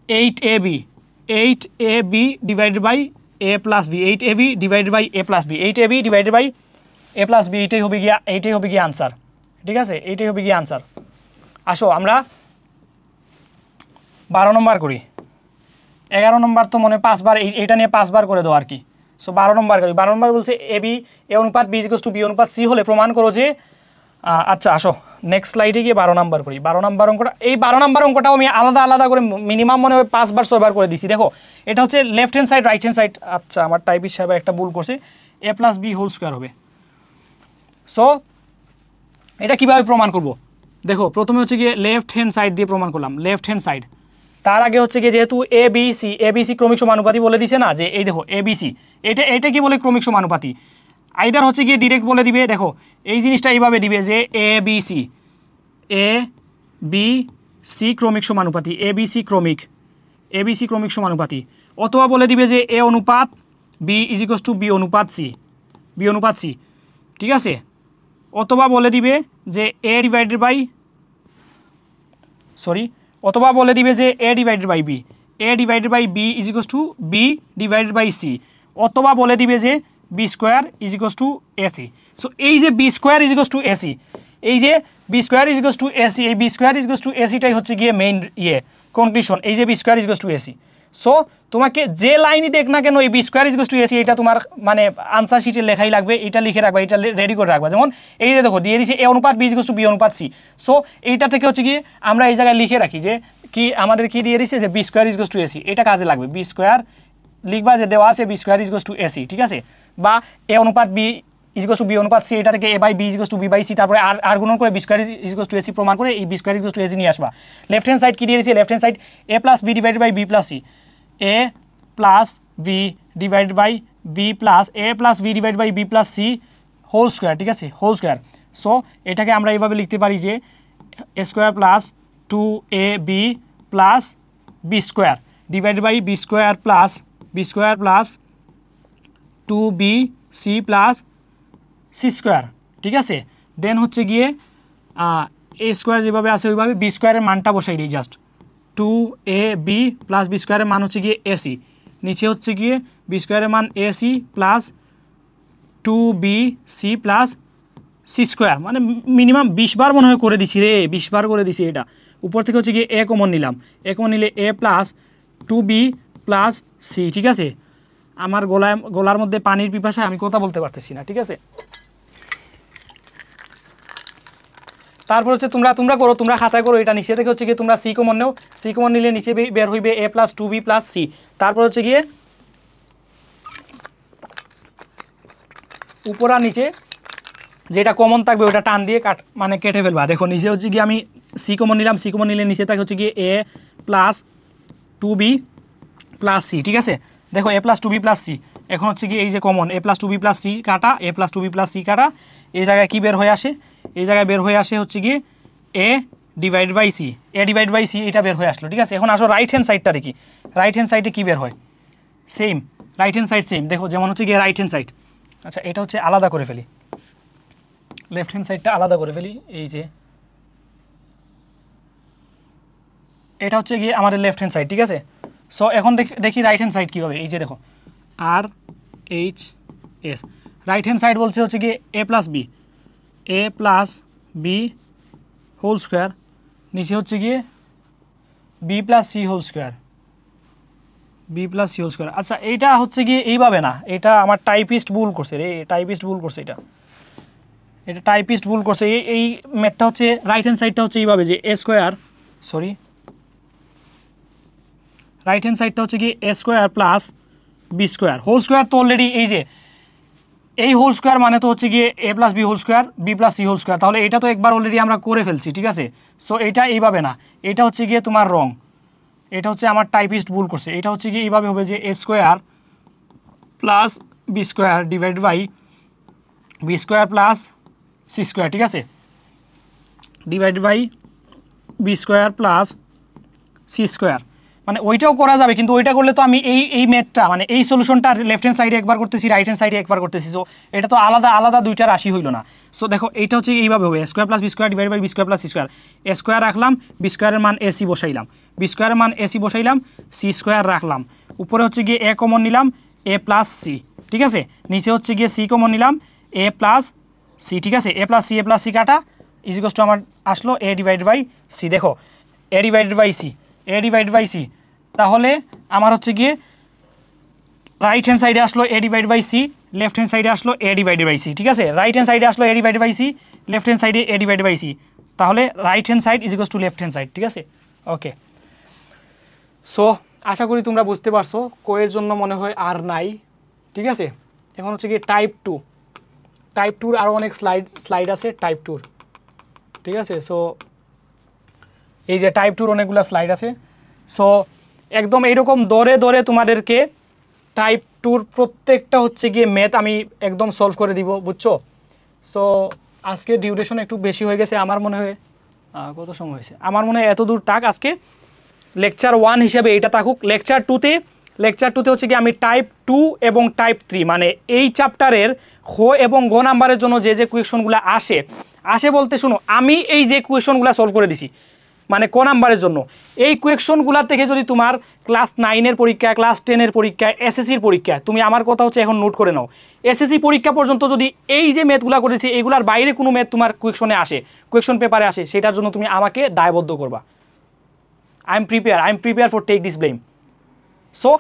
8ab, 8ab divided by A plus b, 8ab divided by A plus b, 8ab divided by A plus b, এইটাই হবে গিয়ে আনসার। ঠিক আছে, এইটাই হবে গিয়ে আনসার। আসো আমরা 12 নম্বর করি। 11 নম্বর তো মনে 5 বার, এইটা নিয়ে 5 বার করে দাও আর কি। সো 12 নম্বর করি। 12 নম্বর বলছে এ অনুপাত বি ইকুয়ালস টু বি অনুপাত সি হলে প্রমাণ করো যে আচ্ছা আসো নেক্সট স্লাইডে গিয়ে 12 নম্বর করি। 12 নম্বর অঙ্কটা, এই 12 নম্বর অঙ্কটাও আমি আলাদা আলাদা করে মিনিমাম মনে হয় 5 বার 6 বার করে দিছি। দেখো এটা হচ্ছে left hand side right hand side. আচ্ছা আমার টাইপিস সাহেব একটা ভুল করছে, এ প্লাস বি হোল স্কোয়ার হবে। সো এটা কিভাবে প্রমাণ করব, দেখো প্রথমে হচ্ছে গিয়ে লেফট হ্যান্ড সাইড দিয়ে প্রমাণ করলাম, লেফট হ্যান্ড সাইড। তার আগে হচ্ছে গিয়ে যেহেতু এবিসি ক্রমিক সমানুপাতি বলে দিছে না, যে এই দেখো এবিসি, এটা কি বলে ক্রমিক সমানুপাতি। আইদার হচ্ছে গিয়ে ডিরেক্ট বলে দিবে, দেখো এই জিনিসটা এইভাবে দিবে যে এ বি সি ক্রমিক সমানুপাতি, এবিসি ক্রমিক সমানুপাতি, অথবা বলে দিবে যে এ অনুপাত B is equals to B অনুপাত সি, ঠিক আছে, অথবা বলে দিবে যে এ ডিভাইডেড বাই যে এ divided by B is equals to b divided by c, অথবা বলে দিবে যে b square is equals to a c. So এই যে b square is equals to AC, এই যে b square is equals to AC, এই B square is equals to এসিটাই হচ্ছে গিয়ে মেইন কনক্লুশন, এই যে b square is equals to a c. So তোমাকে যে লাইনই দেখ না কেন এই B square is equals to a c, এটা তোমার মানে আনসার শিটে লেখাই লাগবে, এটা লিখে রাখবা, এটা রেডি করে রাখবা। যেমন এই যে দেখো দিয়ে দিচ্ছে এ অনুপাত B is equals to B অনুপাত সি। সো এইটা থেকে হচ্ছে গিয়ে আমরা এই জায়গায় লিখে রাখি যে কি আমাদের কি দিয়ে দিচ্ছে যে b square is equals to a c, এটা কাজে লাগবে। বি স্কোয়ার লিখবা যে দেওয়া আছে b square is equals to AC, ঠিক আছে, বা এ অনুপাত B is equals to B অনুপাত সি, এটা থেকে a by B is equals to B by c, তারপরে আর গুণন করে B square is equals to a c প্রমাণ করে এই B square is equals to a c নিয়ে আসবা। লেফট হ্যান্ড সাইড কি দিয়ে দিচ্ছে, left hand side a plus B divided by B plus c, a plus B divided by B plus a plus b divide by B plus C whole square, ঠিক আছে, whole square. So এটাকে আমরা এইভাবে লিখতে পারি যে a square plus 2ab plus B square divided by b square plus 2bc plus C square, ঠিক আছে। দেন হচ্ছে গিয়ে এ স্কোয়ার যেভাবে আছে ওইভাবে বি স্কোয়ারের মানটা বসাই দিই, জাস্ট 2ab প্লাস বি স্কোয়ারের মান হচ্ছে গিয়ে এসি, নিচে হচ্ছে গিয়ে বি স্কোয়ারের মান a c plus 2bc plus C square, মানে মিনিমাম 20 বার মনে হয় করে দিছি রে, 20 বার করে দিছি এটা। উপর থেকে হচ্ছে গিয়ে এ কমন নিলাম, এ কমন নিলে এ প্লাস 2b প্লাস সি, ঠিক আছে। আমার গলার মধ্যে পানির পিপাসায় আমি কথা বলতে পারতেছি না, ঠিক আছে। তারপর হচ্ছে তোমরা করো, তোমরা খাতায় করো, এটা নিচে থেকে হচ্ছে গিয়ে তোমরা সি কমন নেও, সি কমন নিলে নিচে বের হইবে এ প্লাস 2b প্লাস সি। তারপর হচ্ছে গিয়ে উপর আর নিচে যেটা কমন থাকবে ওটা টান দিয়ে কেটে ফেলবা। দেখো নিচে হচ্ছে গিয়ে আমি সি কমন নিলাম, সি কমন নিলে নিচে থাকে হচ্ছে গিয়ে এ প্লাস 2b প্লাস সি, ঠিক আছে। দেখো A plus 2b plus C, এখন হচ্ছে গিয়ে এই যে কমন এ প্লাস 2b প্লাস সি কাটা, এ প্লাস 2b প্লাস সি কাটা, এই জায়গায় কি বের হয়ে আসে, এই জায়গায় বের হয়ে আসে হচ্ছে গিয়ে এ ডিভাইড বাই সি, এটা বের হয়ে আসলো, ঠিক আছে। এখন আসো রাইট হ্যান্ড সাইডটা দেখি, রাইট হ্যান্ড সাইডে কী বের হয়, same right hand side same. দেখো যেমন হচ্ছে গিয়ে রাইট হ্যান্ড সাইড, আচ্ছা এটা হচ্ছে আলাদা করে ফেলি, লেফট হ্যান্ড সাইডটা আলাদা করে ফেলি, এই যে এটা হচ্ছে গিয়ে আমাদের লেফট হ্যান্ড সাইড, ঠিক আছে। সো এখন দেখি রাইট হ্যান্ড সাইড কীভাবে, এই যে দেখো R H S, right hand side বলছে হচ্ছে গিয়ে এ প্লাস বি হোল স্কোয়ার, নিচে হচ্ছে গিয়ে b plus C whole square, আচ্ছা এইটা হচ্ছে গিয়ে এইভাবে না, এটা আমার টাইপিস্ট ভুল করছে রে, এটা টাইপিস্ট ভুল করছে। এই ম্যাথটা হচ্ছে রাইট হ্যান্ড সাইডটা হচ্ছে এইভাবে যে a square, sorry right hand সাইডটা হচ্ছে কি a square plus B square whole square. তো অলরেডি এই যে এই হোল স্কোয়ার মানে তো হচ্ছে গিয়ে এ plus B whole square, b plus C whole square, তাহলে এটা তো একবার অলরেডি আমরা করে ফেলছি, ঠিক আছে। সো এটা এইভাবে না, এটা হচ্ছে গিয়ে তোমার রং, এটা হচ্ছে আমার টাইপিস্ট ভুল করছে, এটা হচ্ছে গিয়ে এইভাবে হবে যে a square plus B square divide by b square plus C square, ঠিক আছে, divide by b square plus C square. মানে ওইটাও করা যাবে, কিন্তু ওইটা করলে তো আমি এই ম্যাথটা মানে এই সলিউশনটা লেফট হ্যান্ড সাইডে একবার করতেছি, রাইট হ্যান্ড সাইডে একবার করতেছি, সো এটা তো আলাদা আলাদা দুইটা রাশি হইল না। সো দেখো এইটা হচ্ছে এইভাবে হবে, square plus B square divide by b square plus C square. Square রাখলাম, বি স্কোয়ারের মান এসি বসাইলাম, বি স্কোয়ারের মান এসি বসাইলাম, সি স্কোয়ার রাখলাম, উপরে হচ্ছে গিয়ে এ কমন নিলাম, এ প্লাস সি, ঠিক আছে, নিচে হচ্ছে গিয়ে সি কমন নিলাম, এ প্লাস সি, ঠিক আছে, এ প্লাস সি কাটা ইজিকোস টু আমার আসলো এ ডিভাইড বাই সি। দেখো a divided by C, a divide by c, তাহলে আমার হচ্ছে গিয়ে রাইট হ্যান্ড সাইডে আসলো a divide by c, left hand সাইডে আসলো এ ডিভাইডেড বাই সি, ঠিক আছে, রাইট হ্যান্ড সাইডে আসলো a divided by c, left hand সাইডে এ ডিভাইডেড বাই সি, তাহলে রাইট হ্যান্ড সাইড ইজিকোস টু লেফট হ্যান্ড সাইড, ঠিক আছে। ওকে, সো আশা করি তোমরা বুঝতে পারছো, কোয়ের জন্য মনে হয় আর নাই, ঠিক আছে। এখন হচ্ছে গিয়ে টাইপ টুর আরও অনেক স্লাইড আছে টাইপ টুর, ঠিক আছে। সো এই যে টাইপ টুর অনেকগুলো স্লাইড আছে, সো একদম এইরকম দরে দরে তোমাদেরকে টাইপ টুর প্রত্যেকটা হচ্ছে গিয়ে ম্যাথ আমি একদম সলভ করে দিব, বুঝছো। সো আজকে ডিউরেশন একটু বেশি হয়ে গেছে, আমার মনে হয় কত সময় হয়েছে, আমার মনে হয় এত দূর থাক আজকে। লেকচার 1 হিসেবে এটা থাকুক। লেকচার টুতে হচ্ছে কি আমি টাইপ 2 এবং টাইপ 3 মানে এই চ্যাপ্টারের খ এবং গ নাম্বারের জন্য যে যে কোয়েশনগুলো আসে বলতে শুনো, আমি এই যে কোয়েশনগুলো সলভ করে দিছি মানে ক নাম্বারের জন্য, এই কোয়েশনগুলো থেকে যদি তোমার ক্লাস 9-এর পরীক্ষা, ক্লাস 10-এর পরীক্ষা, এসএসসির পরীক্ষা, তুমি আমার কথা হচ্ছে এখন নোট করে নাও, এসএসসি পরীক্ষা পর্যন্ত যদি এই যে ম্যাথগুলো করেছি এগুলার বাইরে কোনো ম্যাথ তোমার কোয়েশন পেপারে আসে, সেটার জন্য তুমি আমাকে দায়বদ্ধ করবা। I am prepare for take this blame. So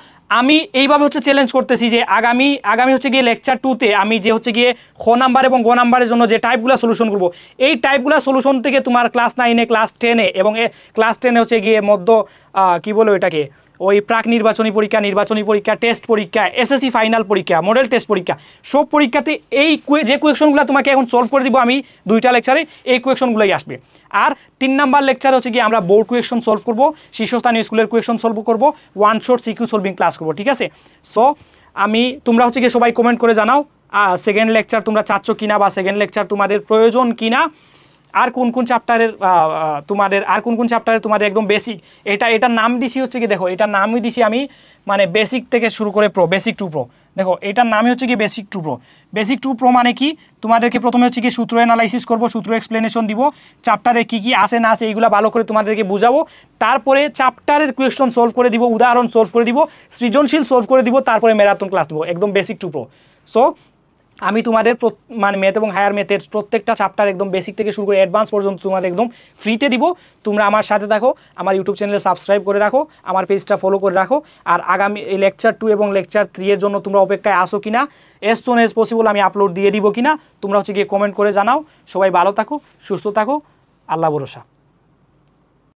আমি এইভাবে হচ্ছে চ্যালেঞ্জ করতেছি যে আগামী হচ্ছে গিয়ে লেকচার 2-তে আমি যে হচ্ছে গিয়ে খ নাম্বার এবং গ নাম্বারের জন্য যে টাইপগুলো সলিউশন করবো, এই টাইপগুলো সলিউশন থেকে তোমার ক্লাস 9-এ, ক্লাস 10-এ এবং ক্লাস 10-এ হচ্ছে গিয়ে কি বলো এটাকে, ওই প্রাক নির্বাচনী পরীক্ষা, টেস্ট পরীক্ষা, এসএসসি ফাইনাল পরীক্ষা, মডেল টেস্ট পরীক্ষা, সব পরীক্ষাতে এই যে কোয়েশনগুলো তোমাকে এখন সলভ করে দিব আমি 2টা লেকচারে, এই কোয়েশনগুলোই আসবে। আর 3 নাম্বার লেকচার হচ্ছে গিয়ে আমরা বোর্ড কোয়েশন সলভ করব, শীর্ষস্থানীয় স্কুলের কোয়েশন সলভ করব, one short CQ solving class করব, ঠিক আছে। সো তোমরা হচ্ছে গিয়ে সবাই কমেন্ট করে জানাও সেকেন্ড লেকচার তোমরা চাচ্ছ কিনা, বা সেকেন্ড লেকচার তোমাদের প্রয়োজন কিনা, আর কোন কোন চ্যাপ্টারের তোমাদের একদম বেসিক, এটার নাম দিছি হচ্ছে কি, দেখো এটার নামই দিছি আমি মানে বেসিক থেকে শুরু করে বেসিক টু প্রো। দেখো এটার নামই হচ্ছে কি বেসিক টু প্রো মানে কি, তোমাদেরকে প্রথমে হচ্ছে কি সূত্র অ্যানালাইসিস করব, সূত্র এক্সপ্লেনেশন দিব, চ্যাপ্টারে কি আছে না আছে এইগুলো ভালো করে তোমাদেরকে বুঝাবো, তারপরে চ্যাপ্টারের কোয়েশ্চন সলভ করে দিব, উদাহরণ সলভ করে দিব, সৃজনশীল সলভ করে দিব, তারপরে ম্যারাথন ক্লাস দেবো, একদম বেসিক টু প্রো। সো আমি তোমাদের মানে ম্যাথ এবং হায়ার ম্যাথের প্রত্যেকটা চ্যাপ্টার একদম বেসিক থেকে শুরু করে অ্যাডভান্স পর্যন্ত তোমাদের একদম ফ্রিতে দিব। তোমরা আমার সাথে থাকো, আমার ইউটিউব চ্যানেলে সাবস্ক্রাইব করে রাখো, আমার পেজটা ফলো করে রাখো। আর আগামী এই লেকচার 2 এবং লেকচার 3 এর জন্য তোমরা অপেক্ষায় আসো কিনা, এজ সুন এজ পসিবল আমি আপলোড দিয়ে দিব কিনা, তোমরা হচ্ছে গিয়ে কমেন্ট করে জানাও। সবাই ভালো থাকো, সুস্থ থাকো, আল্লাহ ভরসা।